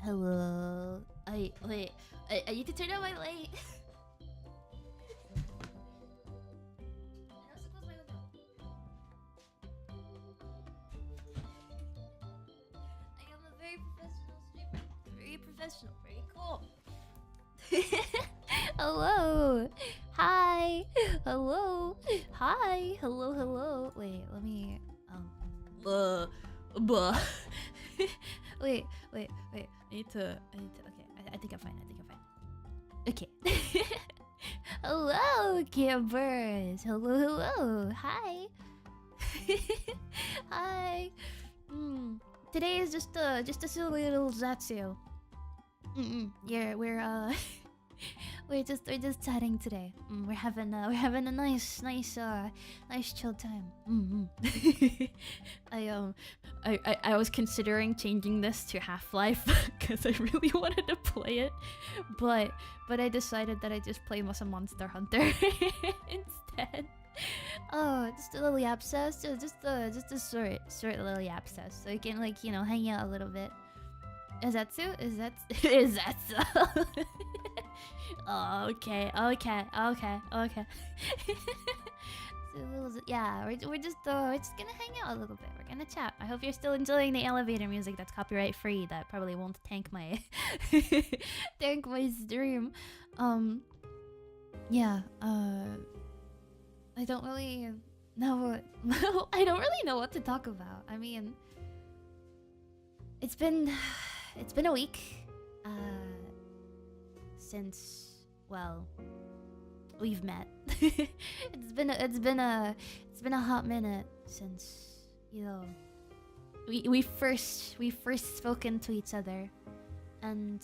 Hello. Wait. I need to turn on my light. I am a very professional streamer. Very professional. Very cool. Hello. Hi. Hello. Hi. Hello. Hello. Wait. Let me. Buh. Wait. I need to. Okay. I think I'm fine. Okay. Hello, Kampers. Hello. Hi. Hi. Today is just a silly little Zatsu. Yeah, we're just chatting today. We're having a nice chill time. I was considering changing this to Half-Life because I really wanted to play it, but I decided that I just play some Monster Hunter instead. Oh, just a little abscess, just a short little abscess, so you can hang out a little bit. Is that so? Oh, okay. So, yeah, we're just gonna hang out a little bit. We're gonna chat. I hope you're still enjoying the elevator music that's copyright free. That probably won't tank my stream. Yeah. I don't really know. I don't really know what to talk about. I mean, it's been a week since we've met. it's been a hot minute since we first spoken to each other, and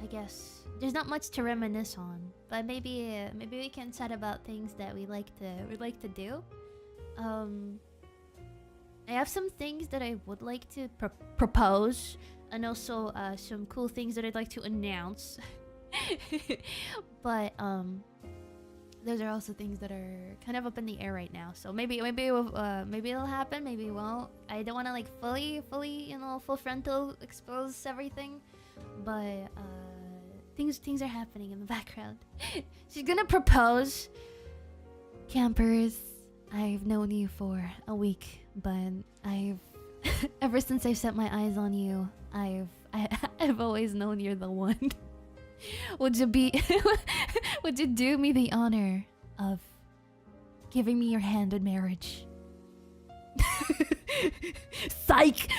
I guess there's not much to reminisce on, but maybe we can chat about things that we like to do. I have some things that I would like to propose, and also some cool things that I'd like to announce. But those are also things that are kind of up in the air right now. So maybe it'll happen, maybe it won't. I don't want to fully full frontal expose everything, but things are happening in the background. She's gonna propose. Campers, I've known you for a week, but ever since I've set my eyes on you, I've always known you're the one. Would you do me the honor of giving me your hand in marriage? Psych!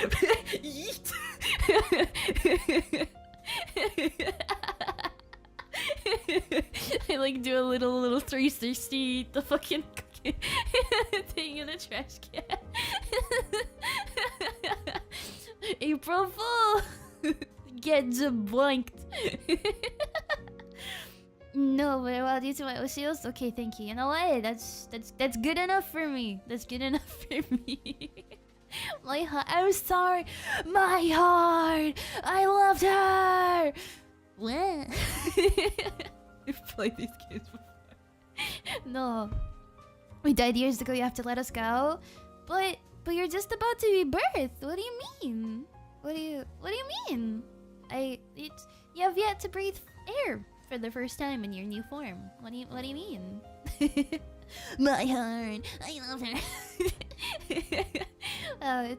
I do a little 360, the fucking thing in the trash can. April Fool! Get blanked. No, but well, these are my Oceos. Okay, thank you. You know what? That's good enough for me. That's good enough for me. My heart. I'm sorry. My heart. I loved her. What? We've played these games before. No. We died years ago. You have to let us go. But you're just about to be birthed. What do you mean? What do you mean? You have yet to breathe air for the first time in your new form. What do you mean? My heart, I love her. I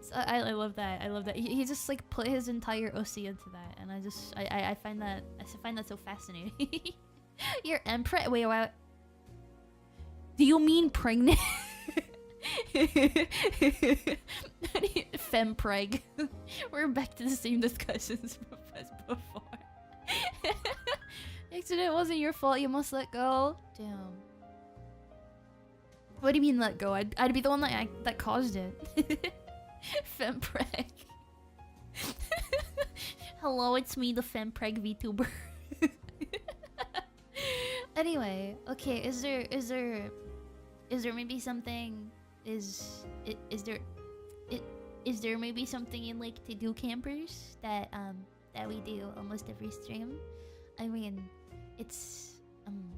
love that. I love that. He just put his entire OC into that, and I find that so fascinating. You're empress. Wait, what? Do you mean pregnant? Fempreg. We're back to the same discussions as before. Accident wasn't your fault. You must let go. Damn. What do you mean let go? I'd be the one that caused it. Fempreg. Hello, it's me, the Fempreg Vtuber. Anyway, okay. Is there maybe something? Is there maybe something you like to do, Campers, that we do almost every stream? I mean, it's fine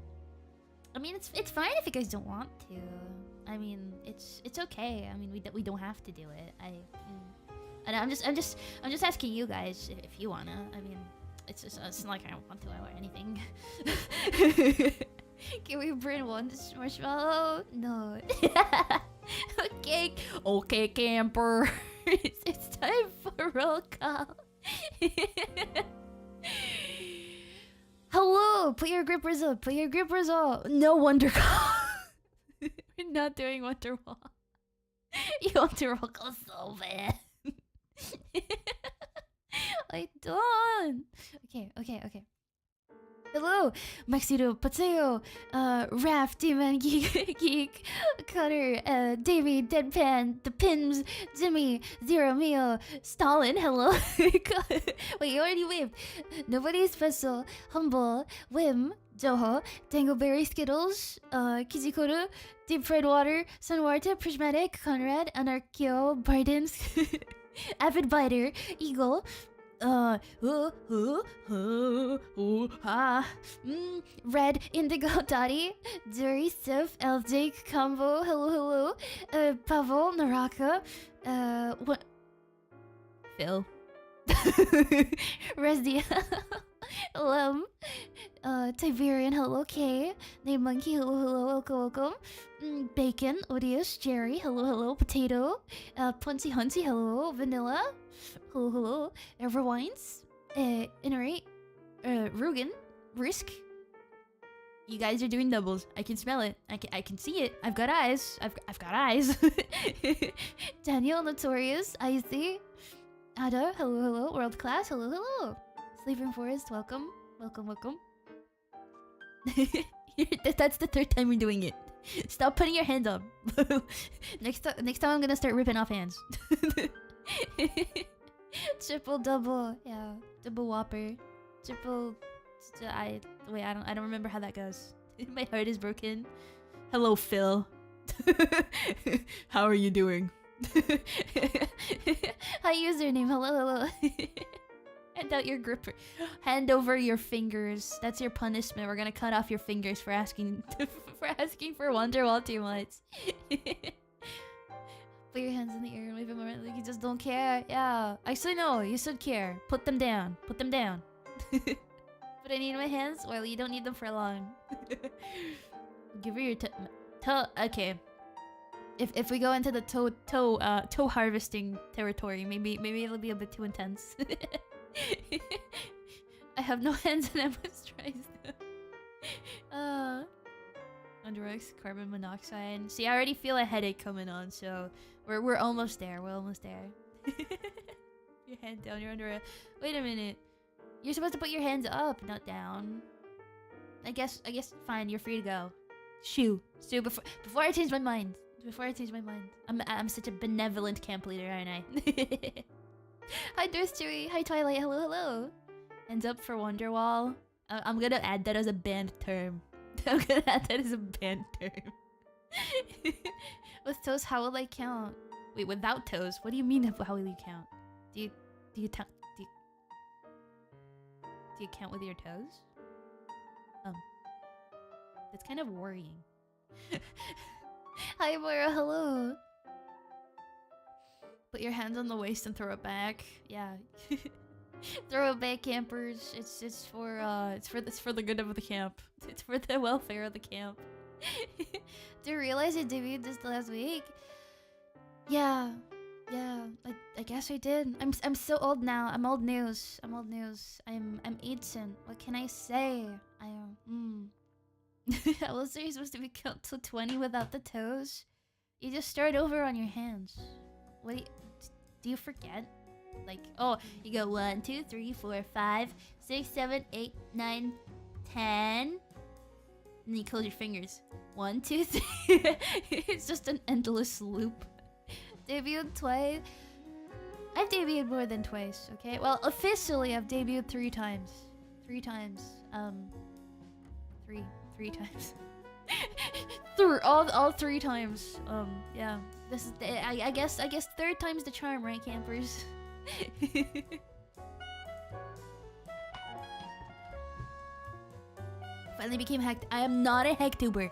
if you guys don't want to. I mean, it's okay. I mean, we don't have to do it. And I'm just asking you guys if you wanna. I mean, it's not like I don't want to or anything. Can we bring one marshmallow? No. Okay, camper. It's time for roll call. Hello, put your grippers up. Put your grippers up. No wonder call. We're not doing wonder wall. You want to roll call so bad. I don't. Okay. Hello, Maxito, Pateo, Raph, Demon, Geek, Cutter, Davey, Deadpan, The Pims, Jimmy, Zero Mio, Stalin, hello. Wait, you already waved. Nobody special, Humble, Wim, Joho, Dangleberry Skittles, Kizikoru, Deep Fried Water, Sunwarta, Prismatic, Conrad, Anarchio, Bardens, Avid Biter, Eagle, Red, Indigo, Dottie, Zuri, Sif, Jake, Combo, hello, Pavel, Naraka, what? Phil. Resdia, Lem, Tiberian, hello, K, Name Monkey, hello, welcome, Bacon, Odious, Jerry, hello, Potato, Punty Hunty, hello, Vanilla, hello, Everwines, Iterate, Rugen, Risk. You guys are doing doubles. I can smell it. I can see it. I've got eyes. I've got eyes. Daniel, Notorious, Icy, Ada, hello, World Class, hello. Sleeping Forest, welcome. That's the third time we're doing it. Stop putting your hands up. Next time I'm gonna start ripping off hands. Triple double, yeah. Double whopper. Triple. I don't remember how that goes. My heart is broken. Hello, Phil. How are you doing? Hi, username. Hello. Hand out your gripper. Hand over your fingers. That's your punishment. We're gonna cut off your fingers for asking for Wonderwall too much. Put your hands in the air and wave them around like you just don't care. Yeah. Actually, no. You should care. Put them down. But I need my hands. Well, you don't need them for long. Give her your toe. Okay. If we go into the toe harvesting territory, maybe it'll be a bit too intense. I have no hands and I must try them. Underox, carbon monoxide. See, I already feel a headache coming on, so we're almost there. Your hand down, you're under a... Wait a minute. You're supposed to put your hands up, not down. I guess fine, you're free to go. Shoo. Before I change my mind. I'm such a benevolent camp leader, aren't I? Hi, Durstery. Hi, Twilight. Hello. Hands up for Wonderwall. I'm gonna add that as a banned term. With toes, how will I count? Wait, without toes? What do you mean, how will you count? Do you count with your toes? That's kind of worrying. Hi, Moira. Hello. Put your hands on the waist and throw it back. Yeah. Throw it back, campers. It's for the good of the camp. It's for the welfare of the camp. Do you realize I debuted this last week? Yeah. I guess I did. I'm so old now. I'm old news. I'm 18. What can I say? How else are you supposed to be count to 20 without the toes? You just start over on your hands. What do you forget? Like, oh, you go 1, 2, 3, 4, 5, 6, 7, 8, 9, 10. And then you close your fingers. 1, 2, 3. It's just an endless loop. Debuted twice. I've debuted more than twice, okay? Well, officially I've debuted 3 times. 3 times. 3 times. all 3 times. Yeah. This is I guess 3rd time's the charm, right, campers? Finally became hacked. I am not a hacktuber.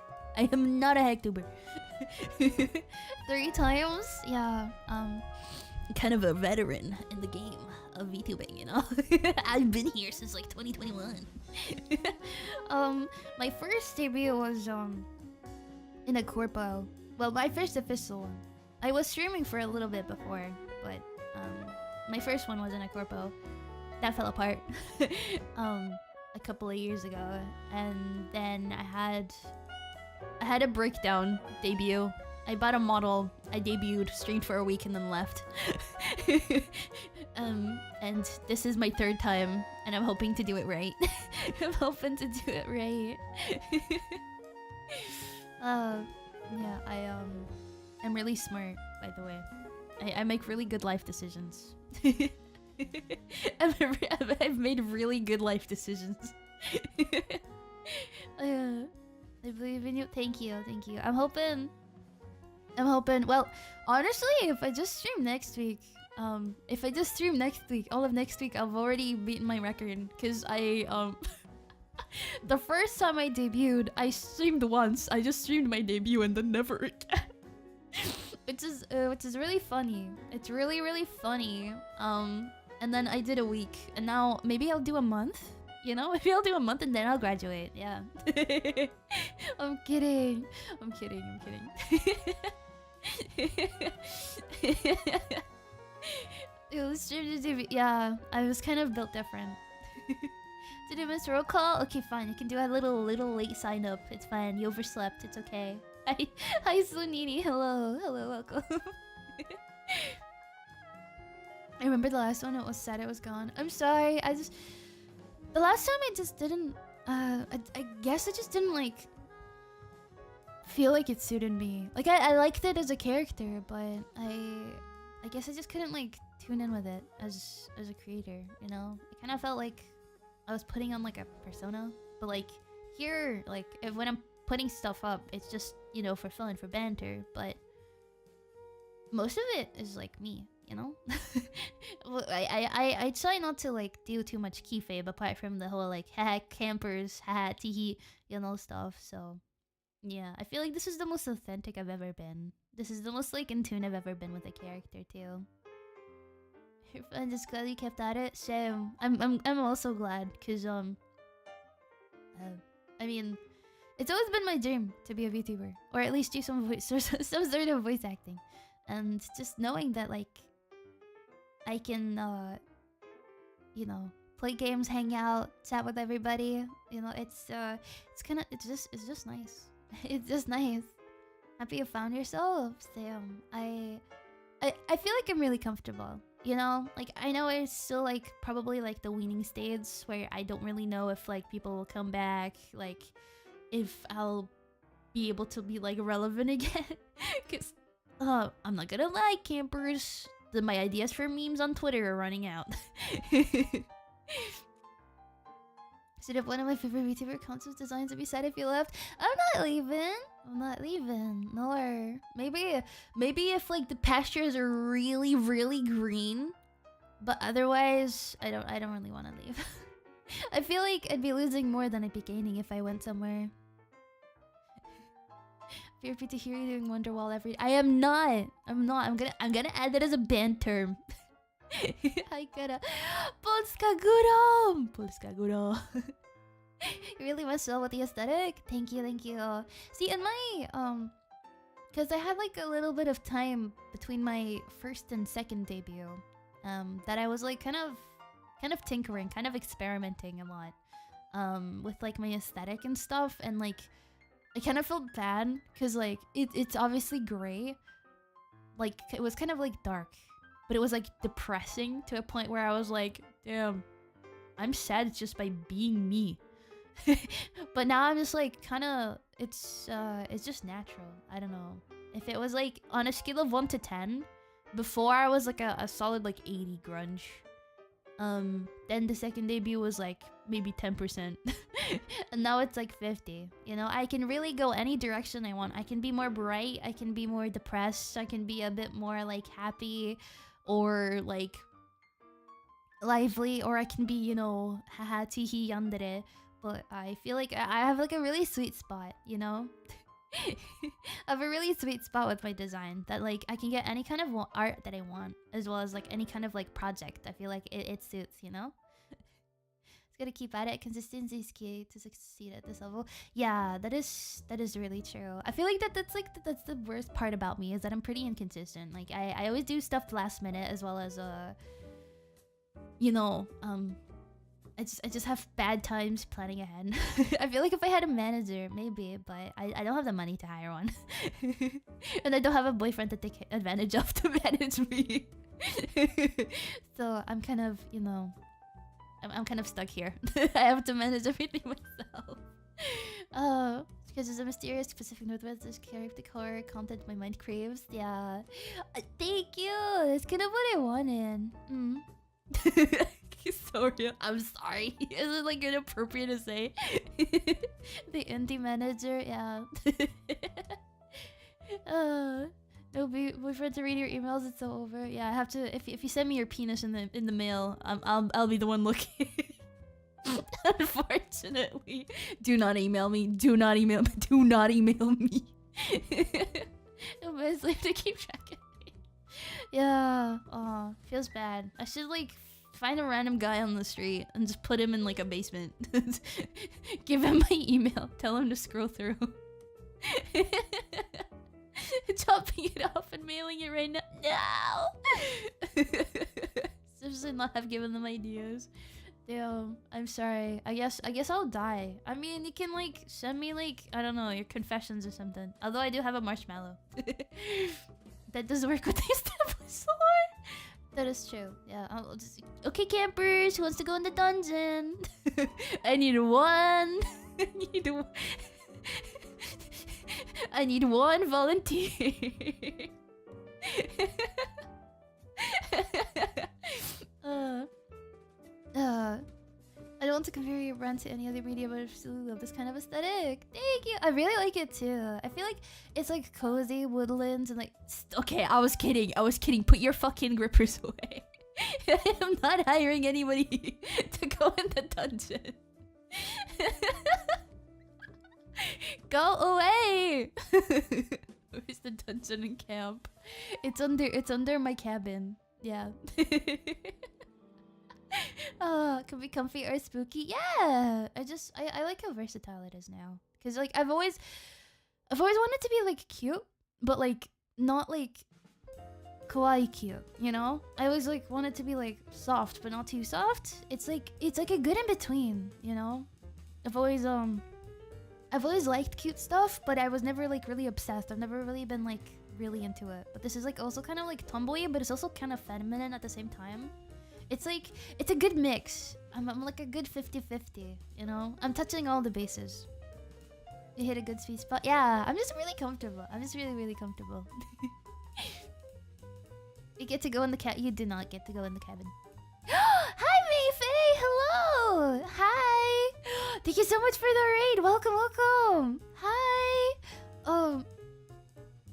3 times? Yeah. kind of a veteran in the game of VTubing, you know? I've been here since like 2021. My first debut was in a corpo. Well, my first official one. I was streaming for a little bit before, but my first one was in a corpo. That fell apart a couple of years ago, and then I had a breakdown debut. I bought a model, I debuted, streamed for a week, and then left. And this is my third time, and I'm hoping to do it right. I'm hoping to do it right. Yeah, I'm really smart, by the way. I make really good life decisions. I've made really good life decisions. I believe in you. Thank you, thank you. I'm hoping. Well, honestly, if I just stream next week, all of next week, I've already beaten my record. Cause I the first time I debuted, I streamed once. I just streamed my debut and then never again. which is really funny. It's really funny. And then I did a week, and now maybe I'll do a month. You know, maybe I'll do a month and then I'll graduate. Yeah. I'm kidding. Yeah, I was kind of built different. Did you miss roll call? Okay, fine. You can do a little late sign up. It's fine. You overslept. It's okay. Hi, Sunini. Hello, welcome. I remember the last one. It was sad. It was gone. I'm sorry. The last time I just didn't. I guess I just didn't like feel like it suited me. Like I liked it as a character, but I guess I just couldn't like tune in with it as a creator. You know, it kind of felt like I was putting on like a persona, but like here, like when I'm putting stuff up, it's just, you know, for fun, for banter. But most of it is like me, you know. Well, I try not to like do too much kayfabe apart from the whole like haha campers, haha teehee, you know, stuff. So yeah, I feel like this is the most authentic I've ever been. This is the most like in tune I've ever been with a character too. I'm just glad you kept at it. So I'm also glad, cause I mean, it's always been my dream to be a VTuber, or at least do some sort of voice acting, and just knowing that like I can you know, play games, hang out, chat with everybody. You know, it's just nice. It's just nice. Happy you found yourself, Sam. I feel like I'm really comfortable. You know, like I know it's still like probably like the weaning stage where I don't really know if like people will come back, like if I'll be able to be like relevant again. Cause I'm not gonna lie, campers, my ideas for memes on Twitter are running out. Should have one of my favorite VTuber concept designs to be said if you left. I'm not leaving. Nor maybe if like the pastures are really green, but otherwise I don't really want to leave. I feel like I'd be losing more than I'd be gaining if I went somewhere. Feel free to hear you doing Wonderwall every. I'm not. I'm gonna add that as a band term. I gotta. Polska Guro. You really messed well with the aesthetic. Thank you. See, in my because I had like a little bit of time between my first and second debut, that I was like kind of tinkering, kind of experimenting a lot, with like my aesthetic and stuff, and like I kind of felt bad because like it's obviously gray, like it was kind of like dark, but it was like depressing to a point where I was like, damn, I'm sad just by being me. But now I'm just like kind of, it's just natural. I don't know. If it was like on a scale of 1 to 10, before I was like a solid like 80 grunge. Then the second debut was like maybe 10%. And now it's like 50. You know, I can really go any direction I want. I can be more bright, I can be more depressed, I can be a bit more like happy or like lively, or I can be, you know, haha teehee yandere. But I feel like I have like a really sweet spot, you know? I have a really sweet spot with my design that like I can get any kind of art that I want, as well as like any kind of like project. I feel like it suits, you know. It's gonna keep at it. Consistency is key to succeed at this level. Yeah, that is really true. I feel like that's the worst part about me, is that I'm pretty inconsistent. Like I always do stuff last minute, as well as you know, I just have bad times planning ahead. I feel like if I had a manager, maybe, but I don't have the money to hire one. And I don't have a boyfriend to take advantage of to manage me. So I'm kind of, you know, I'm kind of stuck here. I have to manage everything myself. Because there's a mysterious Pacific Northwest, there's character core content my mind craves. Yeah. Thank you! That's kind of what I wanted. Sorry, I'm sorry. Is it like inappropriate to say? The indie manager, yeah. No boyfriend to read your emails. It's so over. Yeah, I have to. If you send me your penis in the mail, I'll be the one looking. Unfortunately, do not email me. Do not email me. Do not email me. No, but it's like to keep track of me. Yeah. Oh, feels bad. I should like find a random guy on the street and just put him in like a basement. Give him my email. Tell him to scroll through. Chopping it off and mailing it right now. No! Seriously not have given them ideas. Damn, I'm sorry. I guess I'll die. I mean, you can like send me like, I don't know, your confessions or something. Although I do have a marshmallow. That does work with the established sword. That is true. Yeah, I'll just... Okay, campers, who wants to go in the dungeon? I need one. I need one volunteer. I don't want to compare your brand to any other media, but I absolutely love this kind of aesthetic. Thank you. I really like it too. I feel like it's like cozy woodlands and like... Okay, I was kidding. Put your fucking grippers away. I'm not hiring anybody to go in the dungeon. Go away. Where's the dungeon and camp? It's under my cabin. Yeah. Can be comfy or spooky. Yeah. I like how versatile it is now. Cause like I've always wanted to be like cute, but like not like kawaii cute, you know? I always like wanted to be like soft, but not too soft. It's like a good in between, you know? I've always liked cute stuff, but I was never like really obsessed. I've never really been like really into it. But this is like also kind of like tomboy, but it's also kind of feminine at the same time. It's like, it's a good mix. I'm like a good 50-50, you know? I'm touching all the bases. You hit a good sweet spot. Yeah, I'm just really comfortable. I'm just really, really comfortable. You get to go in the You do not get to go in the cabin. Hi, Mayfaye! Hello! Hi! Thank you so much for the raid! Welcome, welcome! Hi!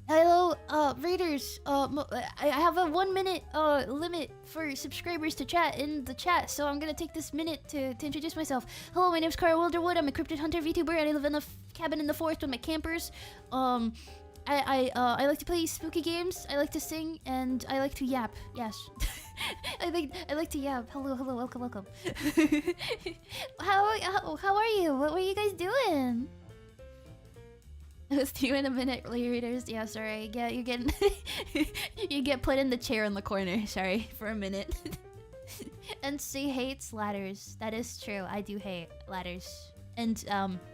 Hello, raiders. I have a 1 minute limit for subscribers to chat in the chat, so I'm gonna take this minute to introduce myself. Hello, my name's Kamp of Wilderwood. I'm a cryptid hunter Vtuber, and I live in a cabin in the forest with my campers. I like to play spooky games. I like to sing, and I like to yap. Yes. I like to yap. Hello, welcome. How are you? What were you guys doing? It was 2 in a minute, readers. Yeah, sorry. Yeah, you get you get put in the chair in the corner. Sorry for a minute. And she hates ladders. That is true. I do hate ladders and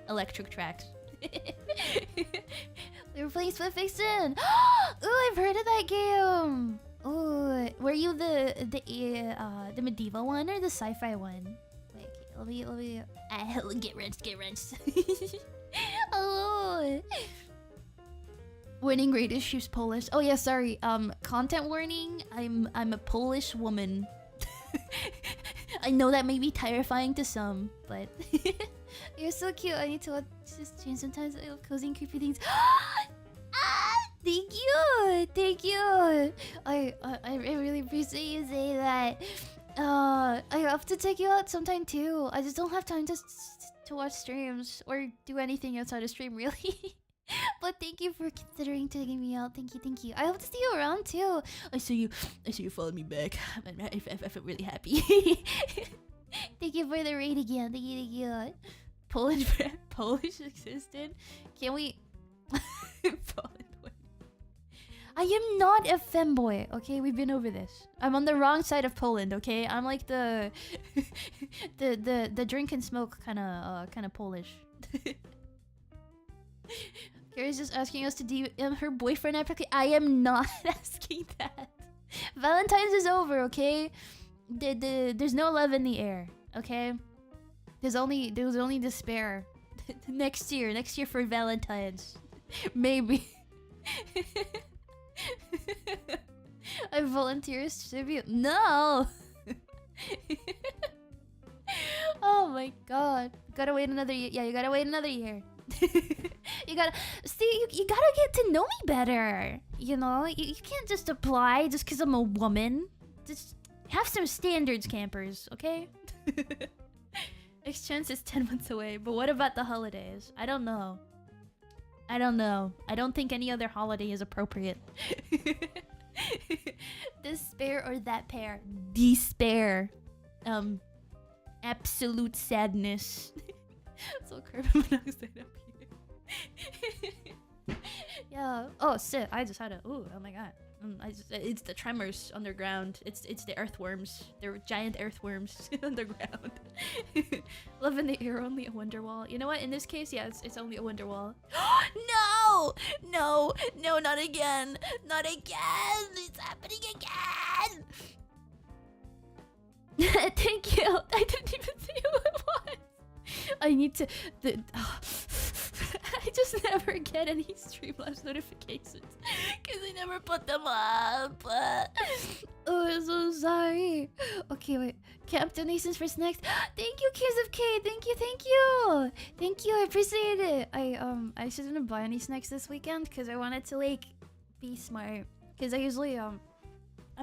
electric tracks. We were playing Fascination. Ooh, I've heard of that game. Ooh, were you the medieval one or the sci-fi one? Wait, let me get wrenched. Hello. Warning, great issues Polish. Oh yeah, sorry. Content warning. I'm a Polish woman. I know that may be terrifying to some, but you're so cute. I need to watch this stream sometimes. I love cozy and creepy things. Thank you. I really appreciate you saying that. I have to take you out sometime too. I just don't have time to watch streams or do anything outside of stream really. But thank you for considering taking me out. Thank you, thank you. I hope to see you around too. I see you followed me back. I feel really happy. Thank you for the raid again. Thank you, thank you. Polish existed? Can we... Poland. I am not a femboy, okay? We've been over this. I'm on the wrong side of Poland, okay? I'm like the the drink and smoke kind of Polish. Carrie's just asking us to DM her boyfriend epically. I am not asking that. Valentine's is over, okay? There's no love in the air, okay? There was only despair. Next year for Valentine's. Maybe. I volunteer as tribute. No! Oh my god. Gotta wait another year. Yeah, you gotta wait another year. You gotta... See, you gotta get to know me better. You know? You can't just apply just because I'm a woman. Just have some standards, campers, okay? Exchange is 10 months away, but what about the holidays? I don't know. I don't think any other holiday is appropriate. Despair or that pair? Despair. Absolute sadness. So carbon monoxide up here. Yeah. Oh shit! I just had a. Ooh! Oh my god! It's the tremors underground. It's the earthworms. They're giant earthworms underground. Love in the air, only a wonder wall. You know what? In this case, yeah, it's only a wonder wall. No, not again! Not again! It's happening again! Thank you. I didn't even see who it was. I need to. I just never get any Streamlabs notifications because I never put them up. Oh, I'm so sorry. Okay, wait. Camp donations for snacks. Thank you, Kids of K. Thank you. I appreciate it. I shouldn't buy any snacks this weekend because I wanted to like be smart. Because I usually I'm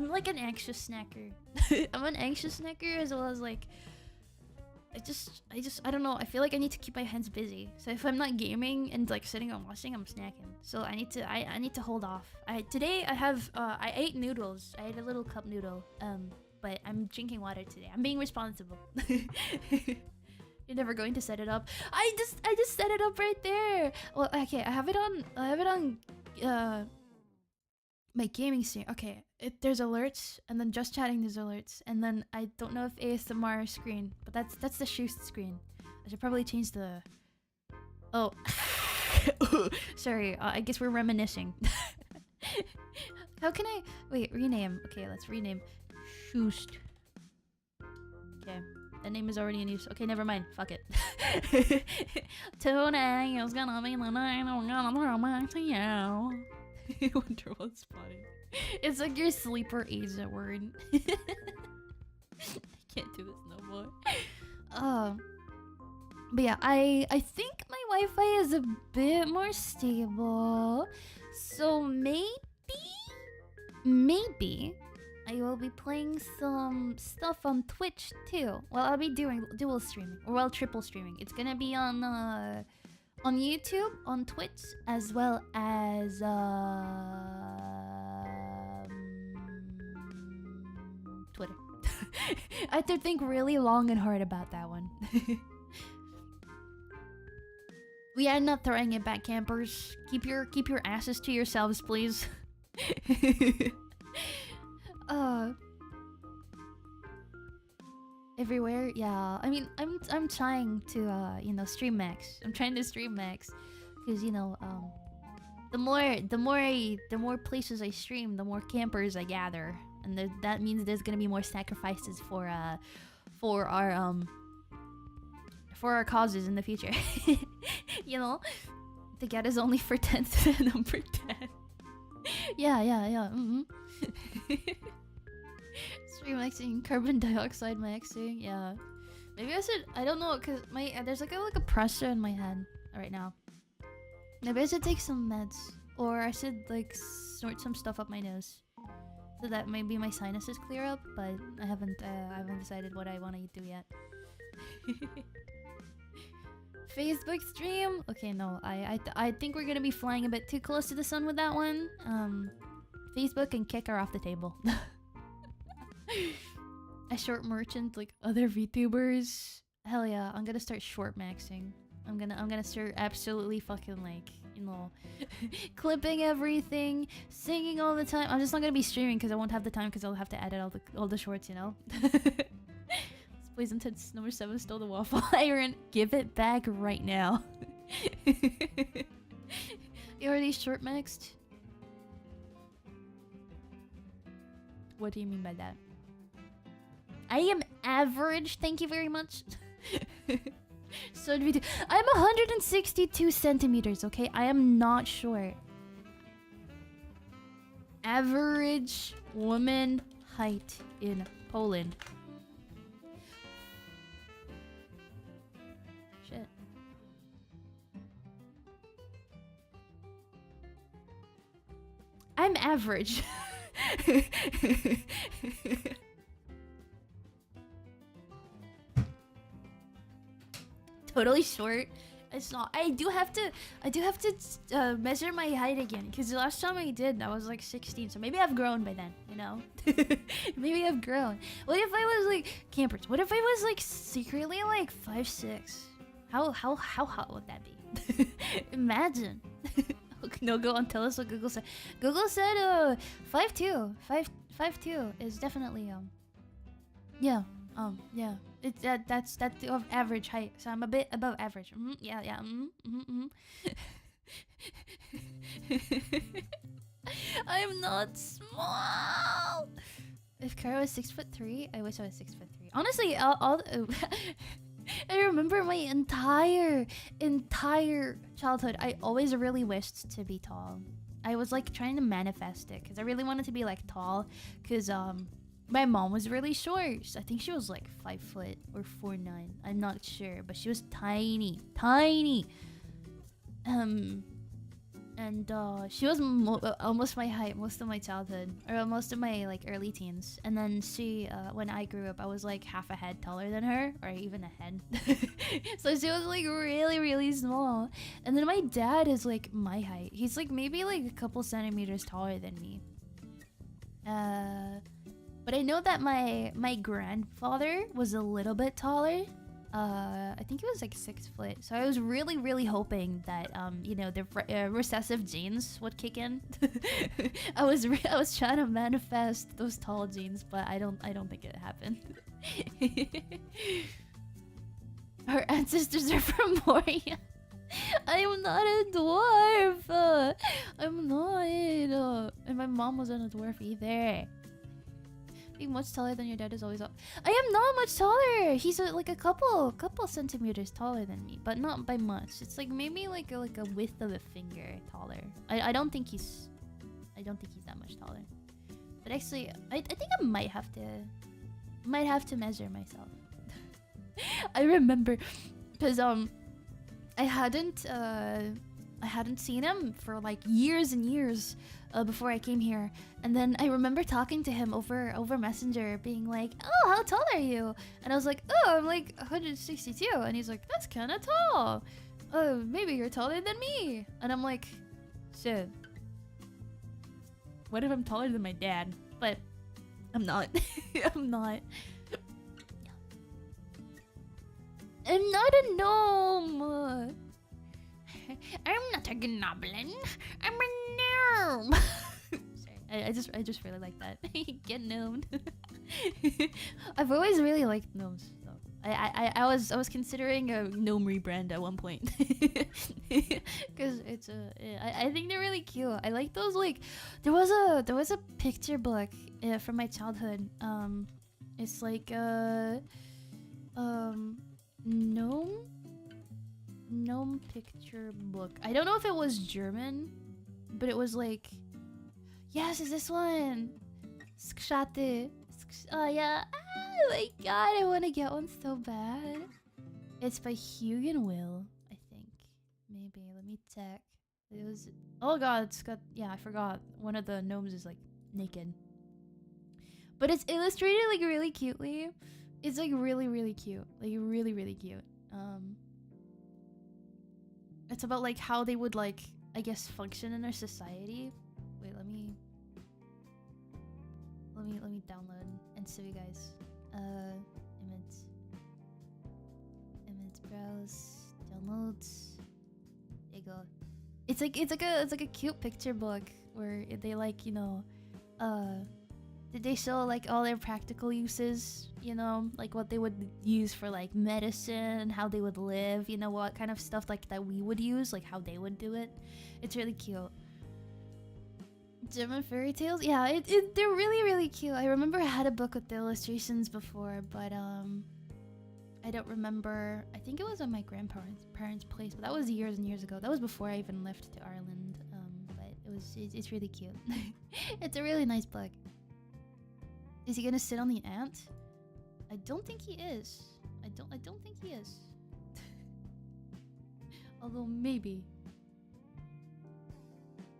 like an anxious snacker. I'm an anxious snacker as well as like. I don't know. I feel like I need to keep my hands busy. So if I'm not gaming and like sitting and watching, I'm snacking. So I need to hold off. Today I ate noodles. I ate a little cup noodle. But I'm drinking water today. I'm being responsible. You're never going to set it up. I just set it up right there. Well, okay. I have it on my gaming screen. Okay, there's alerts, and then just chatting there's alerts, and then I don't know if ASMR screen, but that's the shoe screen. I should probably change the. Oh, sorry. I guess we're reminiscing. How can I wait? Rename. Okay, let's rename. Shoost. Okay, that name is already in use. Okay, never mind. Fuck it. Today is gonna be the night I'm gonna throw my to you. Wonderful spotting. It's like your sleeper agent word. I can't do this no more. But yeah, I think my Wi-Fi is a bit more stable, so maybe I will be playing some stuff on Twitch too. Well, I'll be doing dual streaming, or well, triple streaming. It's gonna be on YouTube, on Twitch, as well as Twitter. I have to think really long and hard about that one. We are not throwing it back, campers. Keep your asses to yourselves, please. Everywhere, yeah. I mean, I'm trying to stream max. I'm trying to stream max, because the more places I stream, the more campers I gather, and that means there's gonna be more sacrifices for our causes in the future. The get is only for 10 to the number 10. Yeah. Stream maxing, carbon dioxide maxing, yeah. Maybe I should, I don't know, cause there's like a pressure in my head right now. Maybe I should take some meds, or I should like snort some stuff up my nose, so that maybe my sinuses clear up. But I haven't decided what I want to do yet. Facebook stream. Okay, no, I think we're gonna be flying a bit too close to the sun with that one. Facebook can kick her off the table. A short merchant like other VTubers. Hell yeah, I'm gonna start short maxing. I'm gonna start absolutely fucking like, you know, clipping everything, singing all the time. I'm just not gonna be streaming because I won't have the time because I'll have to edit all the shorts, you know. Please intense number 7 stole the waffle iron. Give it back right now. You already short maxed? What do you mean by that? I am average, thank you very much. So I'm 162 centimeters, okay? I am not short. Average woman height in Poland. Shit. I'm average. Totally short. It's not. I do have to measure my height again because the last time I did, I was like 16. So maybe I've grown by then, you know. Maybe I've grown. What if I was like campers? What if I was like secretly like 5'6"? How hot would that be? Imagine. No, go on. Tell us what Google said. Google said 5'2". 5'2" is definitely yeah. Yeah. It's that's of average height, so I'm a bit above average. Yeah. I'm not small. If Kara was 6'3", I wish I was 6'3". Honestly, all I remember my entire childhood. I always really wished to be tall. I was like trying to manifest it because I really wanted to be like tall. Because my mom was really short. I think she was like 5 foot or 4'9". I'm not sure, but she was tiny. And she was almost my height most of my childhood, or most of my like early teens. And then she, when I grew up, I was like half a head taller than her, or even a head. So she was like really small. And then my dad is like my height. He's like maybe like a couple centimeters taller than me. But I know that my grandfather was a little bit taller. I think he was like 6 foot. So I was really hoping that you know, the recessive genes would kick in. I was trying to manifest those tall genes, but I don't think it happened. Our ancestors are from Moria. I am not a dwarf. I'm not. And my mom wasn't a dwarf either. Being much taller than your dad is always up. I am not much taller. He's like a couple centimeters taller than me, but not by much. It's like maybe like a width of a finger taller. I don't think he's that much taller. But actually, I think I might have to measure myself. I remember because I hadn't seen him for like years and years before I came here, and then I remember talking to him over Messenger, being like, "Oh, how tall are you?" And I was like, "Oh, I'm like 162," and he's like, "That's kind of tall. Oh, maybe you're taller than me." And I'm like, "Shit. What if I'm taller than my dad?" But I'm not. I'm not. I'm not a gnome. I'm not a goblin. I'm a gnome. Sorry, I just really like that. Get gnomed. I've always really liked gnomes. So I was considering a gnome rebrand at one point. Because it's I think they're really cute. I like those. Like there was a picture book from my childhood. It's like gnome picture book. I don't know if it was German, but it was like, yes, is this one? Skshate. Oh yeah. Oh my god, I want to get one so bad. It's by Hugh and Will, I think. Maybe. Let me check. It was. Oh god, it's got. Yeah, I forgot. One of the gnomes is like naked, but it's illustrated like really cutely. It's like really cute. Like really cute. It's about like how they would like, I guess, function in our society. Wait, let me download and show you guys. Image browse, downloads. There you go. It's like a cute picture book where they like, you know, did they show like all their practical uses, you know, like what they would use for like medicine, how they would live, you know, what kind of stuff like that we would use, like how they would do it. It's really cute. German fairy tales, yeah, they're really cute. I remember I had a book with the illustrations before, but I don't remember. I think it was on my grandparents' place, but that was years and years ago. That was before I even left to Ireland. But it's really cute. It's a really nice book. Is he gonna sit on the ant? I don't think he is. I don't think he is. Although maybe.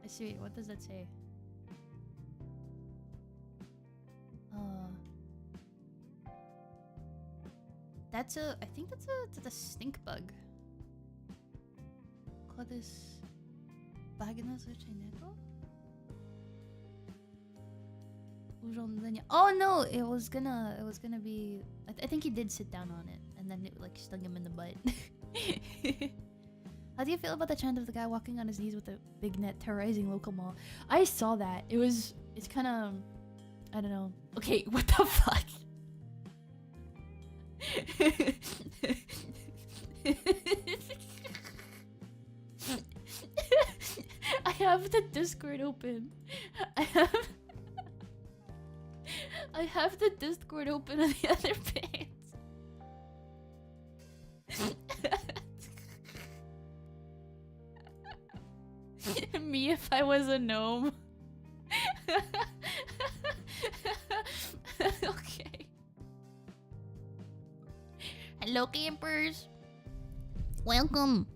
I see. What does that say? I think that's a stink bug. Clodus Bagnus Chineco? Oh no, it was gonna be I think he did sit down on it and then it like stung him in the butt. How do you feel about the trend of the guy walking on his knees with a big net terrorizing local mall? I saw that. It's kind of, I don't know. Okay, what the fuck? I have the Discord open. I have the Discord open on the other page. Me if I was a gnome. Okay. Hello, campers. Welcome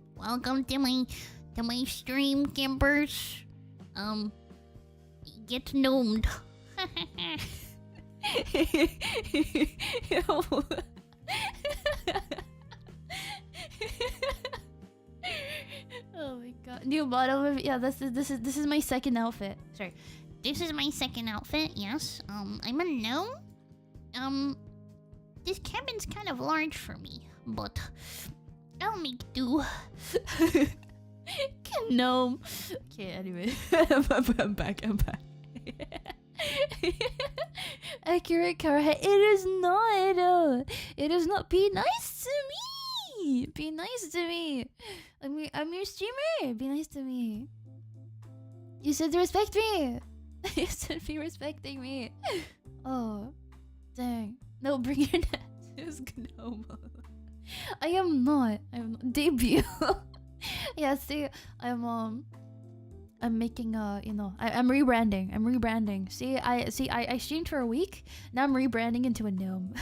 to my stream, campers. Get gnomed. Oh my god. New bottom of, yeah, this is my second outfit. Sorry. This is my second outfit, yes. I'm a gnome. This cabin's kind of large for me, but I'll make do. Gnome. Okay, anyway. I'm back. Accurate car. It is not. It is not. Be nice to me. Be nice to me. I'm your streamer. Be nice to me. You should respect me. You should be respecting me. Oh, dang. No, bring your net. It's Gnome. I am not. I'm debut. Yeah, see, I'm making you know, I'm rebranding. I'm rebranding. See, I streamed for a week. Now I'm rebranding into a gnome.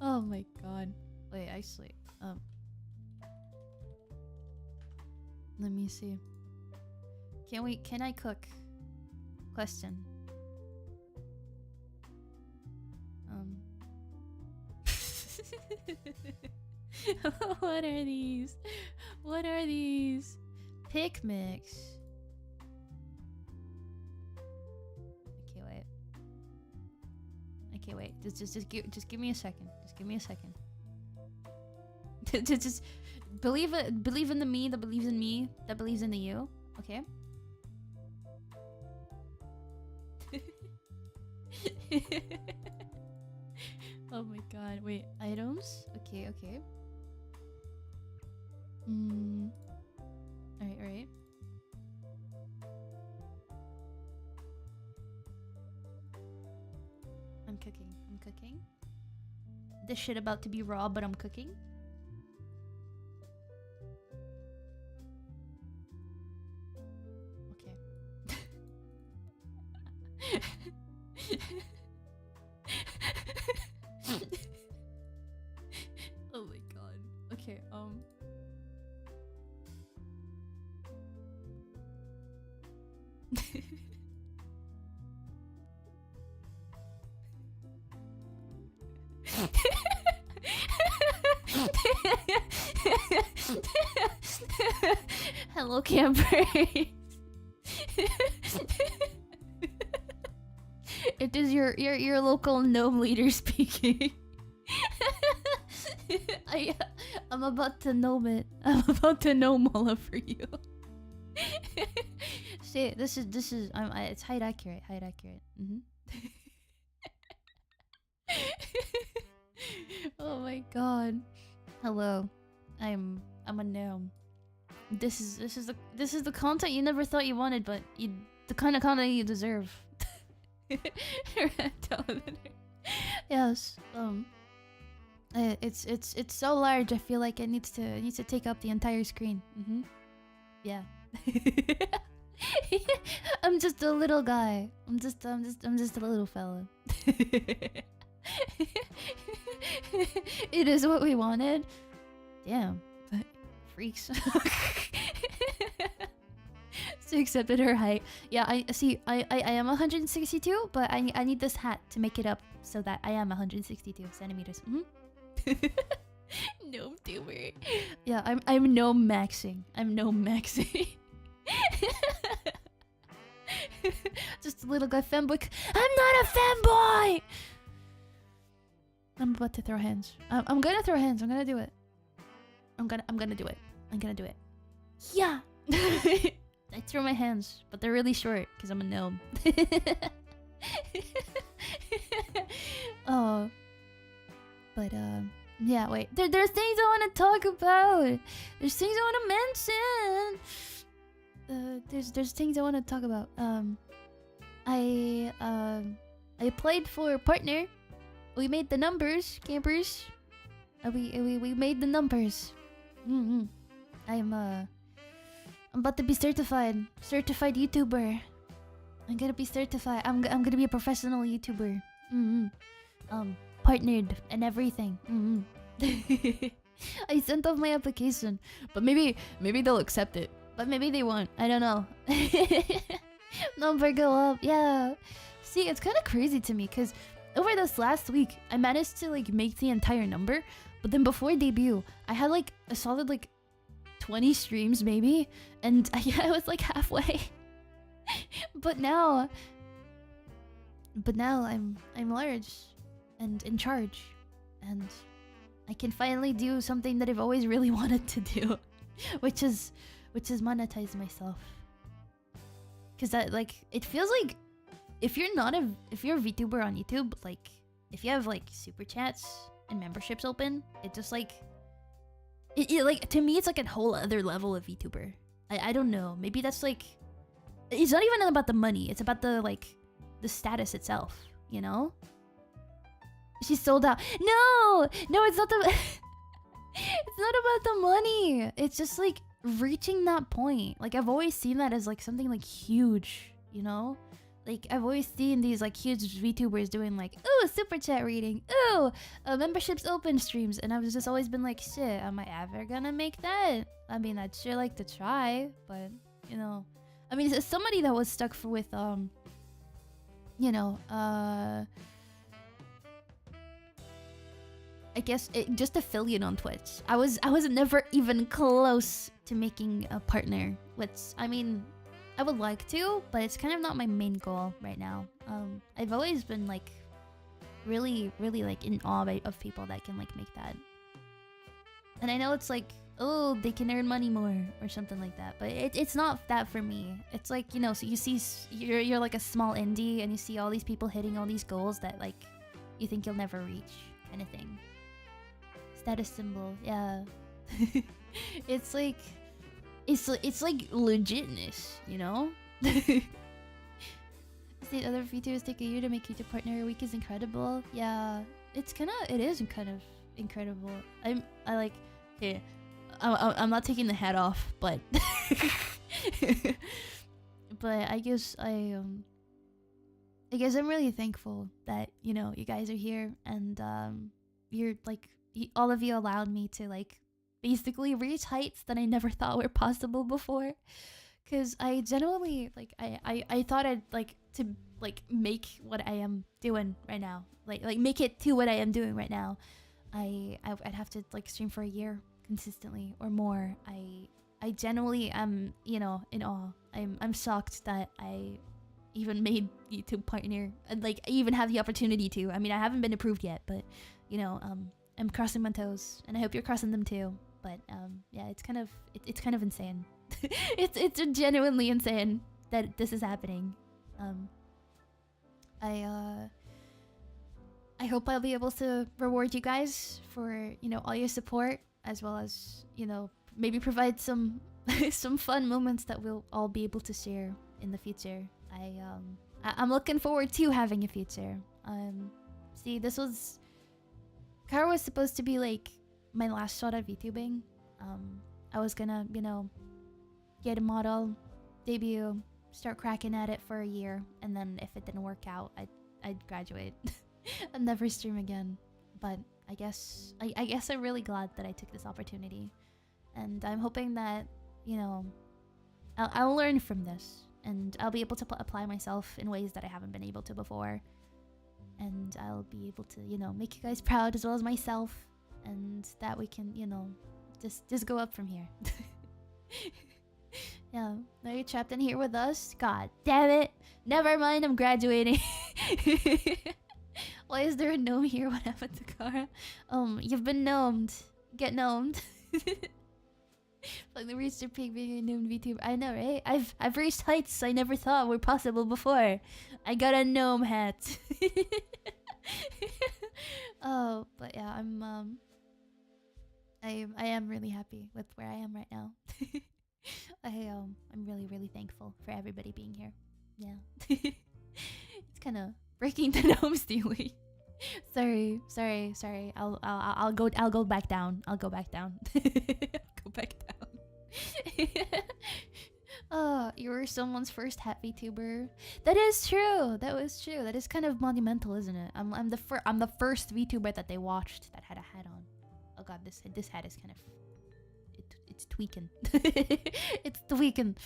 Oh my god. Wait, actually, let me see. Can I cook? Question. What are these? What are these? Pick mix. Okay, wait. Just give me a second. Just give me a second. just believe in the me that believes in me that believes in the you. Okay. Oh my god. Wait, items? Okay. Alright. I'm cooking. This shit about to be raw, but I'm cooking. Okay. Oh my god. Okay, Hello, Kamper. It is your local gnome leader speaking. I'm about to gnome it. I'm about to gnome all over you. See, this is it's height accurate. Oh my god. Hello. I'm a gnome. This is the content you never thought you wanted, but the kind of content you deserve. Yes. It's so large. I feel like it needs to take up the entire screen. Yeah. I'm just a little guy. I'm just a little fella. It is what we wanted. Damn, but freaks. So accepted her height. Yeah, I see. I am 162, but I need this hat to make it up so that I am 162 centimeters. Gnome tuber. Yeah, I'm gnome maxing. Just a little guy fanboy. I'm not a fanboy. I'm about to throw hands. I'm gonna throw hands. I'm gonna do it. I'm gonna do it. Yeah. I throw my hands, but they're really short because I'm a gnome. Oh, but yeah. Wait, there's things I want to talk about. There's things I want to mention. There's things I want to talk about. I applied for a partner. We made the numbers, campers. We made the numbers. I'm about to be certified YouTuber. I'm gonna be certified. I'm gonna be a professional YouTuber. Partnered and everything. I sent off my application, but maybe they'll accept it. But maybe they won't. I don't know. Number go up. Yeah. See, it's kind of crazy to me because over this last week, I managed to like make the entire number. But then before debut, I had like a solid like 20 streams maybe, and I was like halfway. but now I'm large and in charge, and I can finally do something that I've always really wanted to do, which is monetize myself. Cause that like it feels like if you're a VTuber on YouTube, like if you have like super chats and memberships open, it just like it like to me it's like a whole other level of VTuber. I don't know. Maybe that's like it's not even about the money. It's about the like the status itself, you know? She's sold out. No, it's not the it's not about the money. It's just like reaching that point. Like I've always seen that as like something like huge, you know? Like I've always seen these like huge VTubers doing like, ooh, super chat reading, ooh, memberships open streams, and I've just always been like, shit, am I ever gonna make that? I mean, I'd sure like to try, but you know, I mean, as somebody that was stuck with you know, I guess just affiliate on Twitch. I was never even close to making a partner, which I mean, I would like to, but it's kind of not my main goal right now. I've always been like really like in awe of people that can like make that. And I know it's like, oh, they can earn money more or something like that, but it's not that for me. It's like, you know, so you see you're like a small indie and you see all these people hitting all these goals that like you think you'll never reach, kind of thing. Status symbol, yeah. It's like legitness, you know? The other features take a year to make YouTube partner. A week is incredible. Yeah, it is kind of incredible. I'm not taking the hat off, but but I guess I'm really thankful that, you know, you guys are here and you're like all of you allowed me to like basically reach heights that I never thought were possible before. Cause I genuinely like I thought I'd like to like make what I am doing right now, like make it to what I am doing right now. I'd have to like stream for a year consistently or more. I genuinely am, you know, in awe. I'm shocked that I even made YouTube partner, and like I even have the opportunity to. I mean, I haven't been approved yet, but you know, I'm crossing my toes, and I hope you're crossing them too. But yeah, it's kind of insane. it's genuinely insane that this is happening. I hope I'll be able to reward you guys for, you know, all your support, as well as, you know, maybe provide some some fun moments that we'll all be able to share in the future. I'm looking forward to having a future. See, Car was supposed to be like my last shot at VTubing. I was gonna, you know, get a model, debut, start cracking at it for a year, and then if it didn't work out, I'd graduate and never stream again. But I guess I'm really glad that I took this opportunity, and I'm hoping that, you know, I'll learn from this, and I'll be able to apply myself in ways that I haven't been able to before, and I'll be able to, you know, make you guys proud as well as myself, and that we can, you know, just go up from here. Yeah, now you're trapped in here with us? God damn it! Never mind, I'm graduating. Why is there a gnome here? What happened to Kara? You've been gnomed. Get gnomed. Like the reached your peak being a gnomed VTuber. I know, right? I've reached heights I never thought were possible before. I got a gnome hat. Oh, but yeah, I am really happy with where I am right now. I'm really thankful for everybody being here. Yeah. It's kind of breaking the gnomes daily. Sorry. I'll go back down. I'll go back down. Go back down. Oh, you were someone's first hat VTuber. That is true. That was true. That is kind of monumental, isn't it? I'm the first VTuber that they watched that had a hat on. Oh god, this hat is kind of it's tweaking. It's tweaking.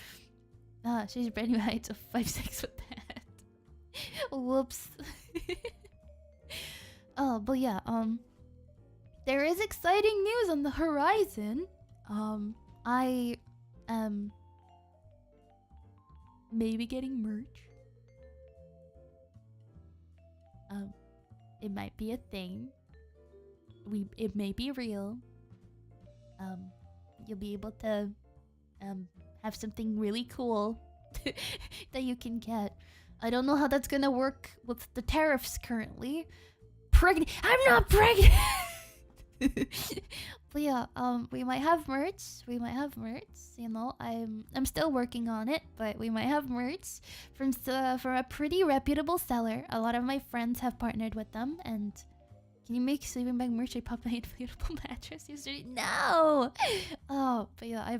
She's brand new heights of 5'6" with that. Whoops. Oh, but yeah, there is exciting news on the horizon. I am maybe getting merch. It might be a thing. It may be real. You'll be able to have something really cool that you can get. I don't know how that's gonna work with the tariffs currently. Pregnant? I'm not pregnant. But yeah, we might have merch. You know, I'm still working on it, but we might have merch from a pretty reputable seller. A lot of my friends have partnered with them, and can you make sleeping bag merch? I popped my inflatable mattress yesterday. No. Oh, but yeah,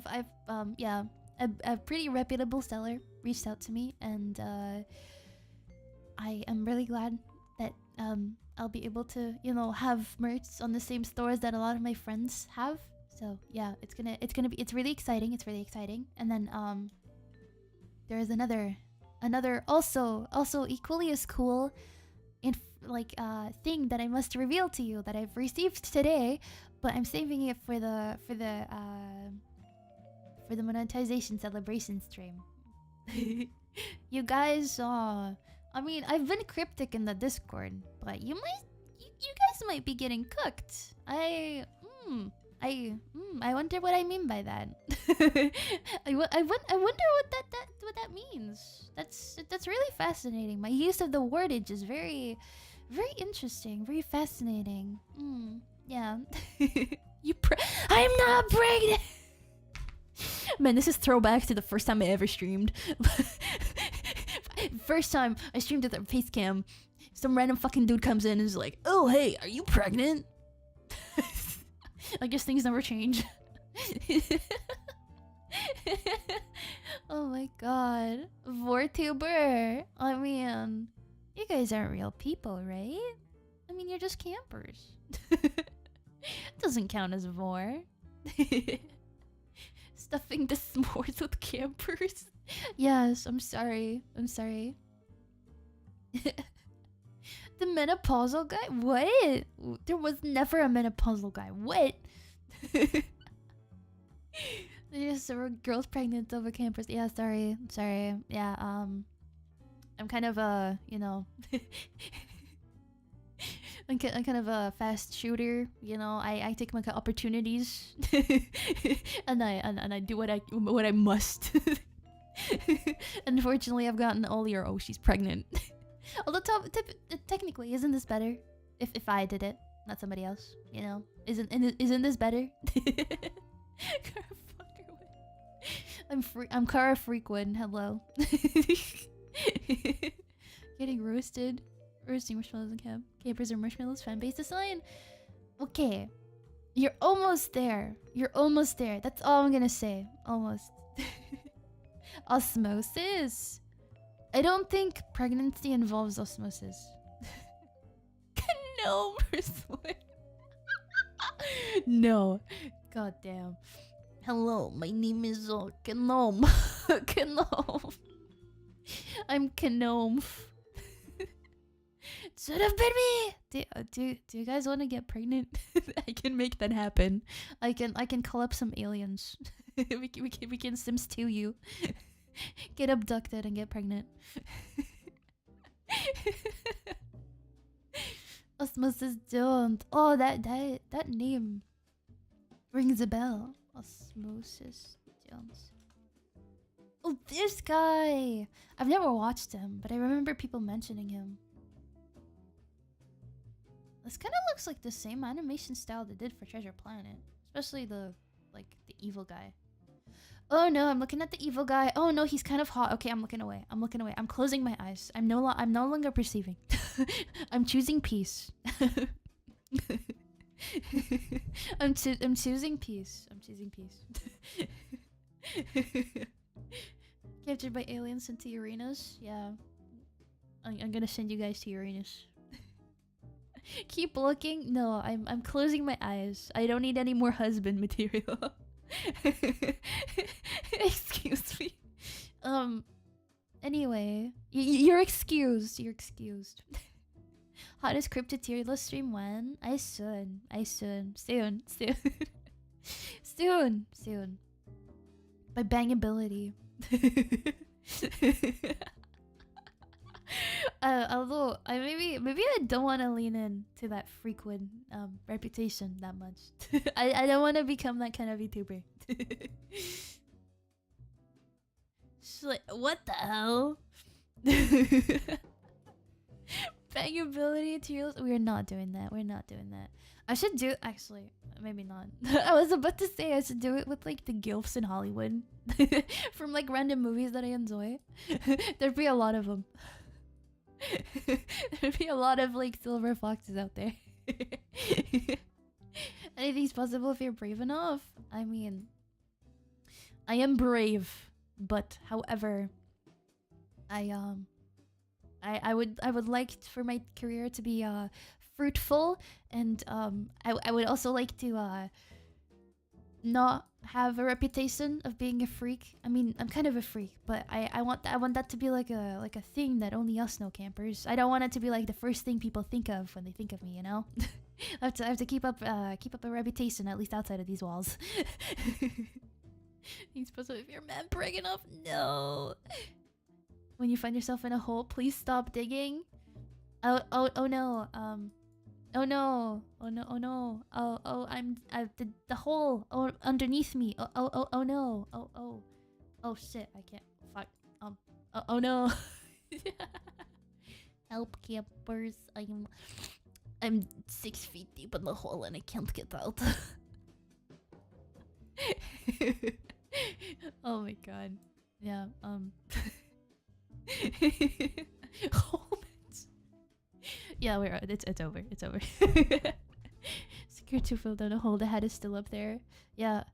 a pretty reputable seller reached out to me, and I am really glad that I'll be able to, you know, have merch on the same stores that a lot of my friends have. So yeah, it's really exciting. And then there's another also equally as cool thing that I must reveal to you that I've received today, but I'm saving it for the monetization celebration stream. You guys, I mean, I've been cryptic in the Discord, but you guys might be getting cooked. I wonder what I mean by that. I wonder what that means. That's really fascinating. My use of the wordage is very interesting, very fascinating. Yeah. I'm not pregnant. Man, this is throwback to the first time I ever streamed. First time I streamed at the face cam, some random fucking dude comes in and is like, "Oh hey, are you pregnant?" I guess things never change. Oh my god, Vtuber. I mean, you guys aren't real people, right? I mean, you're just campers. Doesn't count as vor. Stuffing the s'mores with campers. Yes, I'm sorry. The menopausal guy? What? There was never a menopausal guy. What? Yes, there were girls pregnant over campers. Yeah, sorry. Yeah, I'm kind of a, you know, I'm kind of a fast shooter. You know, I take my opportunities, and I do what I must. Unfortunately, I've gotten older. Oh, she's pregnant. Although technically, isn't this better if I did it, not somebody else? You know, isn't this better? I'm Kara Freakwood. Hello. Getting roasted. Roasting marshmallows in camp. Campers are marshmallows. Fan base design. Okay. You're almost there. You're almost there. That's all I'm gonna say. Almost. Osmosis. I don't think pregnancy involves osmosis. Gnome persuade. No. God damn. Hello, my name is Gnome. Gnome. I'm Gnome. Should have been me. Do you guys want to get pregnant? I can make that happen. I can call up some aliens. we can Sims 2 you. Get abducted and get pregnant. Osmosis don't. Oh, that name rings a bell. Osmosis Jones. Oh, this guy! I've never watched him, but I remember people mentioning him. This kind of looks like the same animation style they did for Treasure Planet, especially the evil guy. Oh no, I'm looking at the evil guy. Oh no, he's kind of hot. Okay, I'm looking away. I'm closing my eyes. I'm no longer perceiving. I'm choosing peace. I'm choosing peace. I'm choosing peace. Captured by aliens into Uranus. Yeah, I'm gonna send you guys to Uranus. Keep looking. No, I'm closing my eyes. I don't need any more husband material. Excuse me. Anyway, you're excused. You're excused. Hottest Crypted tier list stream when? Soon. Soon. By bangability. Although maybe I don't want to lean in to that frequent reputation that much. I don't want to become that kind of VTuber. Like, what the hell? Bangability tiers. We're not doing that. I should do actually. Maybe not. I was about to say I should do it with like the gilfs in Hollywood from like random movies that I enjoy. There'd be a lot of them. There'd be a lot of like silver foxes out there. Anything's possible if you're brave enough. I mean, I am brave, but however, I would like for my career to be fruitful, and I would also like to not have a reputation of being a freak. I mean, I'm kind of a freak, but I want that to be like a thing that only us know campers. I don't want it to be like the first thing people think of when they think of me, you know? I have to keep up a reputation, at least outside of these walls. You're supposed to, if you're man big enough, no. When you find yourself in a hole, please stop digging. Oh no. Oh no. I'm the hole. Oh, underneath me. Oh no. Oh shit. I can't. Fuck. Oh no. Help, campers. I'm 6 feet deep in the hole and I can't get out. Oh my god. Yeah. Yeah, we're it's over. It's over. Scared to fall down a hole. The head is still up there. Yeah.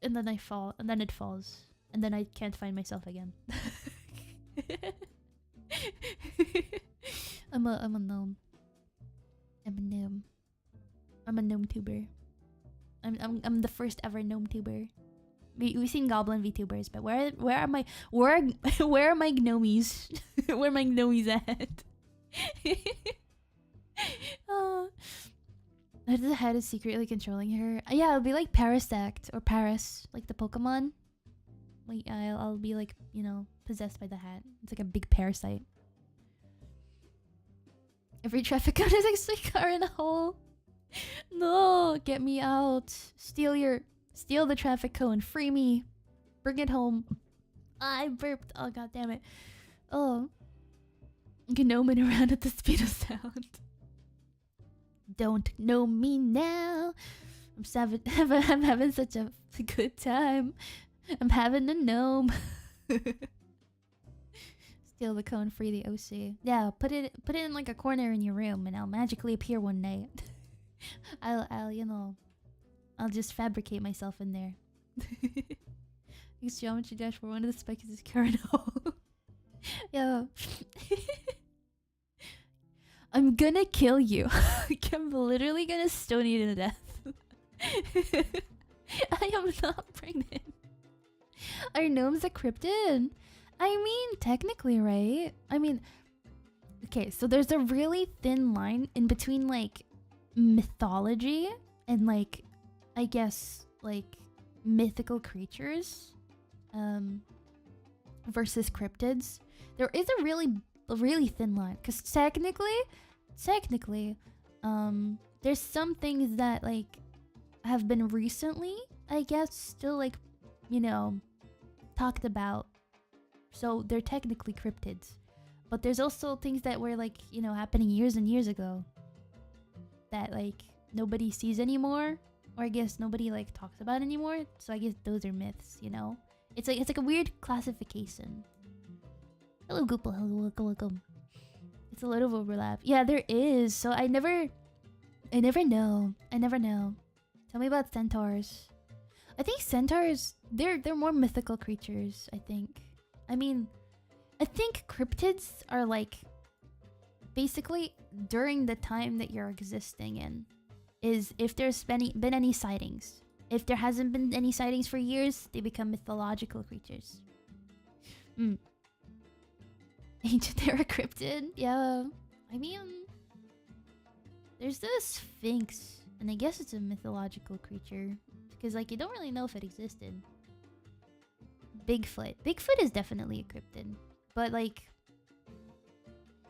And then I fall, and then it falls, and then I can't find myself again. I'm a gnome. I'm a gnome tuber. I'm the first ever gnome tuber. We've seen goblin VTubers, but where are my gnomies? Where are my gnomies at? The head is secretly controlling her. Yeah, it'll be like Parasect or Paris, like the Pokemon. Like I'll be like, you know, possessed by the hat. It's like a big parasite. Every traffic cone is actually a car in a hole. No, get me out. Steal the traffic cone. Free me. Bring it home. I burped. Oh, god damn it. Oh. Gnoming around at the speed of sound. Don't know me now. I'm having such a good time. I'm having a gnome. Steal the cone, free the OC. Yeah, put it in like a corner in your room, and I'll magically appear one night. I'll just fabricate myself in there. Use geometry dash for one of the spikes is current hole. Yeah. I'm gonna kill you. I'm literally gonna stone you to death. I am not pregnant. Are gnomes a cryptid? I mean, technically, right? I mean, okay, so there's a really thin line in between, like, mythology and, like, I guess, like, mythical creatures versus cryptids. There is a really thin line, because technically, there's some things that, like, have been recently, I guess, still, like, you know, talked about. So they're technically cryptids. But there's also things that were, like, you know, happening years and years ago that, like, nobody sees anymore, or I guess nobody, like, talks about anymore. So I guess those are myths, you know? It's like a weird classification. Hello, Goople. Hello, welcome. It's a lot of overlap. Yeah, there is. So I never know. Tell me about centaurs. I think centaurs, they're more mythical creatures, I think. I mean, I think cryptids are like basically during the time that you're existing in is if there's been any sightings. If there hasn't been any sightings for years, they become mythological creatures. Ancient era cryptid? Yeah. I mean, there's the Sphinx, and I guess it's a mythological creature because, like, you don't really know if it existed. Bigfoot. Bigfoot is definitely a cryptid, but like,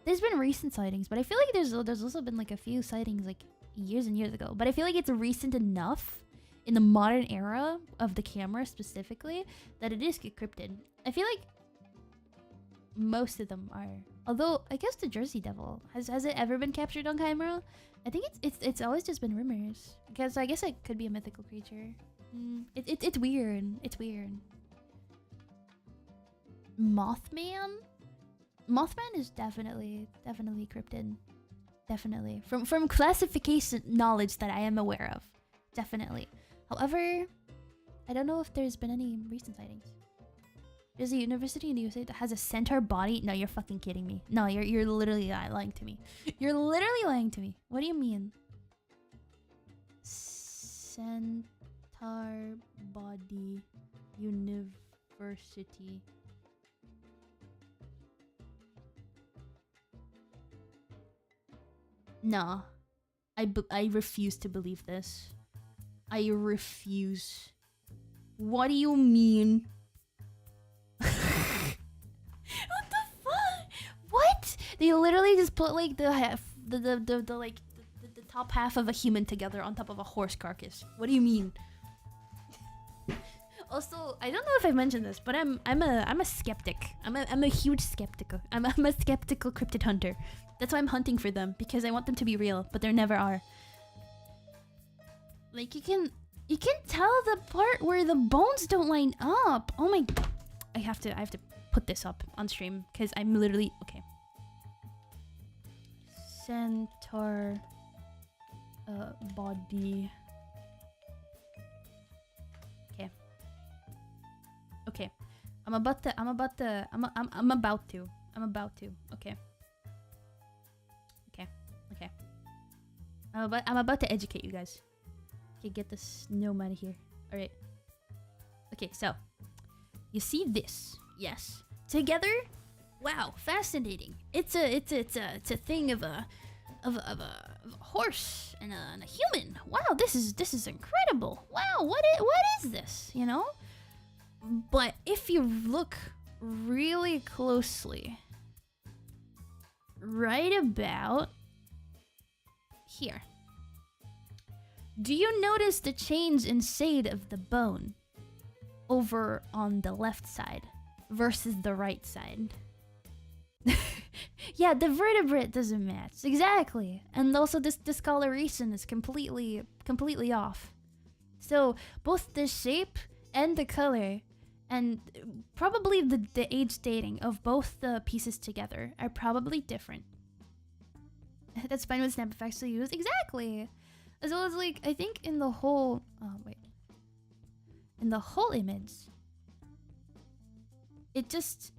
there's been recent sightings. But I feel like there's also been like a few sightings like years and years ago. But I feel like it's recent enough in the modern era of the camera specifically that it is a cryptid. I feel like most of them are. Although I guess the Jersey Devil has it ever been captured on camera? I think it's always just been rumors because I guess it could be a mythical creature. It's weird. It's weird. Mothman? Mothman is definitely cryptid. Definitely. From classification knowledge that I am aware of. Definitely. However, I don't know if there's been any recent sightings. There's a university in the USA that has a centaur body. No, you're fucking kidding me. No, you're literally lying to me. You're literally lying to me. What do you mean? Centaur body university. No. I refuse to believe this. I refuse. What do you mean? What the fuck? What? They literally just put like the top half of a human together on top of a horse carcass. What do you mean? Also, I don't know if I mentioned this, but I'm a skeptic. I'm a huge skeptic. I'm a skeptical cryptid hunter. That's why I'm hunting for them, because I want them to be real, but there never are. Like, you can tell the part where the bones don't line up. Oh my, I have to put this up on stream because I'm literally okay. Centaur body. Okay. I'm about to. Okay. I'm about to educate you guys. Okay, get this gnome out of here. All right. Okay, so you see this? Yes. Together? Wow, fascinating. It's a thing of of a horse and a human. Wow, this is incredible. Wow, what is this? You know. But if you look really closely, right about here, do you notice the change in shade of the bone over on the left side versus the right side? Yeah, the vertebrate doesn't match. Exactly. And also this discoloration is completely off. So both the shape and the color and probably the age dating of both the pieces together are probably different. That's fine with snap effects to use. Exactly. As well as, like, I think in the whole... Oh, wait. In the whole image, it just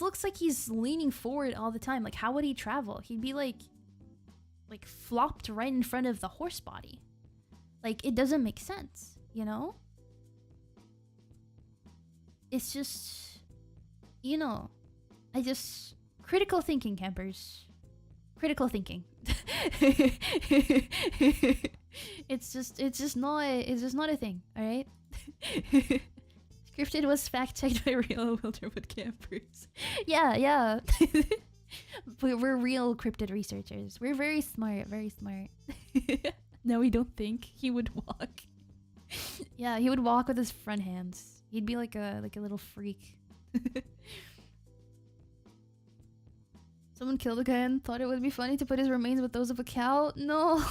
looks like he's leaning forward all the time. Like, how would he travel? He'd be, like flopped right in front of the horse body. Like, it doesn't make sense, you know? It's just... You know, critical thinking, campers. Critical thinking. It's just not a thing, alright? Crypted was fact-checked by real Wilderwood campers. Yeah. We're real Crypted researchers. We're very smart, very smart. No, we don't think he would walk. Yeah, he would walk with his front hands. He'd be like a little freak. Someone killed a guy and thought it would be funny to put his remains with those of a cow? No.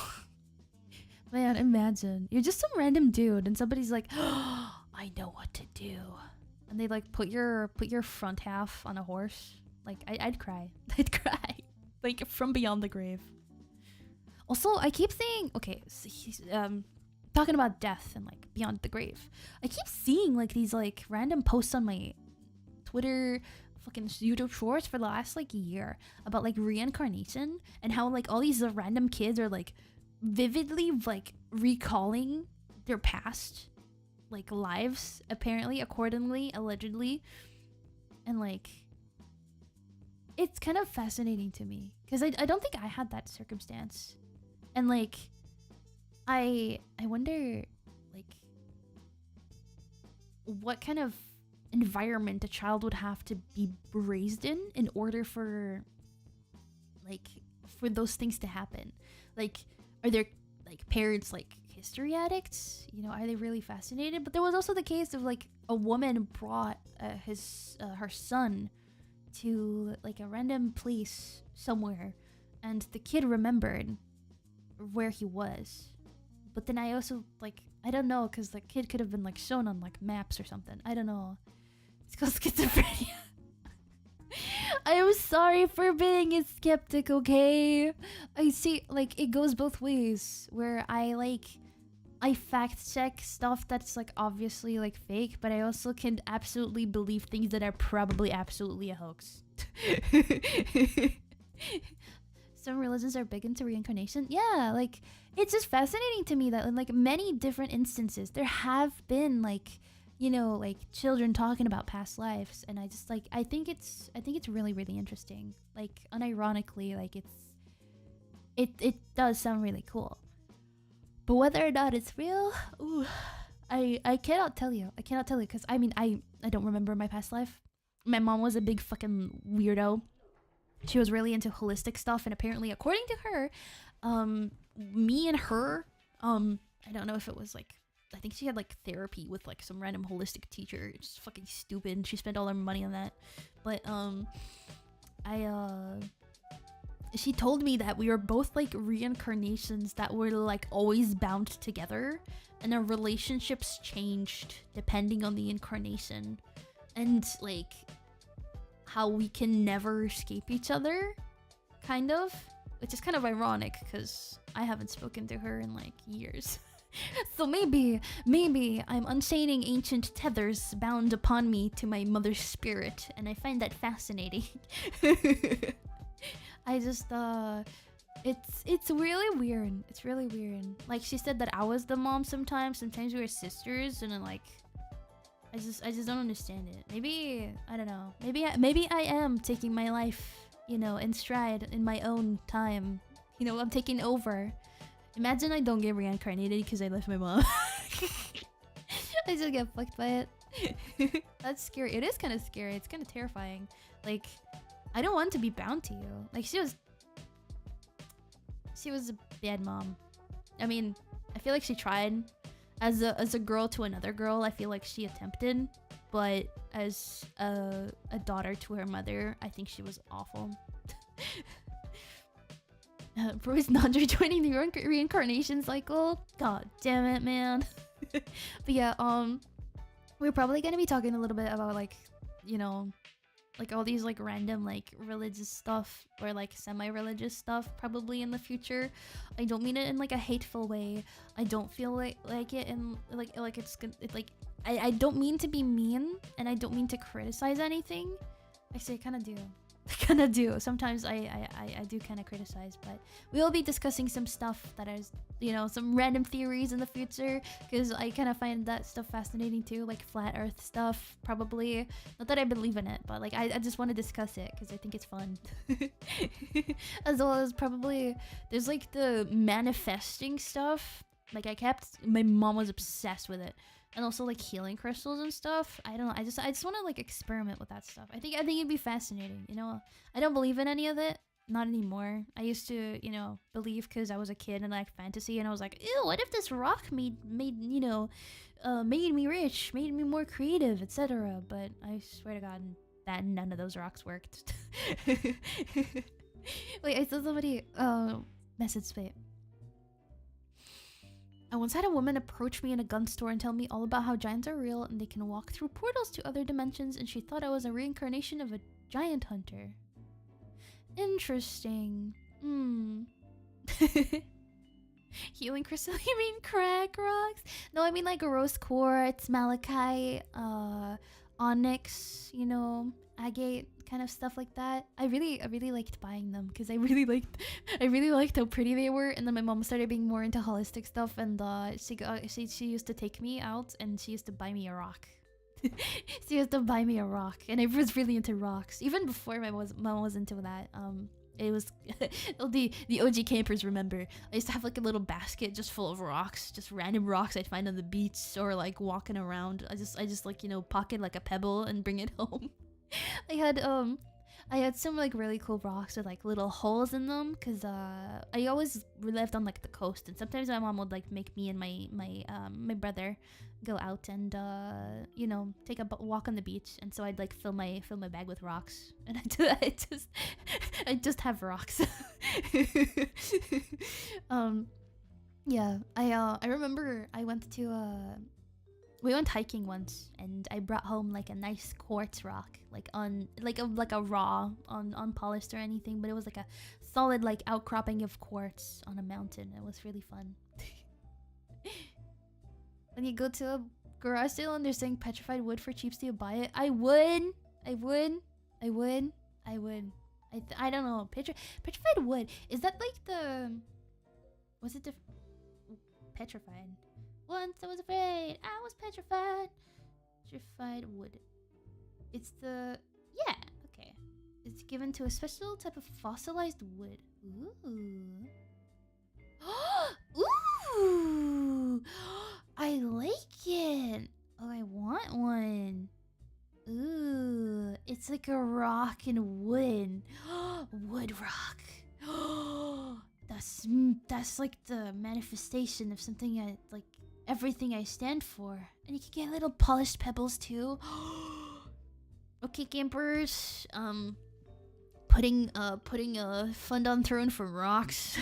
Man, imagine. You're just some random dude and somebody's like, oh, I know what to do. And they like put your front half on a horse. Like, I'd cry. I'd cry. Like, from beyond the grave. Also, I keep saying, okay, so talking about death and like beyond the grave. I keep seeing like these like random posts on my Twitter, fucking YouTube shorts for the last like year about like reincarnation and how like all these random kids are like vividly like recalling their past like lives, apparently, accordingly, allegedly. And like it's kind of fascinating to me because I don't think I had that circumstance. And like I wonder like what kind of environment a child would have to be raised in order for like for those things to happen. Like, are their like parents like history addicts? You know, are they really fascinated? But there was also the case of like a woman brought her son to like a random place somewhere, and the kid remembered where he was. But then I also like, I don't know, because the kid could have been like shown on like maps or something. I don't know. It's called schizophrenia. I am sorry for being a skeptic, okay? I see, like, it goes both ways, where I fact check stuff that's like obviously like fake, but I also can absolutely believe things that are probably absolutely a hoax. Some religions are big into reincarnation. Yeah, like, it's just fascinating to me that in like many different instances there have been like, you know, like children talking about past lives, and I just like, I think it's really, really interesting. Like, unironically, like it does sound really cool. But whether or not it's real, ooh, I cannot tell you. I cannot tell you, because I mean, I don't remember my past life. My mom was a big fucking weirdo. She was really into holistic stuff, and apparently, according to her, me and her, I don't know if it was like, I think she had like therapy with like some random holistic teacher. It's fucking stupid, and she spent all her money on that. But she told me that we were both like reincarnations that were like always bound together, and our relationships changed depending on the incarnation, and like how we can never escape each other, kind of, which is kind of ironic because I haven't spoken to her in like years. So maybe I'm unchaining ancient tethers bound upon me to my mother's spirit, and I find that fascinating. I just it's really weird. It's really weird. Like, she said that I was the mom sometimes we were sisters, and then like I just don't understand it. Maybe I don't know. Maybe I am taking my life you know, in stride in my own time. You know, I'm taking over. Imagine I don't get reincarnated because I left my mom. I just get fucked by it. That's scary. It is kind of scary. It's kind of terrifying. Like, I don't want to be bound to you. Like, she was a bad mom. I mean, I feel like she tried. As a girl to another girl, I feel like she attempted. But as a daughter to her mother, I think she was awful. Bro is not rejoining the reincarnation cycle. God damn it, man. But yeah, we're probably gonna be talking a little bit about, like, you know, like all these like random like religious stuff or like semi-religious stuff probably in the future. I don't mean it in like a hateful way. I don't feel like it in like it's like I don't mean to be mean, and I don't mean to criticize anything. Actually, I kind of do. I kind of do. Sometimes I do kind of criticize, but we will be discussing some stuff that is, you know, some random theories in the future, because I kind of find that stuff fascinating too, like flat earth stuff, probably. Not that I believe in it, but like I just want to discuss it because I think it's fun. As well as probably there's like the manifesting stuff. Like my mom was obsessed with it. And also like healing crystals and stuff. I don't know. I just want to like experiment with that stuff. I think it'd be fascinating. You know, I don't believe in any of it. Not anymore. I used to, you know, believe because I was a kid and like fantasy, and I was like, ew, what if this rock made you know, made me rich, made me more creative, etc. But I swear to God that none of those rocks worked. Wait, I saw somebody message me. I once had a woman approach me in a gun store and tell me all about how giants are real and they can walk through portals to other dimensions, and she thought I was a reincarnation of a giant hunter. Interesting. Healing crystal? You mean crack rocks? No, I mean like rose quartz, malachite, onyx, you know, agate, kind of stuff like that. I really liked buying them because I really liked how pretty they were. And then my mom started being more into holistic stuff, and she used to take me out and she used to buy me a rock. She used to buy me a rock, and I was really into rocks even before my mom was into that. It was the OG campers remember. I used to have like a little basket just full of rocks, just random rocks I'd find on the beach or like walking around. I just like, you know, pocket like a pebble and bring it home. I had some like really cool rocks with like little holes in them, because I always lived on like the coast, and sometimes my mom would like make me and my brother go out and you know, take a walk on the beach, and so I'd like fill my bag with rocks, and I just have rocks. Yeah, I remember we went hiking once, and I brought home like a nice quartz rock, like a raw, unpolished or anything, but it was like a solid like outcropping of quartz on a mountain. It was really fun. When you go to a garage sale and they're saying petrified wood for cheap, do you buy it? I would. I don't know. Petrified wood, is that like the, was it petrified? Once I was afraid, I was petrified. Petrified wood. It's the... Yeah, okay. It's given to a special type of fossilized wood. Ooh. Ooh! I like it! Oh, I want one. Ooh. It's like a rock and wood. Wood rock. That's like the manifestation of something I like. Everything I stand for. And you can get little polished pebbles too. Okay, campers. Putting a fund on throne for rocks.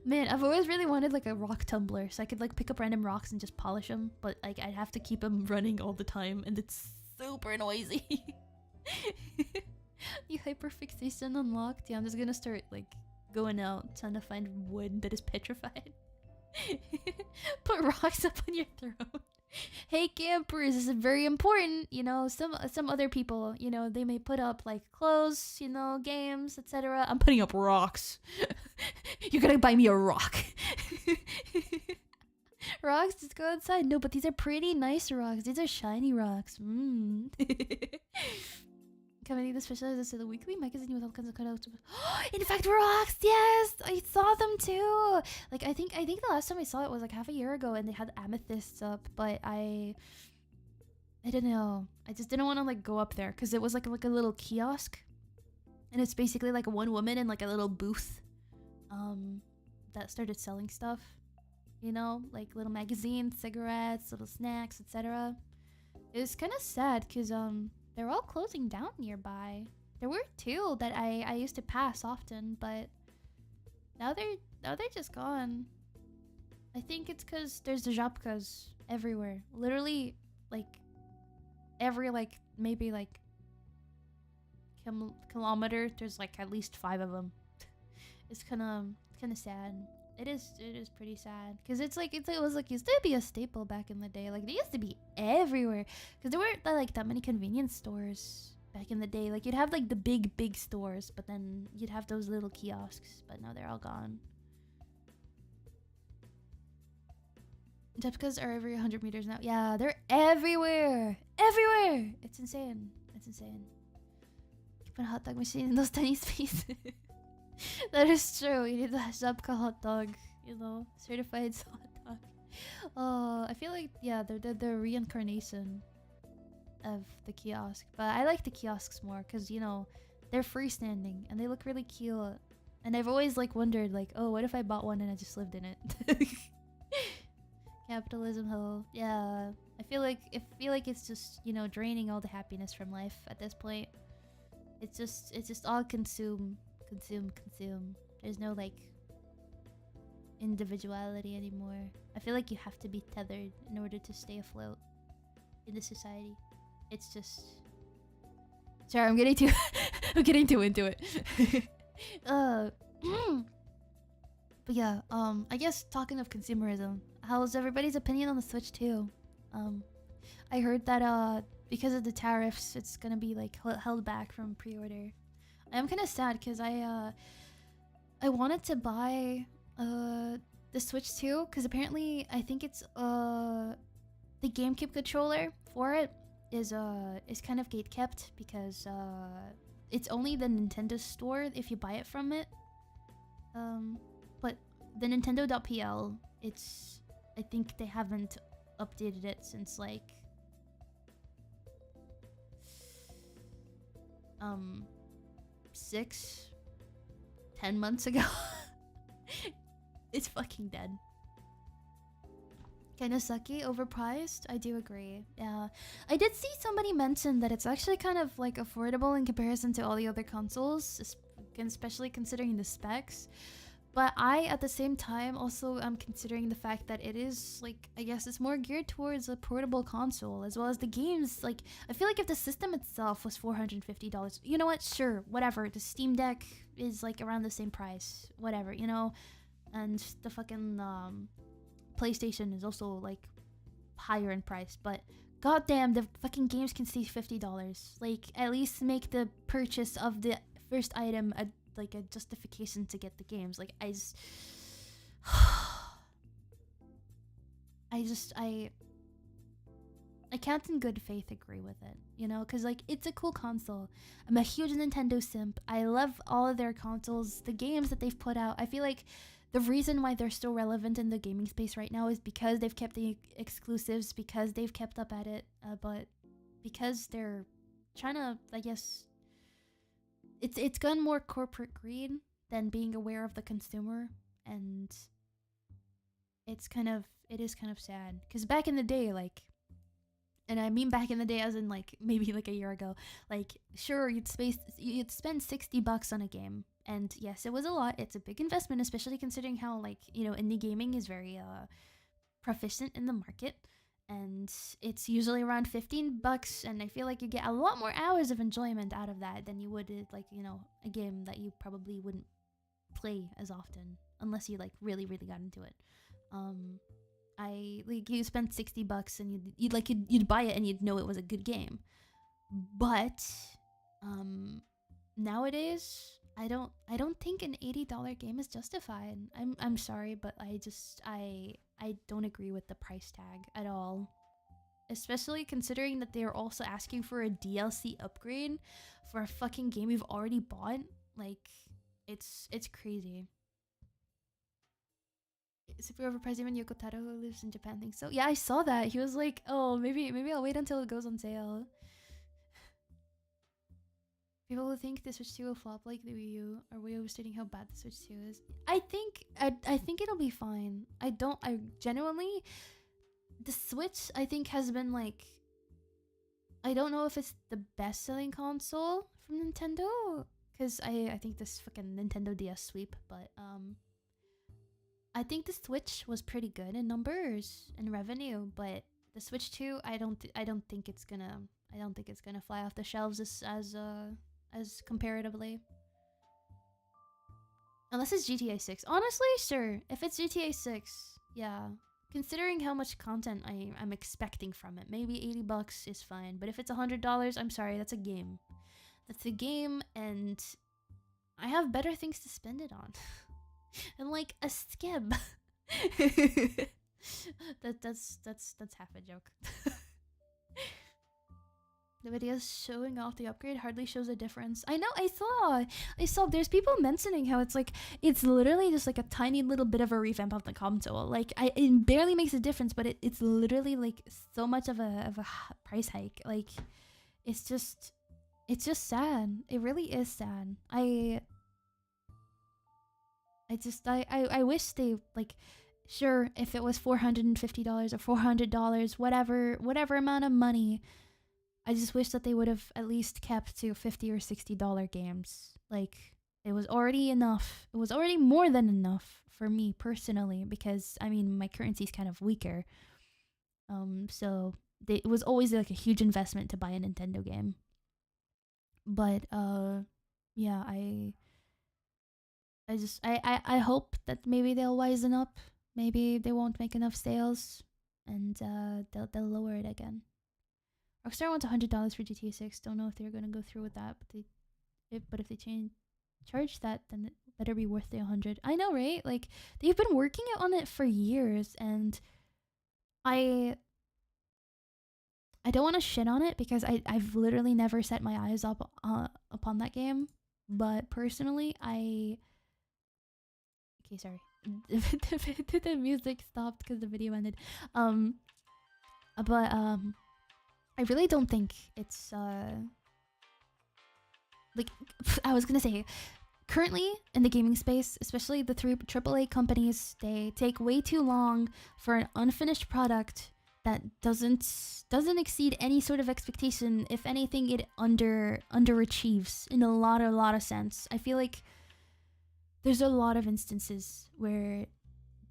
Man, I've always really wanted like a rock tumbler, so I could like pick up random rocks and just polish them, but like I'd have to keep them running all the time, and it's super noisy. You hyperfixation unlocked? Yeah, I'm just gonna start like going out trying to find wood that is petrified. Put rocks up on your throat. Hey campers, this is very important. You know, some other people, you know, they may put up like clothes, you know, games, etc. I'm putting up rocks. You're gonna buy me a rock. Rocks, just go outside. No, but these are pretty nice rocks. These are shiny rocks. becoming the specialized to the weekly magazine with all kinds of cutouts. In fact, rocks. Yes, I saw them too. Like I think the last time I saw it was like half a year ago, and they had amethysts up. But I don't know. I just didn't want to like go up there because it was like a little kiosk, and it's basically like one woman in like a little booth, that started selling stuff. You know, like little magazines, cigarettes, little snacks, etc. It was kind of sad because they're all closing down nearby. There were two that I used to pass often, but now they're just gone. I think it's because there's the żabkas everywhere. Literally, like every like maybe like kilometer, there's like at least 5 of them. It's kind of sad. It is pretty sad because it was like used to be a staple back in the day. Like they used to be everywhere because there weren't like that many convenience stores back in the day. Like you'd have like the big stores, but then you'd have those little kiosks. But now they're all gone. Jepkas are every 100 meters now. Yeah, they're everywhere, everywhere. It's insane. It's insane. Keep a hot dog machine in those tiny spaces. That is true. You need the Żabka hot dog, you know, certified hot dog. Oh, I feel like yeah, they're the reincarnation of the kiosk. But I like the kiosks more because you know they're freestanding and they look really cute. And I've always like wondered like, oh, what if I bought one and I just lived in it? Capitalism hell. Yeah, I feel like it's just, you know, draining all the happiness from life at this point. It's just all consume. There's no like individuality anymore. I feel like you have to be tethered in order to stay afloat in the society. It's just sorry, I'm getting too I'm getting too into it. But yeah, I guess talking of consumerism, how's everybody's opinion on the Switch 2? I heard that because of the tariffs, it's gonna be like held back from pre-order. I'm kind of sad because I wanted to buy the Switch 2 because apparently I think it's the GameCube controller for it is kind of gatekept because it's only the Nintendo store if you buy it from it. But the Nintendo.pl, I think they haven't updated it since like 10 months ago. It's fucking dead. Kinda sucky, overpriced. I do agree. Yeah, I did see somebody mention that it's actually kind of like affordable in comparison to all the other consoles, especially considering the specs. But I, at the same time, also am considering the fact that it is, like, I guess it's more geared towards a portable console, as well as the games. Like, I feel like if the system itself was $450, you know what? Sure, whatever. The Steam Deck is, like, around the same price. Whatever, you know? And the fucking, PlayStation is also, like, higher in price. But, goddamn, the fucking games can stay $50. Like, at least make the purchase of the first item a justification to get the games. Like I can't in good faith agree with it, you know, because like it's a cool console. I'm a huge Nintendo simp. I love all of their consoles, the games that they've put out. I feel like the reason why they're still relevant in the gaming space right now is because they've kept the exclusives, because they've kept up at it, but because they're trying to, I guess, it's gone more corporate greed than being aware of the consumer, and it is kind of sad because back in the day, like, and I mean back in the day as in like maybe like a year ago, like sure you'd spend $60 on a game, and yes, it was a lot. It's a big investment, especially considering how, like, you know, indie gaming is very proficient in the market. And it's usually around $15, and I feel like you get a lot more hours of enjoyment out of that than you would, like, you know, a game that you probably wouldn't play as often unless you like really got into it. You spend $60 and you'd buy it and you'd know it was a good game. But nowadays I don't think an $80 game is justified. I'm sorry, but I don't agree with the price tag at all. especially considering that they're also asking for a DLC upgrade for a fucking game you've already bought. Like, it's crazy. Super overpriced. Even Yoko Taro, who lives in Japan, thinks so. Yeah, I saw that. He was like, "Oh, maybe I'll wait until it goes on sale." People who think the Switch 2 will flop like the Wii U are way overstating how bad the Switch 2 is. I think it'll be fine. I genuinely, the Switch, I think, has been like, I don't know if it's the best selling console from Nintendo, because I think this fucking Nintendo DS sweep, but I think the Switch was pretty good in numbers and revenue, but the Switch 2, I don't think it's gonna fly off the shelves as comparatively. Unless it's GTA 6. Honestly, sure. If it's GTA 6, yeah. Considering how much content I'm expecting from it, maybe $80 is fine. But if it's $100, I'm sorry, that's a game. That's a game, and I have better things to spend it on. And like a skib. That's half a joke. The video showing off the upgrade hardly shows a difference. I know, I saw there's people mentioning how it's literally just like a tiny little bit of a revamp of the console. Like it barely makes a difference, but it's literally like so much of a price hike. Like it's just sad. It really is sad. I wish they, like, sure, if it was $450 or $400, whatever amount of money, I just wish that they would have at least kept to $50 or $60 games. Like, it was already enough. It was already more than enough for me personally, because I mean my currency is kind of weaker. So it was always like a huge investment to buy a Nintendo game. But yeah, I hope that maybe they'll wisen up. Maybe they won't make enough sales, and they'll lower it again. Rockstar wants $100 for GTA 6. Don't know if they're gonna go through with that, but if they charge that, then it better be worth the $100. I know, right? Like, they've been working on it for years, and I don't want to shit on it because I've literally never set my eyes up upon that game. But personally, okay, sorry. The music stopped because the video ended. But I really don't think it's like, I was gonna say, currently in the gaming space, especially the three AAA companies, they take way too long for an unfinished product that doesn't exceed any sort of expectation. If anything, it underachieves in a lot of sense. I feel like there's a lot of instances where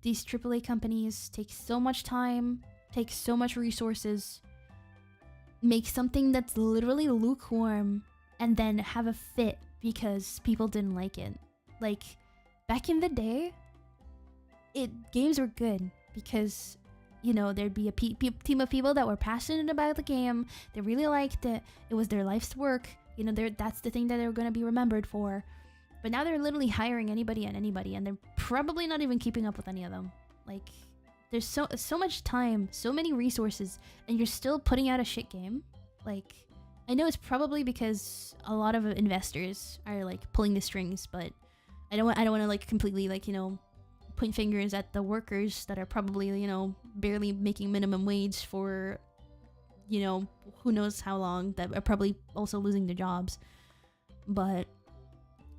these AAA companies take so much time, take so much resources, make something that's literally lukewarm, and then have a fit because people didn't like it. Like, back in the day, games were good because, you know, there'd be a team of people that were passionate about the game. They really liked it. It was their life's work. You know, that's the thing that they were going to be remembered for. But now they're literally hiring anybody, and they're probably not even keeping up with any of them. Like, there's so much time, so many resources, and you're still putting out a shit game. Like, I know it's probably because a lot of investors are like pulling the strings, but I don't want to like completely, like, you know, point fingers at the workers that are probably, you know, barely making minimum wage for, you know, who knows how long, that are probably also losing their jobs. But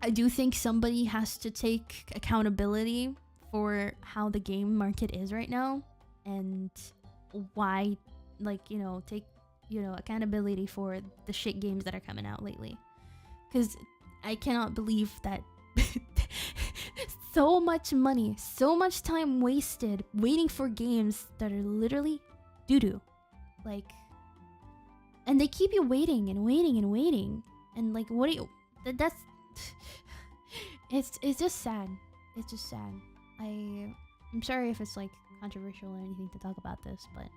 I do think somebody has to take accountability for how the game market is right now, and why, like, you know, take, you know, accountability for the shit games that are coming out lately. Because I cannot believe that so much money, so much time wasted waiting for games that are literally doo-doo. Like, and they keep you waiting and waiting and waiting. And like, what do you... That's... It's just sad. It's just sad. I'm sorry if it's like controversial or anything to talk about this, but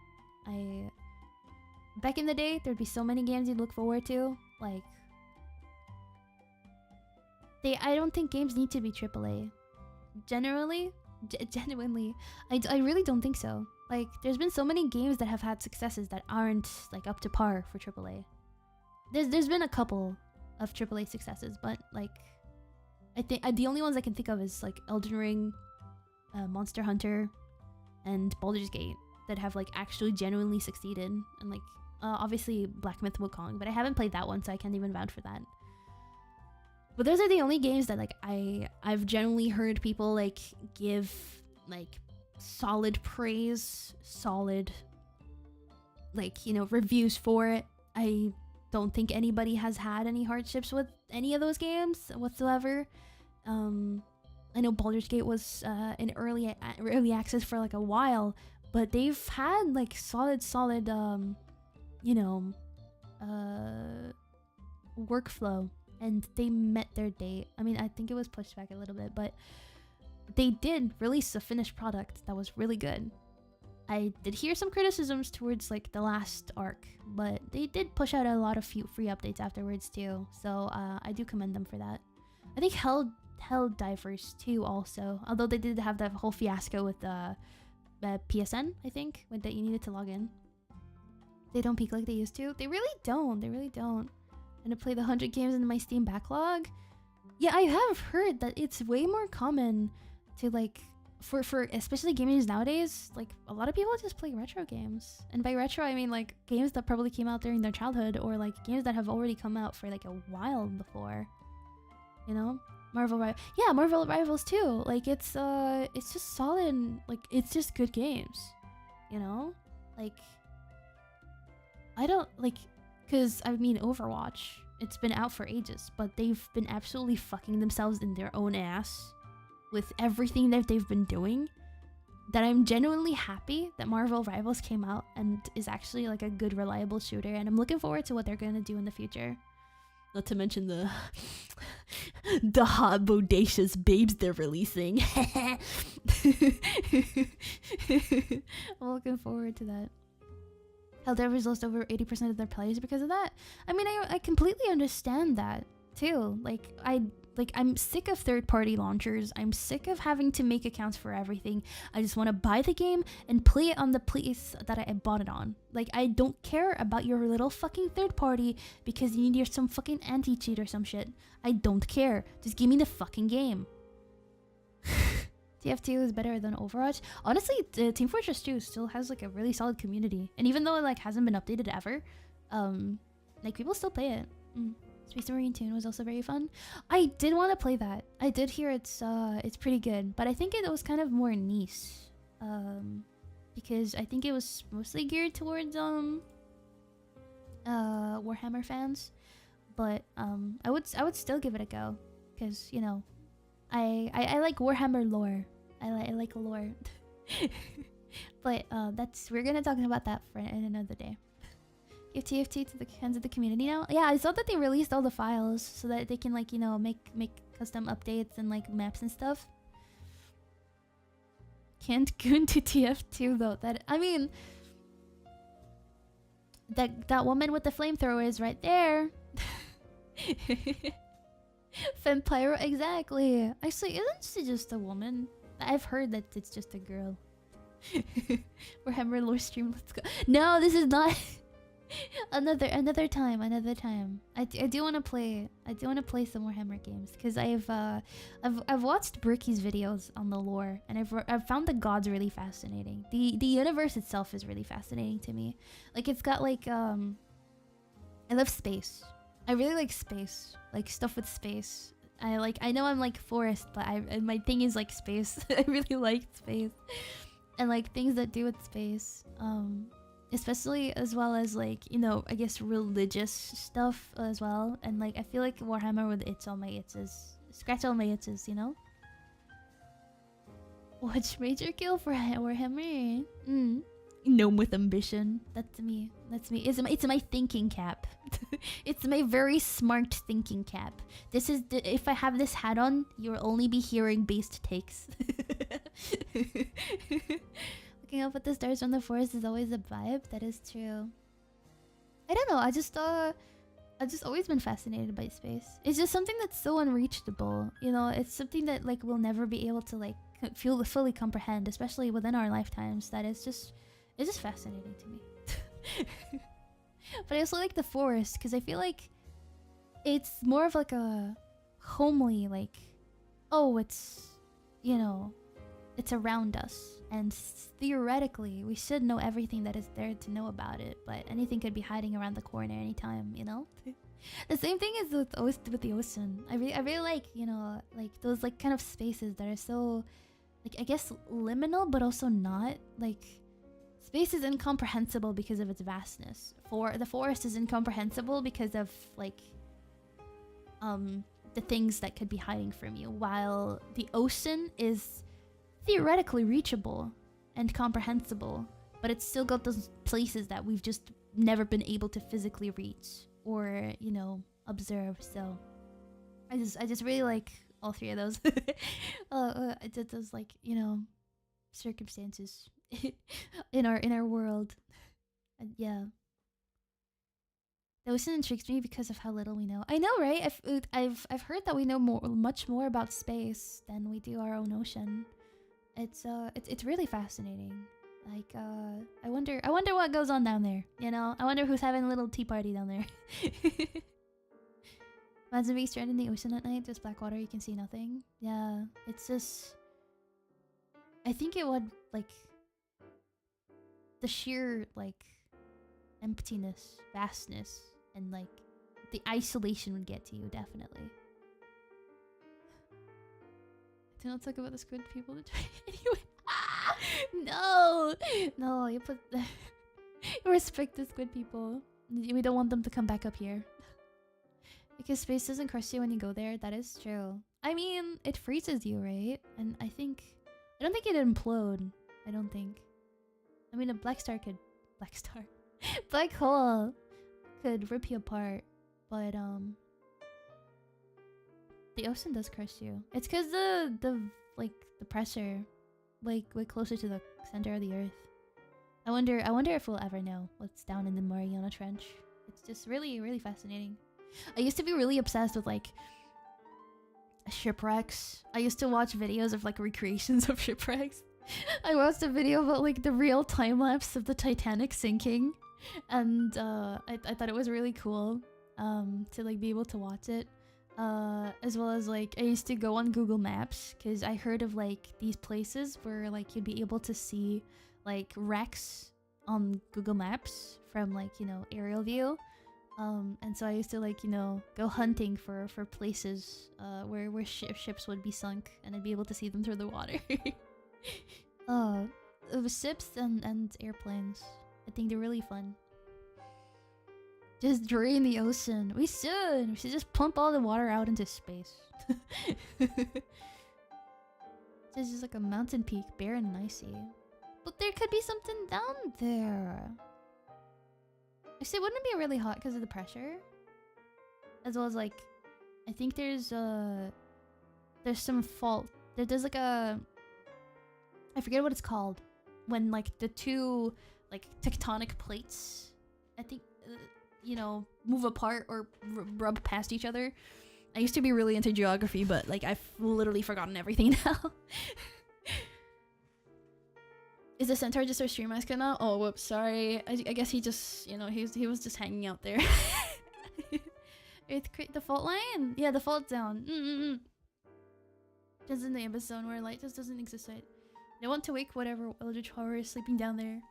back in the day, there'd be so many games you'd look forward to. Like, I don't think games need to be AAA. Genuinely, I really don't think so. Like, there's been so many games that have had successes that aren't like up to par for AAA. There's been a couple of AAA successes, but like, I think the only ones I can think of is like Elden Ring, Monster Hunter, and Baldur's Gate that have like actually genuinely succeeded. And like, obviously Black Myth Wukong, but I haven't played that one, so I can't even vouch for that. But those are the only games that like I've generally heard people like give like solid praise, solid like, you know, reviews for it. I don't think anybody has had any hardships with any of those games whatsoever. I know Baldur's Gate was in early access for like a while, but they've had like solid you know, workflow, and they met their date. I mean, I think it was pushed back a little bit, but they did release a finished product that was really good. I did hear some criticisms towards like the last arc, but they did push out a lot of free updates afterwards too, so I do commend them for that. I think Helldivers too also, although they did have that whole fiasco with PSN, I think, with that you needed to log in. They don't peak like they used to. They really don't. And to play the 100 games in my Steam backlog. Yeah, I have heard that it's way more common to like, for especially gamers nowadays, like a lot of people just play retro games. And by retro, I mean like games that probably came out during their childhood, or like games that have already come out for like a while before. You know? Marvel Rivals too. Like it's just solid, like it's just good games. You know? Like, I don't like, because I mean Overwatch, it's been out for ages, but they've been absolutely fucking themselves in their own ass with everything that they've been doing, that I'm genuinely happy that Marvel Rivals came out and is actually like a good, reliable shooter, and I'm looking forward to what they're gonna do in the future. Not to mention the hot bodacious babes they're releasing. I'm looking forward to that. Helldivers lost over 80% of their players because of that. I mean, I completely understand that too. Like I'm sick of third-party launchers. I'm sick of having to make accounts for everything. I just want to buy the game and play it on the place that I bought it on. Like, I don't care about your little fucking third party because you need some fucking anti-cheat or some shit. I don't care. Just give me the fucking game. TF2 is better than Overwatch. Honestly, Team Fortress 2 still has like a really solid community, and even though it like hasn't been updated ever, like people still play it. Space Marine Tune was also very fun. I did want to play that. I did hear it's pretty good, but I think it was kind of more niche, because I think it was mostly geared towards Warhammer fans. But I would still give it a go, because you know, I like Warhammer lore. I like lore. But we're gonna talk about that in another day. Give TFT to the hands of the community now. Yeah, I saw that they released all the files so that they can like, you know, make custom updates and like maps and stuff. Can't goon to TF2 though. That, I mean, that woman with the flamethrower is right there. Vampire, exactly. Actually, isn't she just a woman? I've heard that it's just a girl. Warhammer lore stream, let's go. No, this is not. another time. I do want to play. I do want to play some Warhammer games because I've watched Bricky's videos on the lore, and I've found the gods really fascinating. The universe itself is really fascinating to me. Like, it's got like I love space. I really like space, like stuff with space. I know I'm like forest, but my thing is like space. I really like space, and like things that do with space. Especially as well as like, you know, I guess religious stuff as well. And like, I feel like Warhammer with its all my itches, scratch all my itches, you know. Watch Major Kill for Warhammer. Gnome with ambition. That's me. That's me. It's my thinking cap. It's my very smart thinking cap. This is if I have this hat on, you'll only be hearing based takes. Looking up at the stars from the forest is always a vibe. That is true. I don't know. I've just always been fascinated by space. It's just something that's so unreachable. You know, it's something that like we'll never be able to like fully comprehend, especially within our lifetimes. That is just, it's just fascinating to me. But I also like the forest because I feel like it's more of like a homely, like, oh, it's, you know, it's around us, and theoretically we should know everything that is there to know about it, but anything could be hiding around the corner anytime, you know. The same thing is with the ocean. I really like, you know, like those like kind of spaces that are so, like, I guess liminal but also not. Like, space is incomprehensible because of its vastness. The forest is incomprehensible because of like the things that could be hiding from you, while the ocean is theoretically reachable and comprehensible, but it's still got those places that we've just never been able to physically reach or, you know, observe. So I just really like all three of those. Those, like, you know, circumstances in our world. Yeah, the ocean intrigues me because of how little we know. I know, right? I've heard that we know much more about space than we do our own ocean. It's really fascinating. Like, I wonder what goes on down there, you know? I wonder who's having a little tea party down there. Imagine being stranded in the ocean at night, just black water, you can see nothing. Yeah, it's just, I think it would, like, the sheer, like, emptiness, vastness, and, like, the isolation would get to you, definitely. Do not talk about the squid people to try anyway. No, you put the respect the squid people. We don't want them to come back up here. Because space doesn't crush you when you go there. That is true. I mean, it freezes you, right? And I don't think it'd implode. I don't think. I mean, a black hole could rip you apart, but the ocean does crush you. It's because the pressure, like, way closer to the center of the earth. I wonder if we'll ever know what's down in the Mariana Trench. It's just really, really fascinating. I used to be really obsessed with, like, shipwrecks. I used to watch videos of, like, recreations of shipwrecks. I watched a video about, like, the real time lapse of the Titanic sinking, and I thought it was really cool to, like, be able to watch it. As well as, like, I used to go on Google Maps because I heard of, like, these places where, like, you'd be able to see, like, wrecks on Google Maps from, like, you know, aerial view. And so I used to, like, you know, go hunting for places where ships would be sunk, and I'd be able to see them through the water. It was ships and airplanes. I think they're really fun. Just drain the ocean. We should just pump all the water out into space. It's just like a mountain peak, barren and icy. But there could be something down there. Actually, wouldn't it be really hot because of the pressure? As well as, like, I think there's some fault. There's like a, I forget what it's called, when, like, the two, like, tectonic plates, I think, you know, move apart or rub past each other. I used to be really into geography, but, like, I've literally forgotten everything now. Is the centaur just our stream mascot now? Oh, whoops, sorry. I guess he just, you know, he was just hanging out there. Earthquake, the fault line? Yeah, the fault zone. Just in the abyss zone where light just doesn't exist. I want to wake whatever eldritch horror is sleeping down there.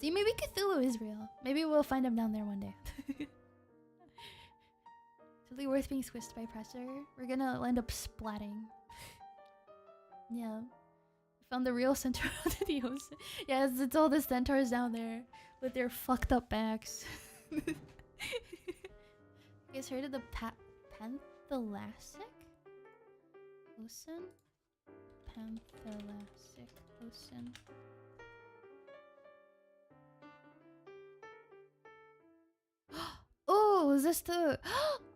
See, maybe Cthulhu is real. Maybe we'll find him down there one day. Totally worth being squished by pressure. We're gonna end up splatting. Yeah. Found the real centaur under the ocean. Yes, it's all the centaurs down there with their fucked up backs. You guys heard of the Panthalasic Ocean? Panthalasic Ocean. Oh, is this the?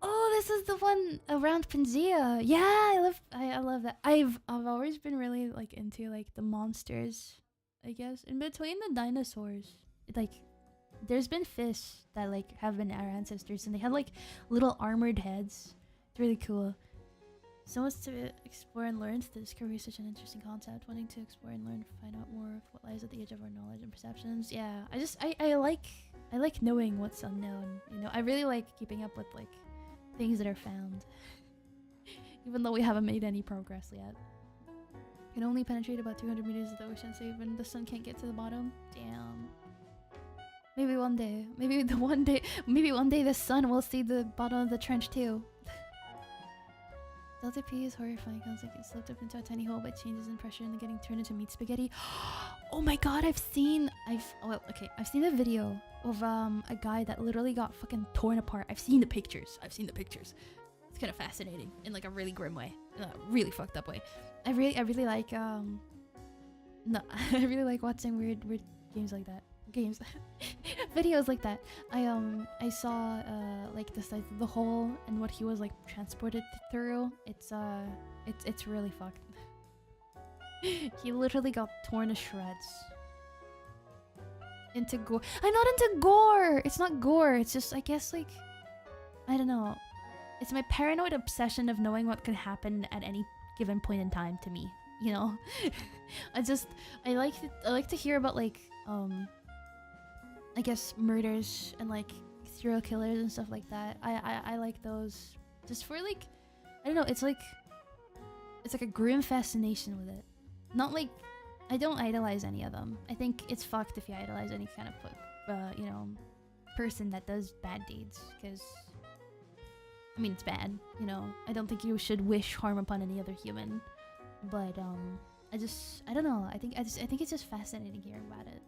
Oh, this is the one around Pangea. Yeah, I love that. I've always been really, like, into, like, the monsters, I guess. In between the dinosaurs, like, there's been fish that, like, have been our ancestors, and they have, like, little armored heads. It's really cool. So much to explore and learn. To discovery is such an interesting concept. Wanting to explore and learn, find out more of what lies at the edge of our knowledge and perceptions. Yeah, I like knowing what's unknown. You know, I really like keeping up with like things that are found, even though we haven't made any progress yet. Can only penetrate about 200 meters of the ocean, so even the sun can't get to the bottom. Damn. Maybe one day. Maybe one day the sun will see the bottom of the trench too. Delta P is horrifying. Sounds like it slipped up into a tiny hole by changes in pressure and getting turned into meat spaghetti. Oh my god, I've seen a video of a guy that literally got fucking torn apart. I've seen the pictures. It's kind of fascinating in like a really grim way, in a really fucked up way. I really like no, I really like watching weird games like that. Videos like that. I saw like the size of the hole and what he was like transported through. It's really fucked. He literally got torn to shreds. Into gore. I'm not into gore. It's not gore. It's just, I guess, like, I don't know. It's my paranoid obsession of knowing what could happen at any given point in time to me. You know, I like to hear about like I guess murders and like serial killers and stuff like that. I like those just for like, I don't know, it's like a grim fascination with it. Not like, I don't idolize any of them. I think it's fucked if you idolize any kind of you know, person that does bad deeds, because I mean it's bad, you know. I don't think you should wish harm upon any other human, but I don't know. I think it's just fascinating hearing about it.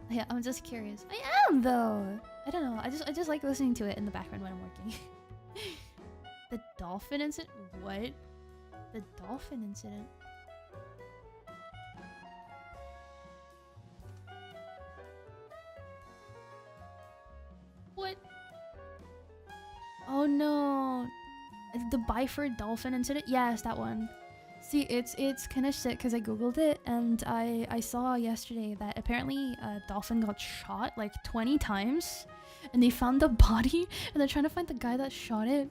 Yeah, I'm just curious. I am though. I don't know. I just like listening to it in the background when I'm working. The dolphin incident? What? The dolphin incident? What? Oh no. The Byford dolphin incident? Yes, that one. See, it's kind of shit because I googled it and I saw yesterday that apparently a dolphin got shot like 20 times and they found the body and they're trying to find the guy that shot it.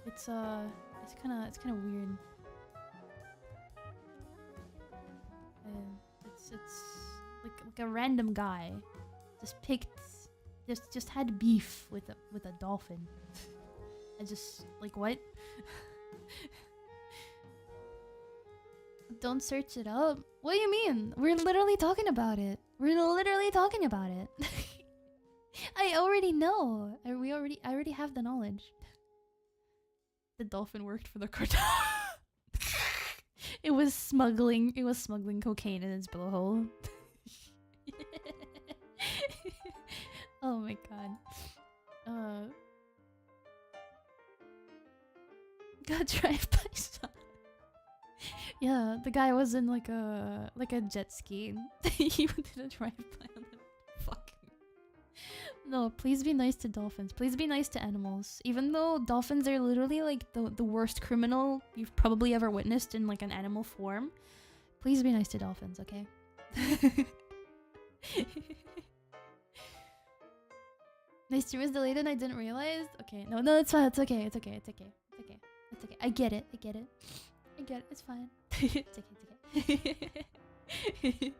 It's kind of weird. It's like a random guy just had beef with a dolphin. I just like, what? Don't search it up. What do you mean? We're literally talking about it. I already know. I already have the knowledge. The dolphin worked for the cartel. It was smuggling cocaine in its blowhole. Oh my god. Got drive-by shot. Yeah, the guy was in like a jet ski. He did a drive-by on the fuck. No, please be nice to dolphins. Please be nice to animals. Even though dolphins are literally like the worst criminal you've probably ever witnessed in like an animal form. Please be nice to dolphins, okay? My stream was delayed and I didn't realize. Okay, no, it's fine. It's okay. It's okay. I get it. It's fine. It's okay.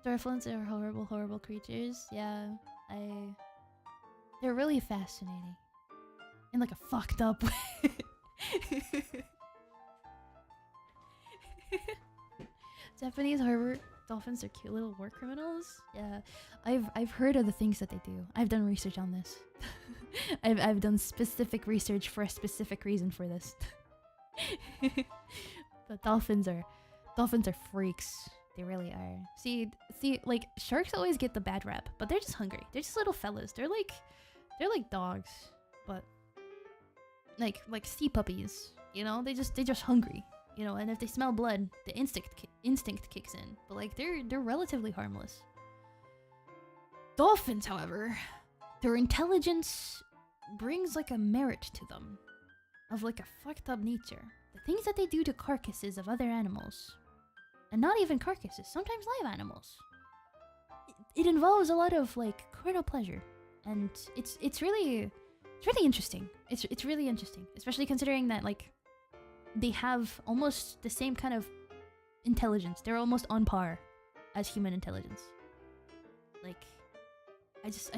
Dolphins are horrible creatures. Yeah, they're really fascinating. In like a fucked up way. Japanese harbor dolphins are cute little war criminals. Yeah, I've heard of the things that they do. I've done research on this. I've done specific research for a specific reason for this. But dolphins are freaks. They really are. See, like sharks always get the bad rep, but they're just hungry. They're just little fellas. They're like dogs, but like sea puppies. You know, they're just hungry. You know, and if they smell blood, the instinct kicks in. But like they're relatively harmless. Dolphins, however, their intelligence brings like a merit to them, of like a fucked up nature. The things that they do to carcasses of other animals, and not even carcasses, sometimes live animals. It involves a lot of like carnal pleasure, and it's really It's really interesting. It's really interesting, especially considering that like they have almost the same kind of intelligence. They're almost on par as human intelligence. Like, I just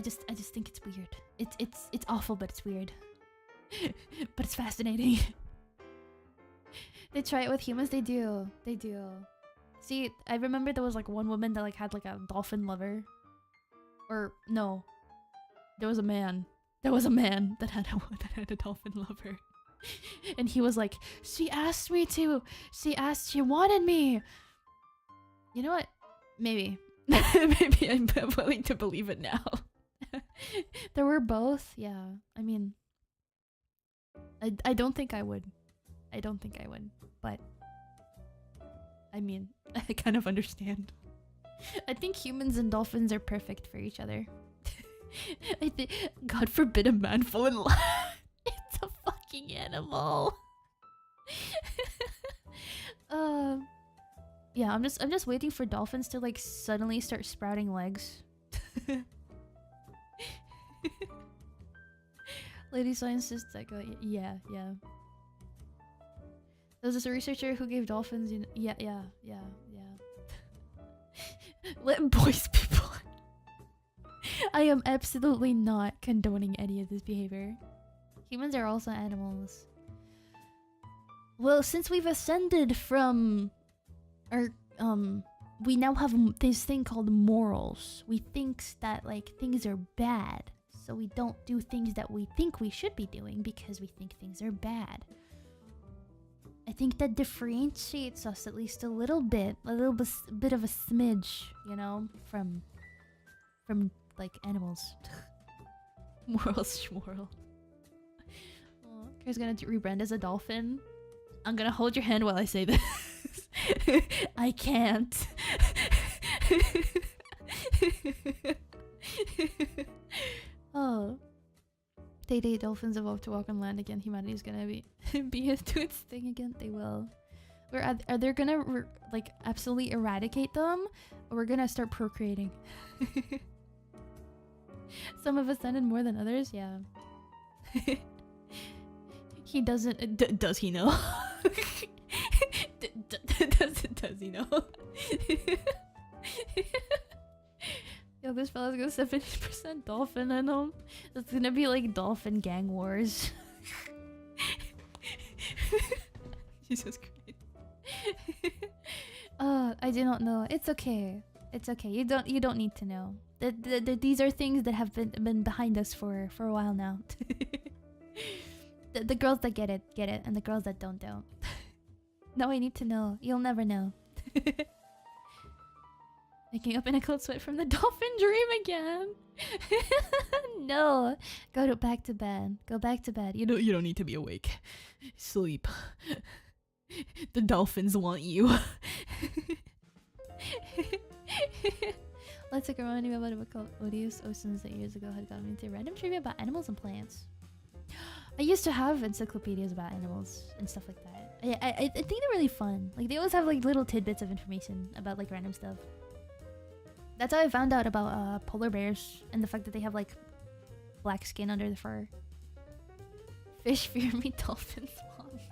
think it's weird. It's awful, but it's weird. But it's fascinating. They try it with humans. They do. They do. See, I remember there was like one woman that like had like a dolphin lover. Or no, there was a man. There was a man that had a dolphin lover. And he was like, she asked me to. She wanted me. You know what? Maybe. Maybe I'm willing to believe it now. There were both. Yeah. I mean, I don't think I would. I don't think I would. But, I mean, I kind of understand. I think humans and dolphins are perfect for each other. I think, God forbid a man fall in love. It's a fucking animal. Yeah, I'm just waiting for dolphins to like suddenly start sprouting legs. Lady scientist that go, yeah. There was a researcher who gave dolphins, yeah. Let boys be born. I am absolutely not condoning any of this behavior. Humans are also animals. Well, since we've ascended from our, we now have this thing called morals. We think that, like, things are bad. So we don't do things that we think we should be doing because we think things are bad. I think that differentiates us at least a little bit of a smidge, you know, from like animals. Morals, schmoral. Oh, Kara's gonna rebrand as a dolphin. I'm gonna hold your hand while I say this. I can't. Oh. Day dolphins evolve to walk on land again. Humanity's gonna be to its thing again. They will. Are they gonna like absolutely eradicate them, or we're gonna start procreating? Some of us ascended more than others. Yeah. He doesn't. Does he know? Does he know? Yo, this fella's got 70% dolphin in him. It's gonna be like dolphin gang wars. Jesus Christ. I do not know. It's okay. It's okay. You don't need to know. These are things that have been behind us for a while now. The girls that get it, and the girls that don't. No, I need to know. You'll never know. Waking up in a cold sweat from the dolphin dream again. No, back to bed. Go back to bed. You don't need to be awake. Sleep. The dolphins want you. Let's take a remind me about a book called Odious Oceans that years ago had gotten me into random trivia about animals and plants. I used to have encyclopedias about animals and stuff like that. I think they're really fun. Like, they always have like little tidbits of information about like random stuff. That's how I found out about polar bears and the fact that they have like black skin under the fur. Fish fear me, dolphins want me.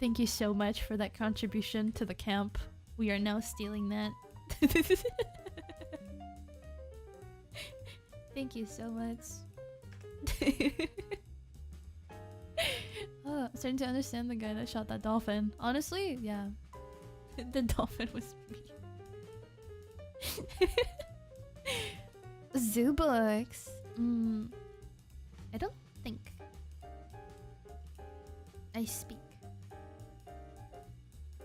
Thank you so much for that contribution to the camp. We are now stealing that. Thank you so much. Oh, I'm starting to understand the guy that shot that dolphin. Honestly, yeah. The dolphin was me. Zoo books. I don't think I speak.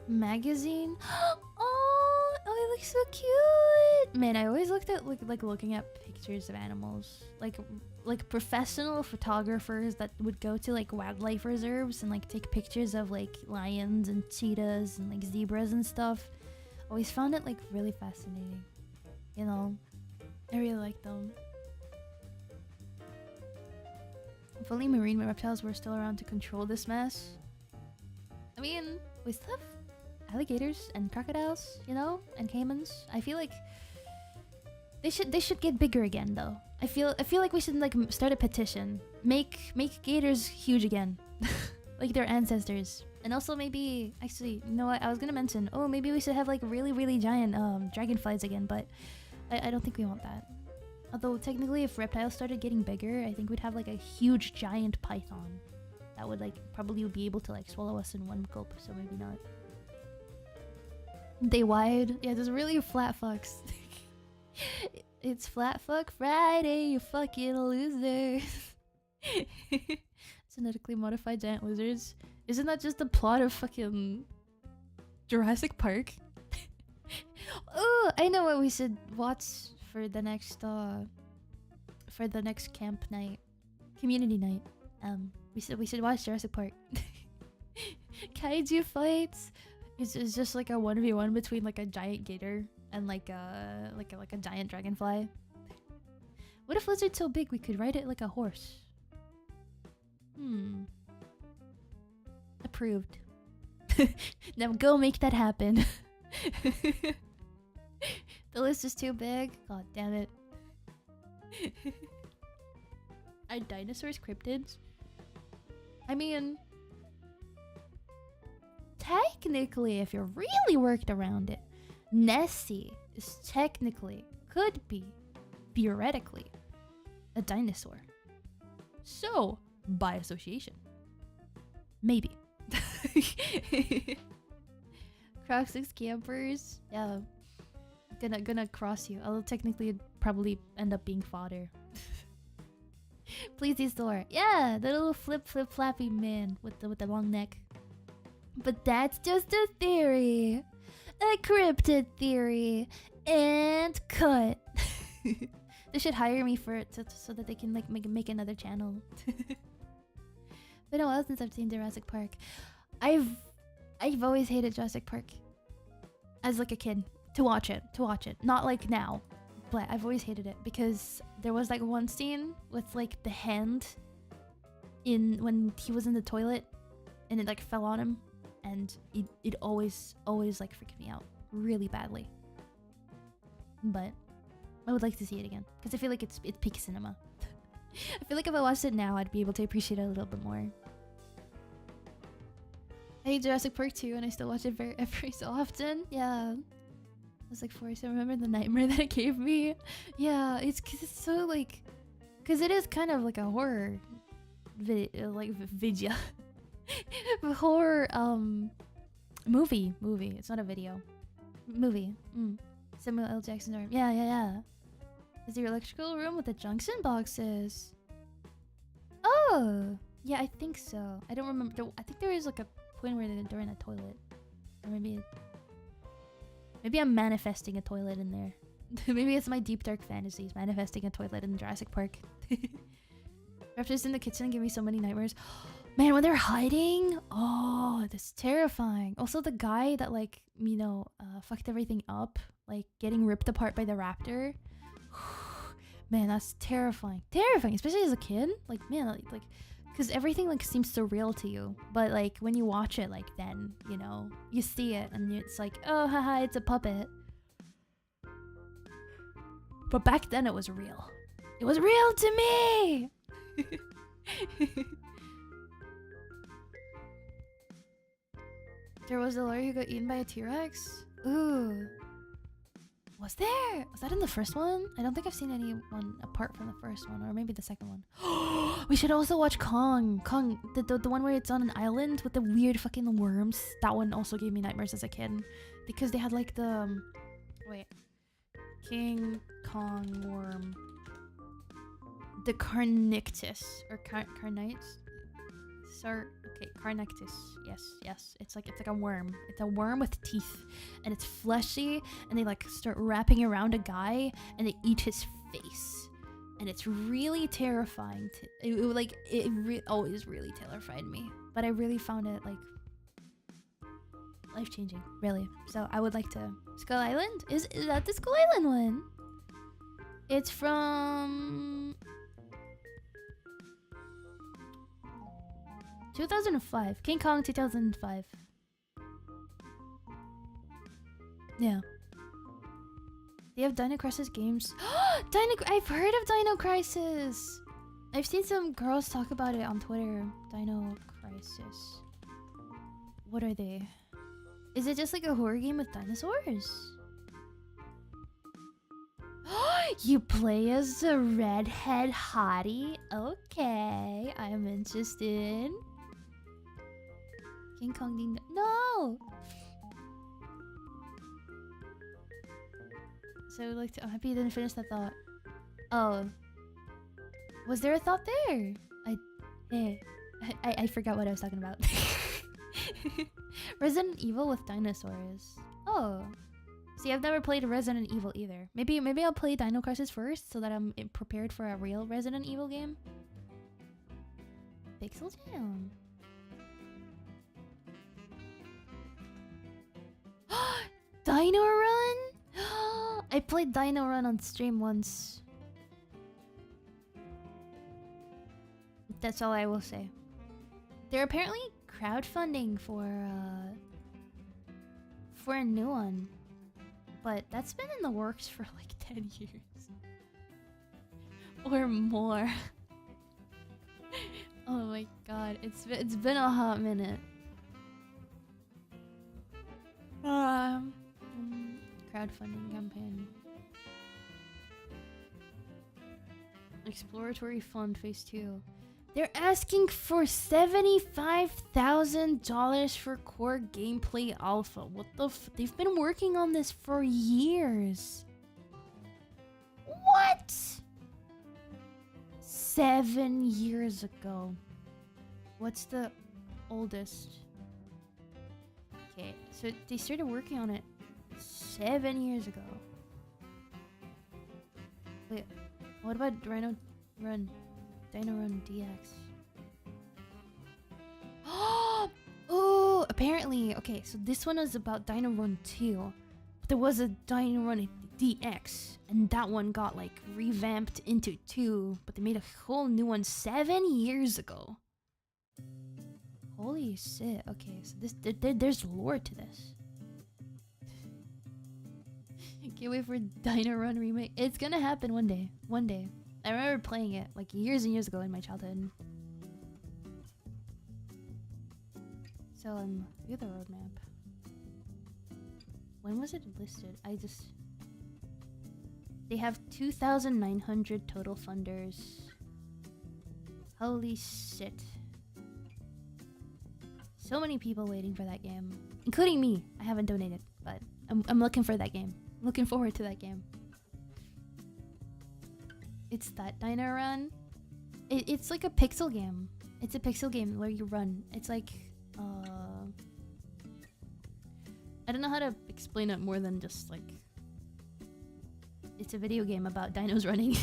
Magazine. Oh, it looks so cute. Man, I always looked at like looking at pictures of animals, like professional photographers that would go to like wildlife reserves and like take pictures of like lions and cheetahs and like zebras and stuff. Always found it like really fascinating. You know, I really like them. If only marine reptiles were still around to control this mess. I mean, we still have alligators and crocodiles, you know, and caimans. I feel like they should get bigger again, though. I feel like we should like start a petition. Make gators huge again. Like their ancestors. And also maybe, actually, you know what, I was gonna mention, oh, maybe we should have like really giant dragonflies again, but I don't think we want that. Although technically if reptiles started getting bigger, I think we'd have like a huge giant python that would like probably be able to like swallow us in one gulp, so maybe not. They wide? Yeah, there's really flat fucks. It's Flat Fuck Friday, you fucking losers. Genetically modified giant lizards. Isn't that just the plot of fucking Jurassic Park? Oh, I know what we should watch for the next camp night, community night. We should watch Jurassic Park. Kaiju fights. It's just like a 1v1 between like a giant gator and like a giant dragonfly. What if lizard's so big we could ride it like a horse? Approved. Now go make that happen. The list is too big. God damn it. Are dinosaurs cryptids? I mean, technically, if you really worked around it, Nessie is technically, could be, theoretically, a dinosaur. So, by association. Maybe. Croc 6 campers. Yeah. Gonna cross you. Although technically it'd probably end up being fodder. Please store. Yeah, the little flip flappy man with the long neck. But that's just a theory. A cryptid theory. And cut. They should hire me for it so that they can like make another channel. Been a while since I've seen Jurassic Park. I've always hated Jurassic Park. As like a kid. To watch it. Not like now. But I've always hated it because there was like one scene with like the hand when he was in the toilet and it like fell on him, and it always like freaked me out really badly. But I would like to see it again because I feel like it's peak cinema. I feel like if I watched it now, I'd be able to appreciate it a little bit more. I hate Jurassic Park 2 and I still watch it every so often. Yeah. I was like 4, so I remember the nightmare that it gave me. Yeah, it's because it's so like, because it is kind of like a horror video. Horror movie. It's not a video. Movie. Samuel L. Jackson's arm. Yeah. Is your electrical room with the junction boxes? Oh, yeah, I think so. I don't remember. I think there is like a point where they're in a toilet, or maybe I'm manifesting a toilet in there. Maybe it's my deep dark fantasies manifesting a toilet in Jurassic Park. Raptors in the kitchen give me so many nightmares. Man, when they're hiding, oh, that's terrifying. Also, the guy that like fucked everything up, like getting ripped apart by the raptor. Man, that's terrifying. Especially as a kid. Like, man, like, because everything like seems so real to you, but like when you watch it, like then you see it and it's like, oh haha, it's a puppet. But back then it was real. It was real to me. There was a lawyer who got eaten by a T-Rex. Ooh. Was there? Was that in the first one? I don't think I've seen anyone apart from the first one, or maybe the second one. We should also watch Kong, the one where it's on an island with the weird fucking worms. That one also gave me nightmares as a kid because they had like the King Kong worm, the Carnictus or Carnites. Carnictus. Yes. It's like a worm. It's a worm with teeth, and it's fleshy, and they like start wrapping around a guy, and they eat his face, and it's really terrifying. It always really terrified me, but I really found it like life-changing, really. So I would like to. Skull Island? Is that the Skull Island one? It's from 2005. King Kong 2005. Yeah. They have Dino Crisis games. I've heard of Dino Crisis. I've seen some girls talk about it on Twitter. Dino Crisis. What are they? Is it just like a horror game with dinosaurs? You play as a redhead hottie? Okay, I'm interested. King Kong Ding. No! So like, I'm happy you didn't finish that thought. Oh. Was there a thought there? I forgot what I was talking about. Resident Evil with dinosaurs. Oh. See, I've never played Resident Evil either. Maybe I'll play Dino Crisis first so that I'm prepared for a real Resident Evil game. Pixel Jam. Dino Run? I played Dino Run on stream once. That's all I will say. They're apparently crowdfunding for a new one. But that's been in the works for like 10 years. Or more. Oh my god, it's been a hot minute. Crowdfunding campaign. Exploratory Fund Phase 2. They're asking for $75,000 for core gameplay alpha. What the they've been working on this for years. What? 7 years ago. What's the oldest? Okay, so they started working on it 7 years ago. Wait, what about Dino Run? Dino Run DX. Oh, apparently. Okay, so this one is about Dino Run 2. But there was a Dino Run DX, and that one got like revamped into 2, but they made a whole new one 7 years ago. Holy shit. Okay, so there's lore to this. Can't wait for Dino Run remake. It's gonna happen one day. One day. I remember playing it like years and years ago in my childhood. So view the roadmap. When was it listed? They have 2,900 total funders. Holy shit. So many people waiting for that game. Including me. I haven't donated, but I'm looking for that game. Looking forward to that game. It's that Dino Run. It's like a pixel game. It's a pixel game where you run. It's like, I don't know how to explain it more than just like... It's a video game about dinos running.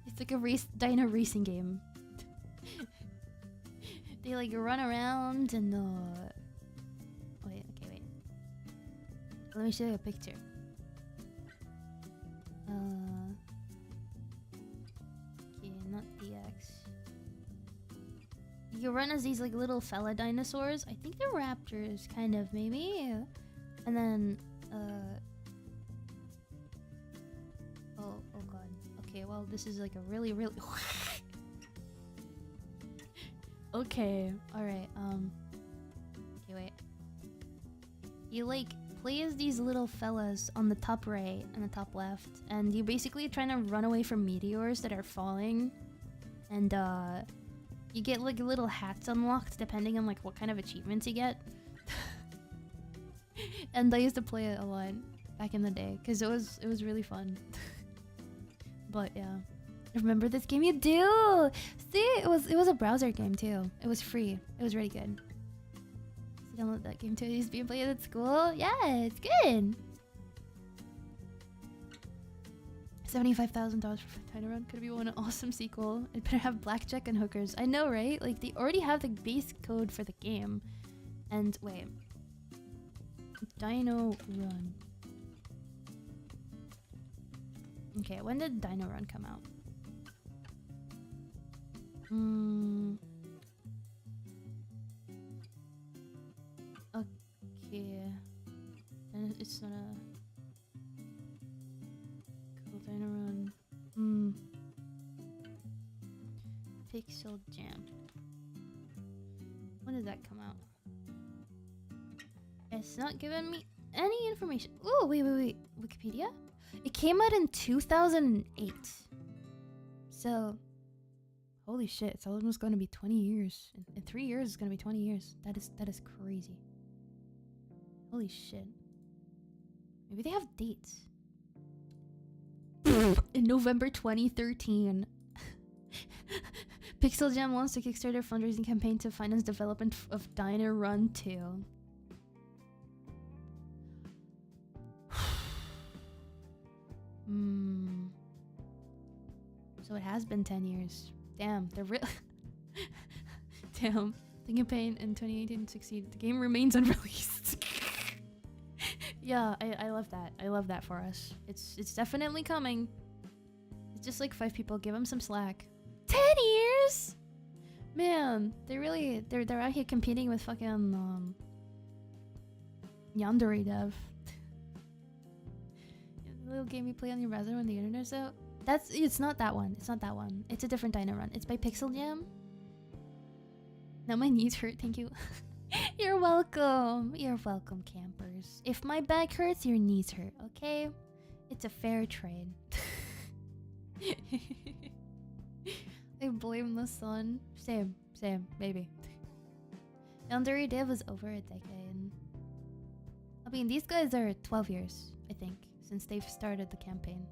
It's like a dino racing game. They like run around and wait. Let me show you a picture. Okay, not DX. You run as these like little fella dinosaurs. I think they're raptors, kind of, maybe. And then, oh god. Okay, well, this is like a really okay, alright, okay, wait. You like play as these little fellas on the top right and the top left, and you basically trying to run away from meteors that are falling, and you get like little hats unlocked depending on like what kind of achievements you get. And I used to play it a lot back in the day because it was really fun. But yeah, remember this game? You do. See, it was a browser game too. It was free. It was really good. So download that game too. It used to be played at school. Yeah, it's good. $75,000 for Dino Run could be one awesome sequel. It better have blackjack and hookers. I know, right? Like they already have the base code for the game. And wait. Dino Run. Okay, when did Dino Run come out? Okay. And it's not a... Dino Run. Pixel Jam. When did that come out? It's not giving me any information. Oh, wait. Wikipedia? It came out in 2008. So, holy shit, it's almost going to be 20 years. In 3 years, it's going to be 20 years. That is crazy. Holy shit. Maybe they have dates. In November 2013, Pixel Jam launched a Kickstarter fundraising campaign to finance development of Dino Run 2. So it has been 10 years. Damn, they're real. Damn, the campaign in 2018 succeeded. The game remains unreleased. Yeah, I love that. I love that for us. It's definitely coming. It's just like 5 people. Give them some slack. 10 years? Man, they're out here competing with fucking Yandere dev. The little game you play on your browser when the internet's out. It's not that one. It's not that one. It's a different Dino Run. It's by Pixel Jam. Now my knees hurt. Thank you. You're welcome. You're welcome, campers. If my back hurts, your knees hurt. Okay, it's a fair trade. I blame the sun. Same, maybe. Yandere Dev was over a decade. I mean, these guys are 12 years, I think, since they've started the campaign.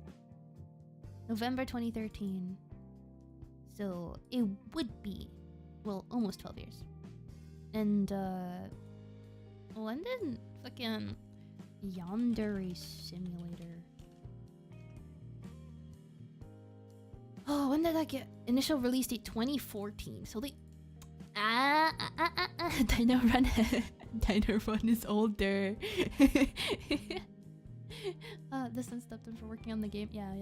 November 2013. So it would be, well, almost 12 years. And, when did fucking Yandere Simulator? Oh, when did that get? Initial release date 2014. So they Dino Run Dino Run is older. This one stopped him from working on the game. Yeah.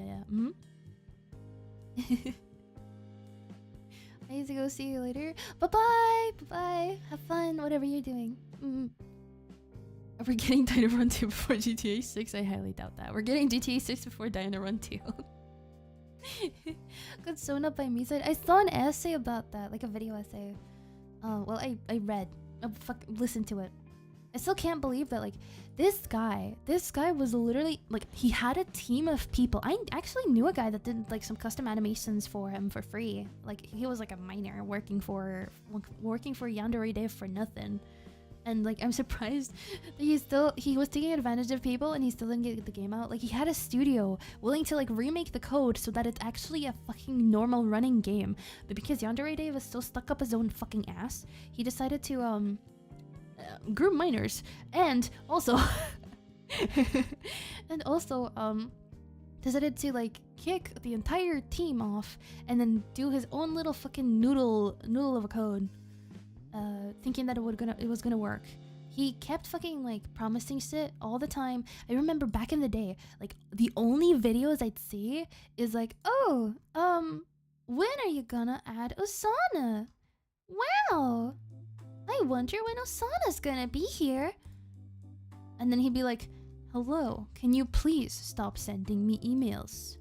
I need to go. See you later. Bye-bye. Have fun, whatever you're doing. Are we getting Dino Run 2 before GTA 6? I highly doubt that. We're getting GTA 6 before Dino Run 2. Got sewn up by me. I saw an essay about that, like a video essay. Well, I read. Listened to it. I still can't believe that, like, this guy was literally, like, he had a team of people. I actually knew a guy that did, like, some custom animations for him for free. Like, he was, like, a miner working for Yandere Dev for nothing. And, like, I'm surprised that he was taking advantage of people and he still didn't get the game out. Like, he had a studio willing to, like, remake the code so that it's actually a fucking normal running game. But because Yandere Dev was still stuck up his own fucking ass, he decided to, group miners and also decided to, like, kick the entire team off and then do his own little fucking noodle of a code, thinking that it was gonna work. He kept fucking, like, promising shit all the time. I remember back in the day, like, the only videos I'd see is like, oh, when are you gonna add Osana? Wow, I wonder when Osana's gonna be here. And then he'd be like, hello, can you please stop sending me emails?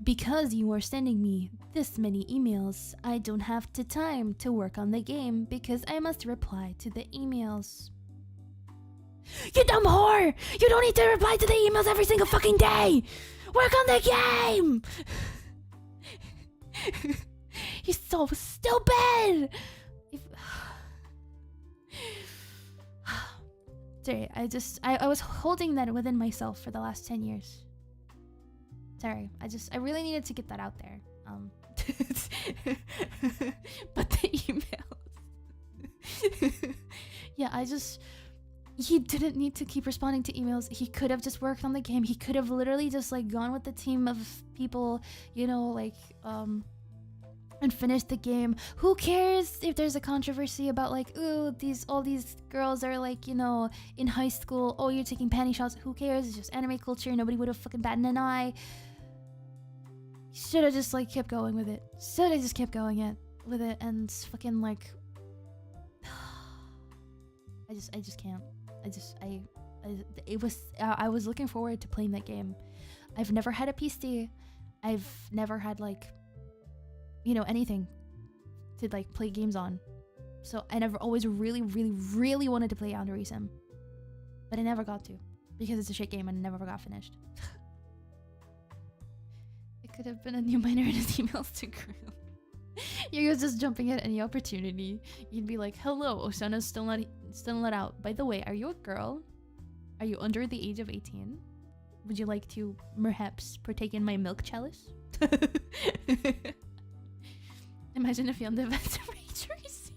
Because you are sending me this many emails, I don't have the time to work on the game because I must reply to the emails. You dumb whore! You don't need to reply to the emails every single fucking day! Work on the game! He's so stupid! Sorry, I was holding that within myself for the last 10 years. Sorry, I really needed to get that out there. But the emails. Yeah, he didn't need to keep responding to emails. He could have just worked on the game. He could have literally just, like, gone with the team of people, you know, like, and finish the game. Who cares if there's a controversy about, like, ooh, all these girls are, like, you know, in high school. Oh, you're taking panty shots. Who cares? It's just anime culture. Nobody would have fucking batted an eye. Should have just, like, kept going with it. Should have just kept going with it and fucking, like, I just can't. I was looking forward to playing that game. I've never had a PC. I've never had like, you know, anything to like play games on. So I never always really, really, really wanted to play Yandere Sim. But I never got to. Because it's a shit game and never got finished. It could have been a new minor in his emails to group. You're just jumping at any opportunity. You'd be like, hello, Osana's still not out. By the way, are you a girl? Are you under the age of 18? Would you like to perhaps partake in my milk chalice? Imagine if Yandere went to ray tracing.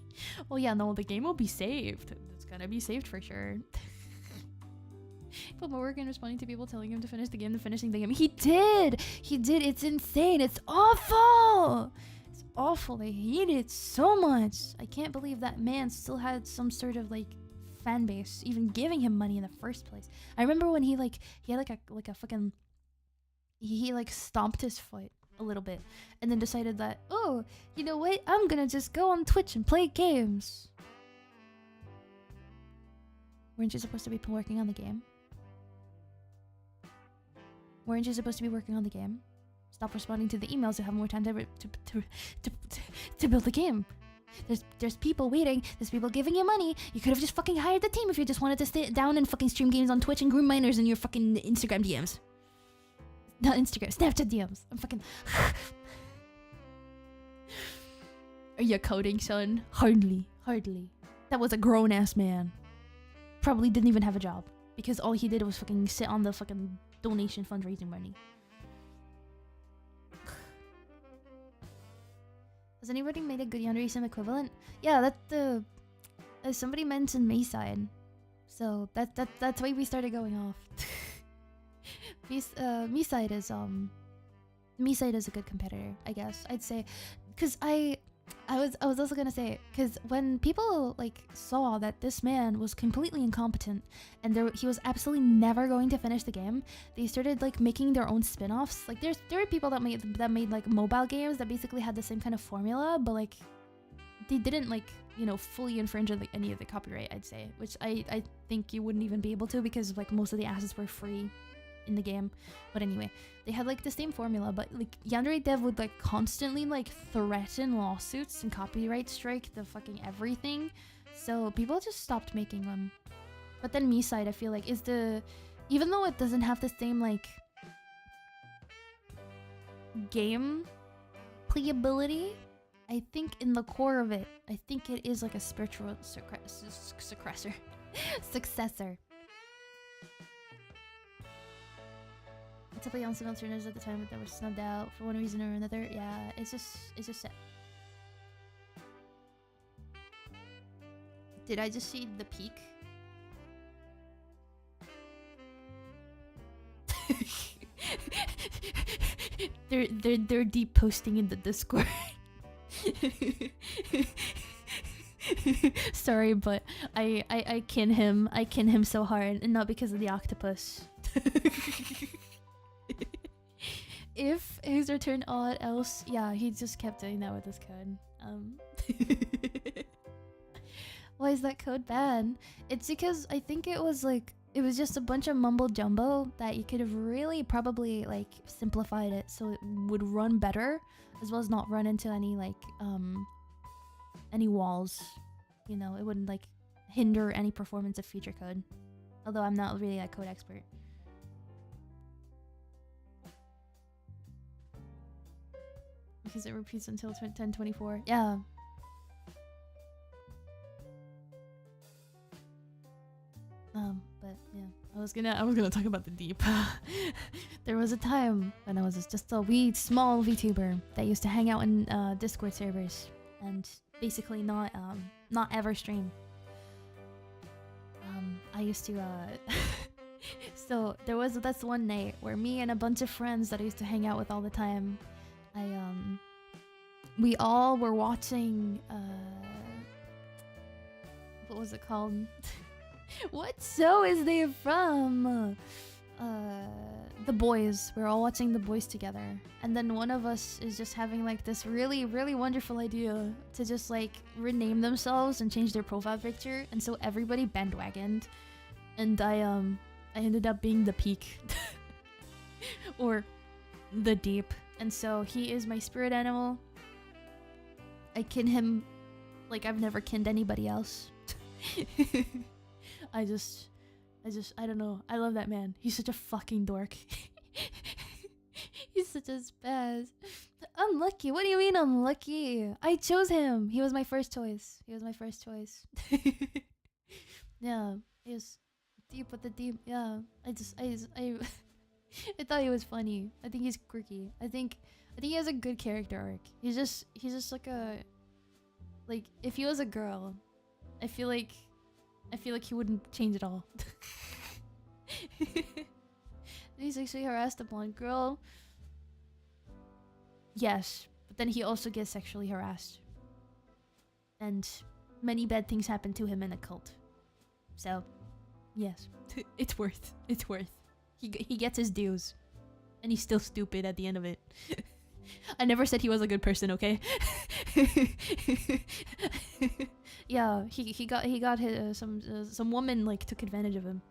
Oh yeah, no, the game will be saved. It's gonna be saved for sure. But Morgan responding to people telling him to finish the game, to finishing the game. He did! He did! It's insane! It's awful! It's awful. I hate it so much. I can't believe that man still had some sort of like fan base even giving him money in the first place. I remember when he had like a fucking he like stomped his foot a little bit and then decided that, oh, you know what? I'm gonna just go on Twitch and play games. Weren't you supposed to be working on the game? Weren't you supposed to be working on the game? Stop responding to the emails to have more time to build the game. There's people waiting. There's people giving you money. You could have just fucking hired the team if you just wanted to stay down and fucking stream games on Twitch and groom minors in your fucking Instagram DMs. Not Instagram, Snapchat DMs. I'm fucking... Are you coding, son? Hardly. That was a grown-ass man. Probably didn't even have a job. Because all he did was fucking sit on the fucking donation fundraising money. Has anybody made a good Yandere Sim equivalent? Yeah, that somebody mentioned Mayside. So that's why we started going off. Mayside is a good competitor, I guess. I'd say, cause I was also gonna say, because when people like saw that this man was completely incompetent and he was absolutely never going to finish the game, they started like making their own spin-offs. Like there were people that made like mobile games that basically had the same kind of formula, but like they didn't like, you know, fully infringe on like any of the copyright, I'd say, which I think you wouldn't even be able to because like most of the assets were free in the game. But anyway, they had like the same formula, but like Yandere dev would like constantly like threaten lawsuits and copyright strike the fucking everything, so people just stopped making them. But then Mayside, I feel like, is even though it doesn't have the same like game playability, I think in the core of it, I think it is like a spiritual successor. To play on some alternatives at the time, but that were snubbed out for one reason or another. Yeah, it's just set. Did I just see the peak? they're deep posting in the Discord. Sorry, but I kin him. I kin him so hard, and not because of the octopus. If his return odd, else yeah, he just kept doing that with his code. Why is that code bad? It's because I think it was just a bunch of mumbo jumbo that you could have really probably like simplified it so it would run better, as well as not run into any like any walls. You know, it wouldn't like hinder any performance of feature code. Although I'm not really a code expert. Because it repeats until 1024. Yeah. But yeah, I was gonna talk about the deep. There was a time when I was just a wee small VTuber that used to hang out in Discord servers and basically not ever stream. I used to so that's one night where me and a bunch of friends that I used to hang out with all the time, we all were watching what was it called? What show is they from? The Boys. We're all watching The Boys together, and then one of us is just having like this really, really wonderful idea to just like rename themselves and change their profile picture, and so everybody bandwagoned, and I ended up being the peak. or the deep. And so he is my spirit animal. I kin him like I've never kinned anybody else. I don't know. I love that man. He's such a fucking dork. He's such a spaz. Unlucky? What do you mean unlucky? I chose him. He was my first choice. Yeah, he was deep with the deep. Yeah, I I thought he was funny. I think he's quirky. I think he has a good character arc. He's just like if he was a girl, I feel like he wouldn't change at all. He sexually harassed a blonde girl. Yes, but then he also gets sexually harassed. And many bad things happen to him in a cult. So, yes. It's worth. He gets his dues. And he's still stupid at the end of it. I never said he was a good person, okay? Yeah, he got his, some woman like took advantage of him.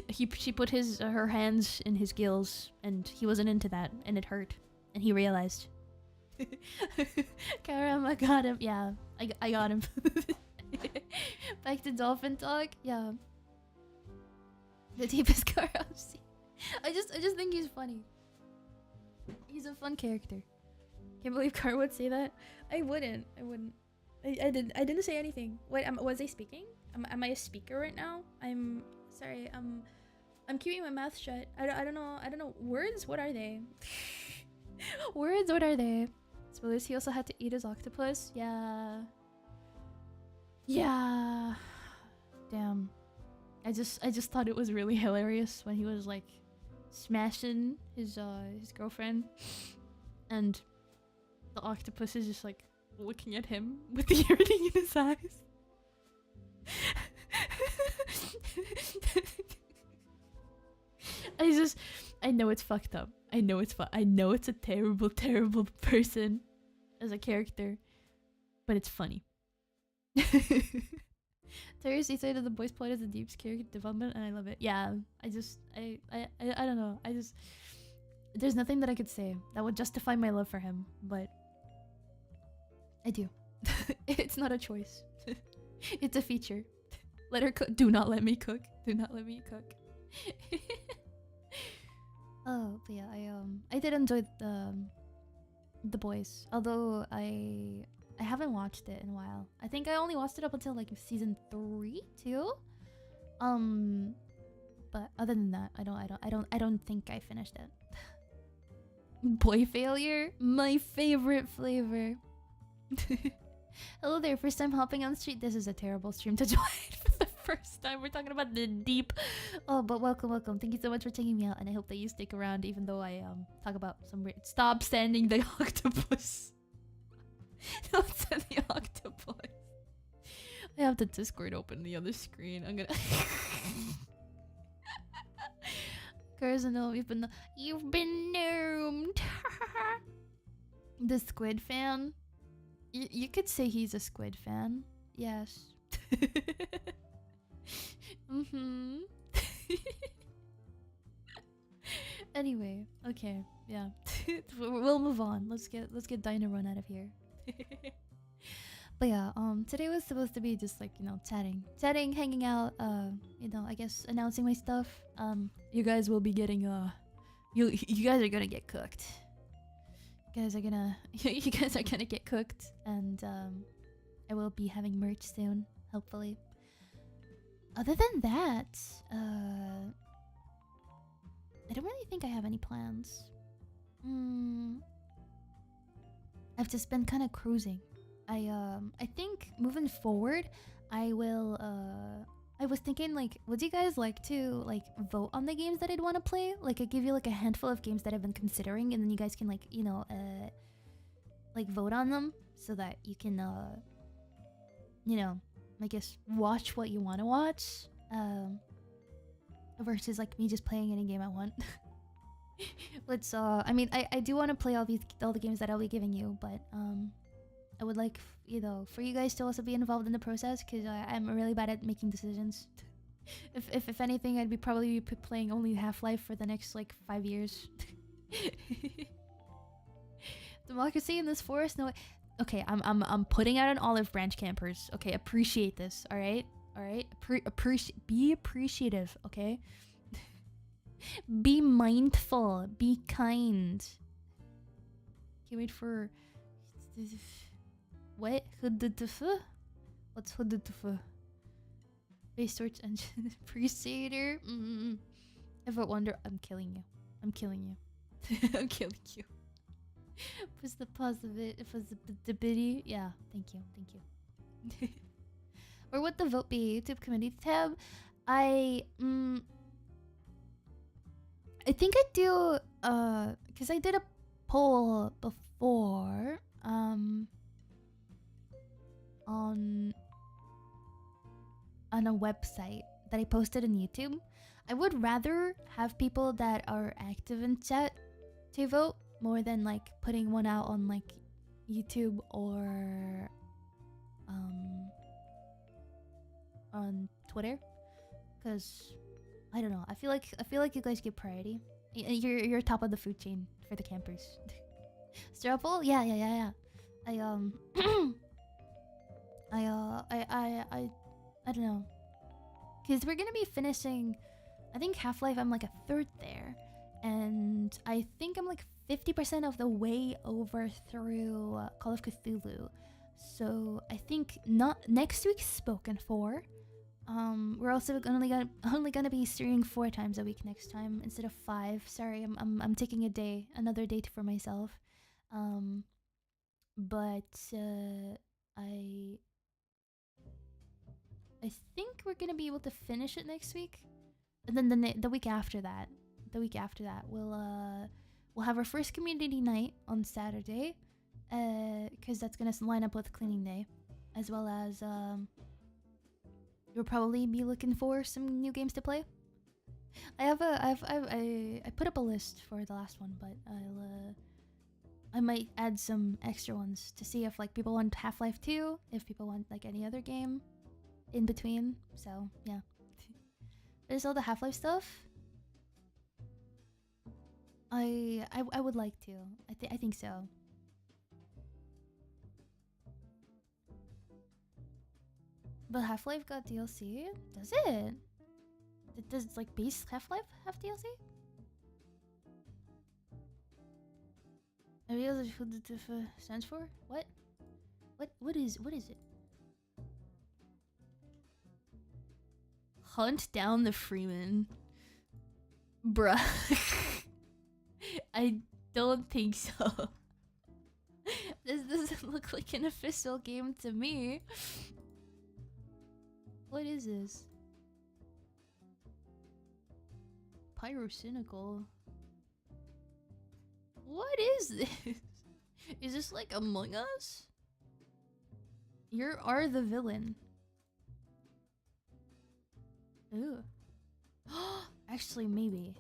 She put her hands in his gills, and he wasn't into that, and it hurt, and he realized. Karama got him. Yeah, I got him. Back to Dolphin talk. Yeah, the deepest car I've seen. I just think he's funny. He's a fun character. Can't believe Car would say that. I wouldn't. I didn't say anything. Wait, was I speaking? Am I a speaker right now? I'm sorry. I'm keeping my mouth shut. I don't know. Words? What are they? Words? What are they? Spoilers. He also had to eat his octopus. Yeah. Yeah. Damn. I just thought it was really hilarious when he was like smashing his girlfriend, and the octopus is just like looking at him with the yearning in his eyes. I know it's fucked up. I know it's a terrible, terrible person as a character, but it's funny. Terry's side of the boys plot is the deepest character development, and I love it. Yeah, I don't know. There's nothing that I could say that would justify my love for him, but I do. It's not a choice. It's a feature. Let her cook. Do not let me cook. Do not let me cook. Oh, but yeah, I did enjoy the boys, although I haven't watched it in a while. I think I only watched it up until like season 3 too. But other than that, I don't think I finished it. Boy failure, my favorite flavor. Hello there, first time hopping on the street. This is a terrible stream to join for the first time. We're talking about the deep. Oh, but welcome. Thank you so much for taking me out, and I hope that you stick around even though I talk about some weird. Stop sending the octopus. Don't send the octopus. I have the Discord open on the other screen. I'm gonna. Personnel, you've been gnomed. The squid fan. You could say he's a squid fan. Yes. Mm-hmm. Anyway, okay, yeah. We'll move on. Let's get Dino Run out of here. But yeah, today was supposed to be just like, you know, chatting, hanging out, you know, I guess announcing my stuff. You guys will be getting you guys are gonna get cooked. You guys are gonna get cooked, and I will be having merch soon, hopefully. Other than that, I don't really think I have any plans. I've just been kind of cruising. I think moving forward, I will. I was thinking, like, would you guys like to like vote on the games that I'd want to play? Like, I give you like a handful of games that I've been considering, and then you guys can like, you know, like vote on them so that you can, you know, I guess watch what you want to watch. Versus like me just playing any game I want. Let's I mean, I do want to play all the games that I'll be giving you, but I would like, you know, for you guys to also be involved in the process, because I'm really bad at making decisions. If anything, I'd be probably playing only Half-Life for the next like 5 years. Democracy in this forest? No. Okay, I'm putting out an olive branch, campers. Okay, appreciate this. All right, be appreciative. Okay, be mindful. Be kind. Can't wait for what? What's Hooddufu? Base search engine appreciator. Ever wonder? I'm killing you. I'm killing you. I'm killing you. Push the positive. It was the biddy. Yeah. Thank you. Thank you. Or what the vote be? YouTube community tab. I think I do. Because I did a poll before. On a website that I posted on YouTube. I would rather have people that are active in chat to vote more than like putting one out on like YouTube or on Twitter, because I don't know. I feel like you guys get priority. You're top of the food chain for the campers. Strapple? Yeah. I don't know. Because we're gonna be finishing, I think Half-Life, I'm like a third there. And I think I'm like 50% of the way over through Call of Cthulhu. So I think not next week's spoken for. We're also only gonna be streaming 4 times a week next time instead of 5. Sorry, I'm taking another day for myself. But I think we're gonna be able to finish it next week, and then the week after that, we'll have our first community night on Saturday, because that's gonna line up with cleaning day, as well as we'll probably be looking for some new games to play. I put up a list for the last one, but I might add some extra ones to see if like people want Half-Life 2, if people want like any other game in between. So yeah. There's all the Half-Life stuff. I would like to. I think so. But Half-Life got DLC? Does it? Does like base Half-Life have DLC? I realize what the stands for? What? What is it? Hunt down the Freeman. Bruh. I don't think so. This doesn't look like an official game to me. What is this? Pyrocynical. What is this? Is this like Among Us? You are the villain. Ooh. Actually, maybe.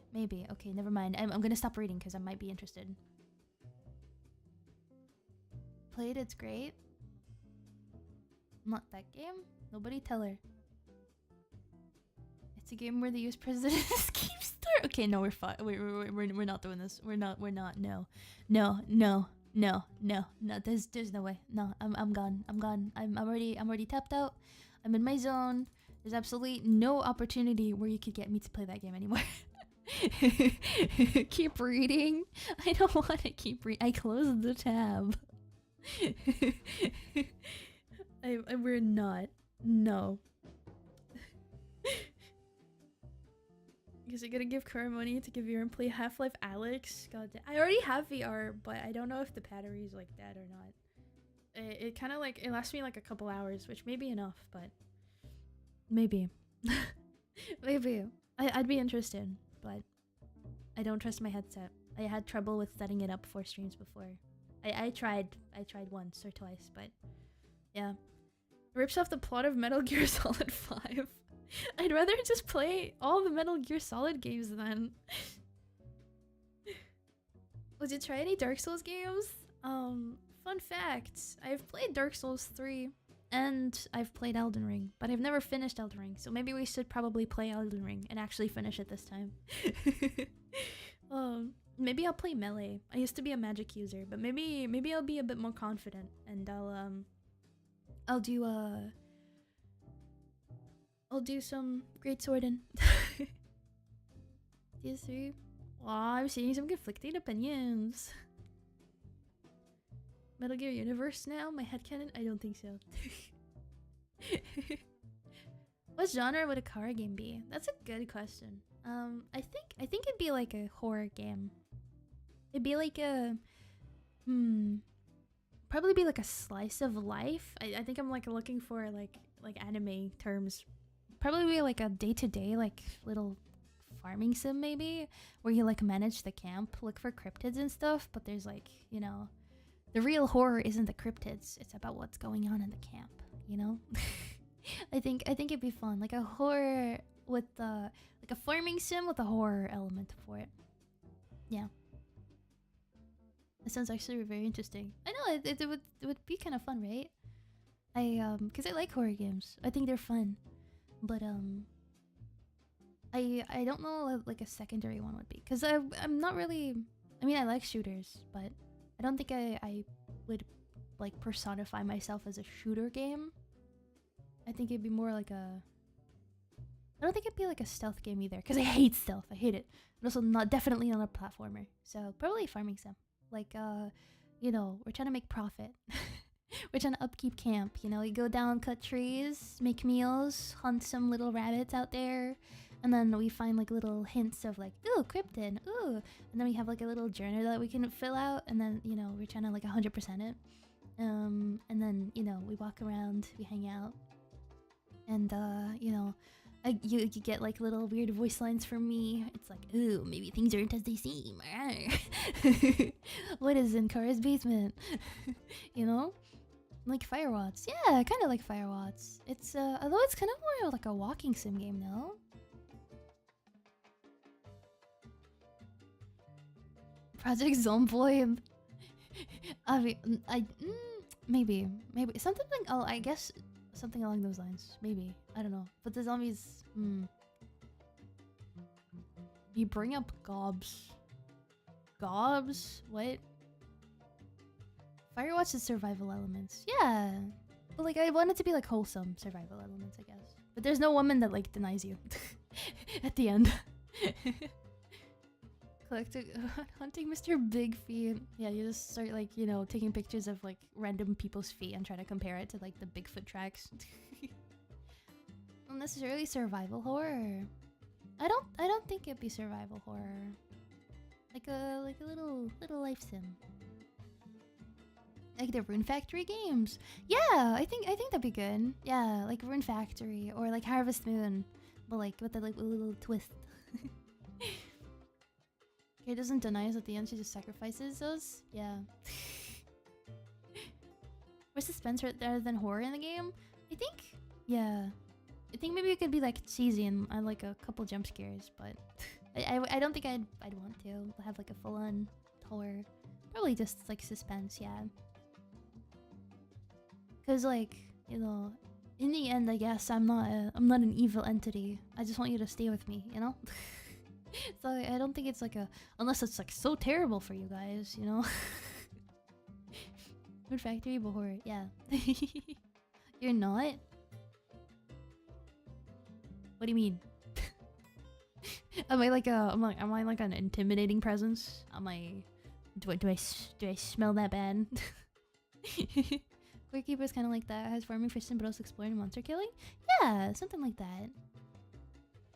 Okay, never mind. I'm gonna stop reading because I might be interested. Played, it's great. Not that game. Nobody tell her. It's a game where they use President's Keepster. Okay, no, we're fine. We're not doing this. We're not. No. There's no way. No, I'm gone. I'm already tapped out. I'm in my zone. There's absolutely no opportunity where you could get me to play that game anymore. Keep reading. I don't want to keep reading. I closed the tab. We're not. No. Because you're gonna give Kura money to give VR and play Half-Life Alex. God damn. I already have VR, but I don't know if the battery is like dead or not. It kind of like, it lasts me like a couple hours, which may be enough, but maybe. Maybe. I'd be interested, but I don't trust my headset. I had trouble with setting it up for streams before. I tried once or twice, but yeah. It rips off the plot of Metal Gear Solid 5. I'd rather just play all the Metal Gear Solid games then. Would you try any Dark Souls games? Fun fact, I've played Dark Souls 3 and I've played Elden Ring, but I've never finished Elden Ring, so maybe we should probably play Elden Ring and actually finish it this time. Maybe I'll play melee. I used to be a magic user, but maybe I'll be a bit more confident, and I'll do some great swording. PS3. Aw, I'm seeing some conflicting opinions. Metal Gear Universe now? My headcanon? I don't think so. What genre would a car game be? That's a good question. I think it'd be like a horror game. It'd be like a probably be like a slice of life. I think I'm like looking for like anime terms. Probably be like a day-to-day like little farming sim maybe, where you like manage the camp, look for cryptids and stuff, but there's like, you know, the real horror isn't the cryptids, it's about what's going on in the camp, you know? I think it'd be fun, like a horror with like a farming sim with a horror element for it. Yeah. That sounds actually very interesting. I know it would be kind of fun, right? Cause I like horror games. I think they're fun. But I don't know what, like a secondary one would be, cause I'm not really. I mean, I like shooters, but I don't think I would like personify myself as a shooter game. I think it'd be more like a. I don't think it'd be like a stealth game either, cause I hate stealth. I hate it. And also definitely not a platformer. So probably farming sim. Like you know, we're trying to make profit. We're trying to upkeep camp, you know, we go down, cut trees, make meals, hunt some little rabbits out there, and then we find like little hints of like, ooh, cryptid, ooh, and then we have like a little journal that we can fill out, and then, you know, we're trying to like 100% it, and then, you know, we walk around, we hang out, and you know, you get like little weird voice lines from me. It's like, ooh, maybe things aren't as they seem. What is in Kara's basement? You know? Like Firewatch. Yeah, I kind of like Firewatch. It's, although it's kind of more like a walking sim game, no? Project Zomboid. I mean, maybe. Something like, oh, I guess something along those lines. Maybe. I don't know. But the zombies, You bring up gobs. Gobs? What? Firewatch is survival elements. Yeah. But like I want it to be like wholesome survival elements, I guess. But there's no woman that like denies you at the end. Collecting hunting Mr. Big Feet. Yeah, you just start like, you know, taking pictures of like random people's feet and try to compare it to like the Bigfoot tracks. Not necessarily survival horror. I don't think it'd be survival horror. Like a little life sim. Like the Rune Factory games. Yeah, I think that'd be good. Yeah, like Rune Factory or like Harvest Moon, but like with the like little twist. Okay, doesn't deny us at the end, she just sacrifices us. Yeah. More suspense rather than horror in the game. I think, yeah. I think maybe it could be like cheesy and like a couple jump scares, but I don't think I'd want to have like a full-on horror. Probably just like suspense, yeah. Cause like, you know, in the end, I guess I'm not an evil entity. I just want you to stay with me, you know. So I don't think it's like a, unless it's like so terrible for you guys, you know. Good Factory, but horror, yeah. You're not. What do you mean? Am I like an intimidating presence? Do I smell that bad? Core Keeper's kind of like that. Has farming, fishing, but also exploring, monster killing. Yeah, something like that.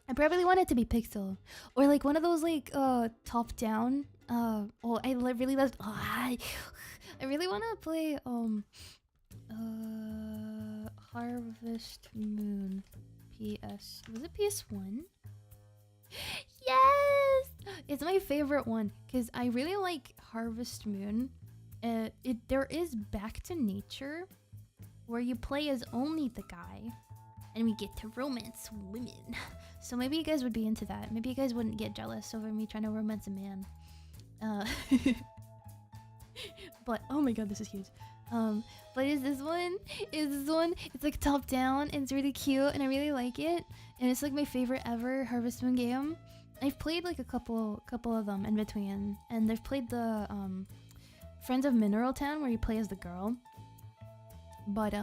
I probably want it to be pixel, or like one of those like top down. Oh, I really love. Oh, I really want to play Harvest Moon. PS. Was it PS1? Yes! It's my favorite one because I really like Harvest Moon. There is Back to Nature where you play as only the guy and we get to romance women. So maybe you guys would be into that. Maybe you guys wouldn't get jealous over me trying to romance a man. But oh my god, this is huge. But is this one? It's like top down and it's really cute and I really like it. And it's like my favorite ever Harvest Moon game. I've played like a couple of them in between, and I've played the Friends of Mineral Town where you play as the girl. But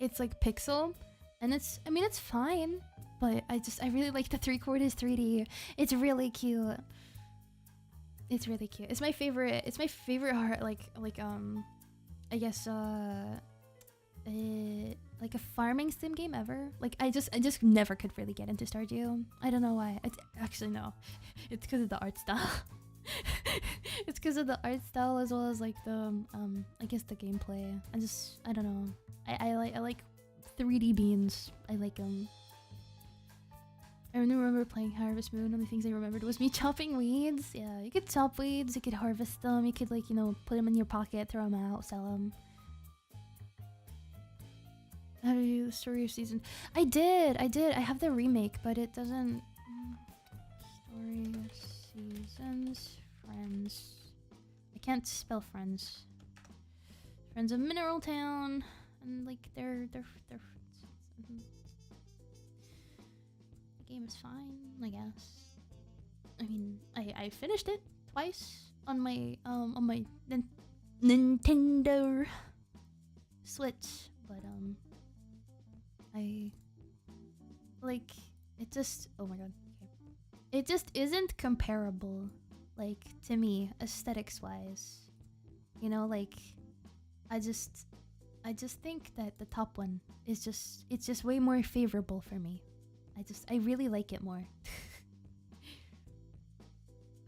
it's like pixel, and it's fine. But I really like the 3/4 3D. It's really cute. It's really cute. It's my favorite. It's my favorite I guess like a farming sim game ever. Like I just never could really get into Stardew. I don't know why. It's actually no. It's because of the art style. It's because of the art style as well as like the I guess the gameplay. I don't know. I like 3D beans. I like them. I remember playing Harvest Moon. Only things I remembered was me chopping weeds. Yeah, you could chop weeds, you could harvest them, you could like, you know, put them in your pocket, throw them out, sell them. How do you do the story of season? I did. I have the remake, but it doesn't. Story of seasons, friends. I can't spell friends. Friends of Mineral Town, and like they're friends. The game is fine, I guess. I mean, I finished it twice on my Nintendo Switch, but I like it just oh my god. Okay. It just isn't comparable, like, to me, aesthetics wise. You know, like I just think that the top one is it's just way more favorable for me. I really like it more.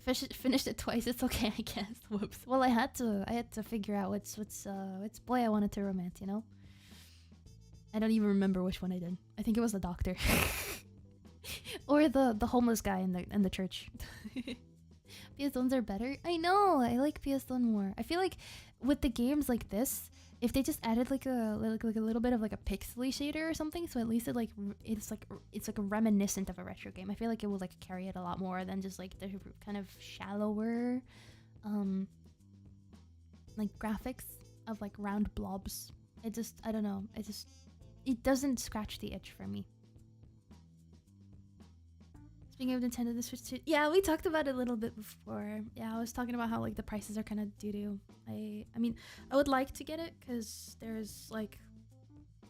Finished it twice. It's okay, I guess. Whoops. Well, I had to figure out which boy I wanted to romance. You know. I don't even remember which one I did. I think it was the doctor, or the homeless guy in the church. PS1s are better. I know. I like PS1 more. I feel like with the games like this, if they just added like a little bit of like a pixely shader or something, so at least it's like a reminiscent of a retro game. I feel like it will like carry it a lot more than just like the kind of shallower, like graphics of like round blobs. I don't know. It doesn't scratch the itch for me. Speaking of Nintendo, the Switch 2, yeah, we talked about it a little bit before. Yeah, I was talking about how like the prices are kind of doo-doo. I mean, I would like to get it because there's like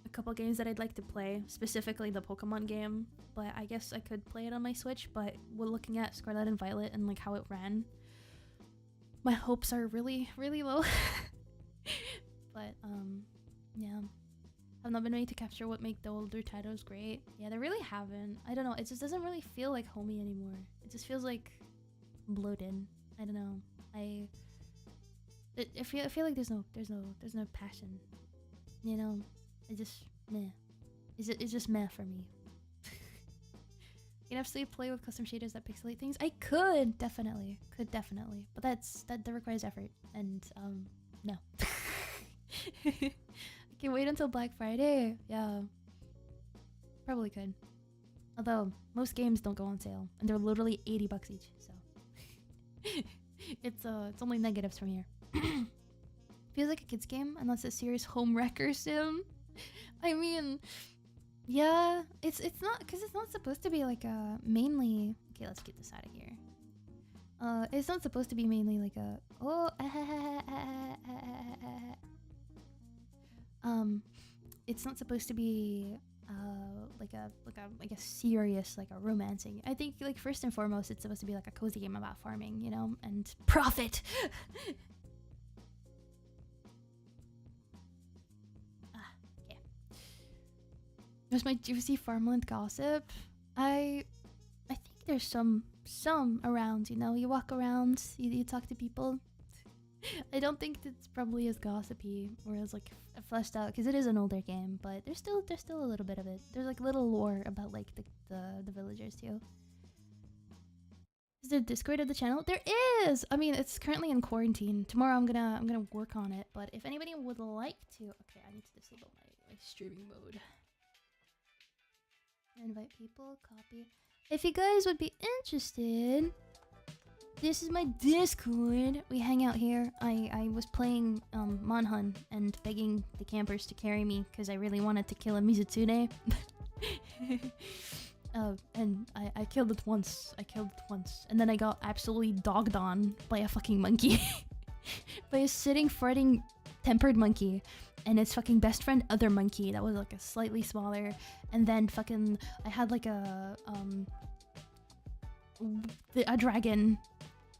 a couple games that I'd like to play, specifically the Pokemon game. But I guess I could play it on my Switch. But we're looking at Scarlet and Violet and like how it ran. My hopes are really, really low. But yeah. I've not been ready to capture what make the older titles great. Yeah, they really haven't. I don't know. It just doesn't really feel like homey anymore. It just feels like bloated. I don't know. I feel like there's no passion. You know, it just meh. It's just meh for me. You can absolutely play with custom shaders that pixelate things. I could definitely, but that requires effort, and no. I can wait until Black Friday. Yeah, probably could. Although most games don't go on sale, and they're literally $80 each. So it's only negatives from here. Feels like a kid's game, unless it's a serious home wrecker sim. I mean, yeah, it's not, because it's not supposed to be like a mainly. Okay, let's get this out of here. It's not supposed to be mainly like a it's not supposed to be like a serious, like a romancing. I think like first and foremost it's supposed to be like a cozy game about farming, you know, and profit. Okay. There's my juicy farmland gossip. I think there's some around, you know. You walk around, you talk to people. I don't think it's probably as gossipy or as like fleshed out, because it is an older game, but there's still a little bit of it. There's like little lore about like the villagers too. Is there Discord of the channel? There is. I mean, it's currently in quarantine. Tomorrow I'm gonna work on it, but if anybody would like to, okay, I need to disable my streaming mode. Invite people, copy. If you guys would be interested, This is my Discord. We hang out here. I was playing Monhun and begging the campers to carry me because I really wanted to kill a Mizutsude. And I killed it once. And then I got absolutely dogged on by a fucking monkey. By a sitting, farting, tempered monkey. And its fucking best friend, other monkey, that was like a slightly smaller. And then fucking, I had like a dragon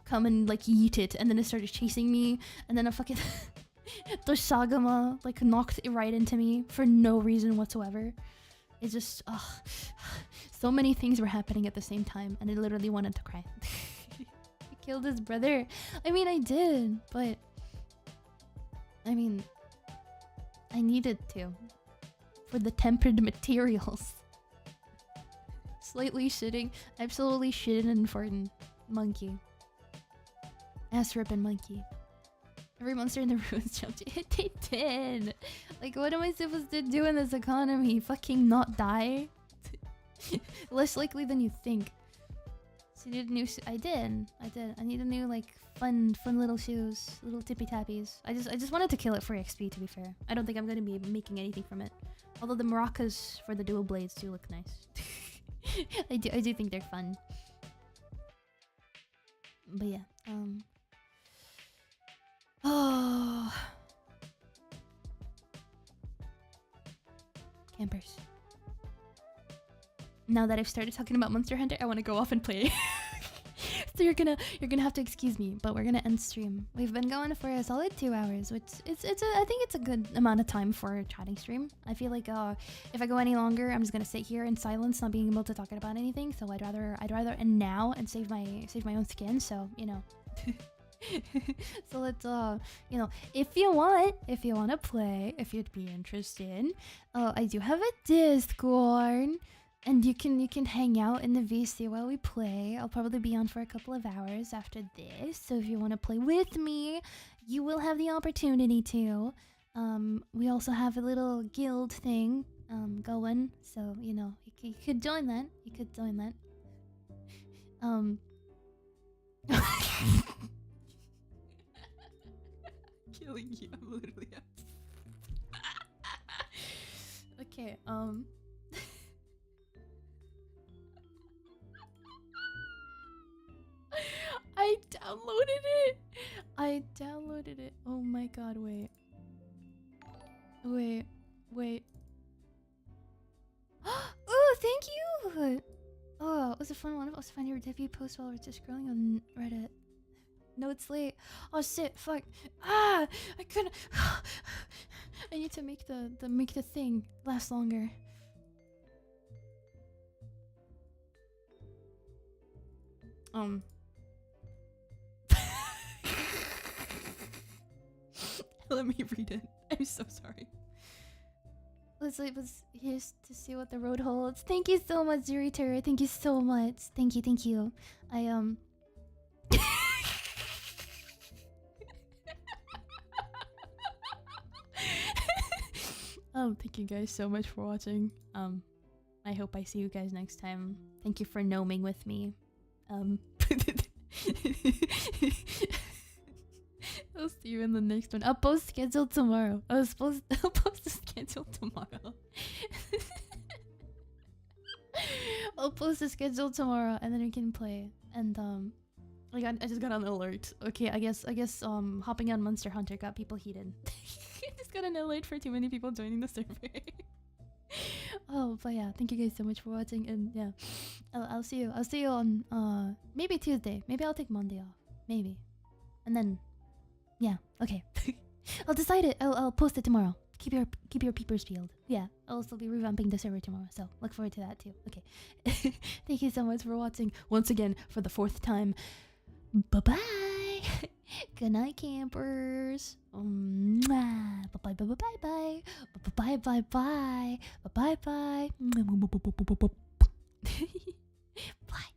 come and like yeet it, and then it started chasing me, and then a fucking Dosagama like knocked it right into me for no reason whatsoever. It's just, so many things were happening at the same time, and I literally wanted to cry. I killed his brother. I mean, I did, but I mean, I needed to for the tempered materials. Slightly shitting, absolutely shitting and farting monkey. Ass ripping monkey. Every monster in the ruins jumped. They did. Like, what am I supposed to do in this economy? Fucking not die? Less likely than you think. So you need a new I did. I need a new, like, fun little shoes. Little tippy tappies. I just wanted to kill it for XP, to be fair. I don't think I'm gonna be making anything from it. Although the maracas for the dual blades do look nice. I do think they're fun. But yeah, oh, campers. Now that I've started talking about Monster Hunter, I want to go off and play. So you're gonna have to excuse me, but we're gonna end stream. We've been going for a solid 2 hours, which I think it's a good amount of time for a chatting stream. I feel like if I go any longer, I'm just gonna sit here in silence, not being able to talk about anything. So I'd rather end now and save my own skin. So you know. So let's you know, if you want to play, if you'd be interested, I do have a Discord. And you can hang out in the VC while we play. I'll probably be on for a couple of hours after this. So if you want to play with me, you will have the opportunity to. We also have a little guild thing going. So, you know, you could join that. Killing you. I'm literally okay, I downloaded it. Oh my god, wait. Oh, thank you! Oh, it was a fun one. It was find your debut post while we're just scrolling on Reddit. No, it's late. Oh shit, fuck. I couldn't. I need to make the thing last longer. Let me read it. I'm so sorry. Let's here's to see what the road holds. Thank you so much, Zuriter. Thank you so much. Thank you. Thank you guys so much for watching. I hope I see you guys next time. Thank you for gnoming with me. I'll see you in the next one. I'll post schedule tomorrow. I'll post the schedule tomorrow. I'll post the schedule tomorrow, and then we can play. And I just got an alert. Okay, I guess hopping on Monster Hunter got people heated. I just got an alert for too many people joining the server. Oh, but yeah, thank you guys so much for watching, and yeah, I'll see you on maybe Tuesday. Maybe I'll take Monday off. Maybe, and then yeah, okay. I'll decide it. I'll post it tomorrow. Keep your peepers peeled. Yeah, I'll also be revamping the server tomorrow, so look forward to that too. Okay. Thank you so much for watching once again for the 4th time. Bye bye. Good night, campers. Bye bye bye bye bye bye bye bye bye bye bye bye. Bye.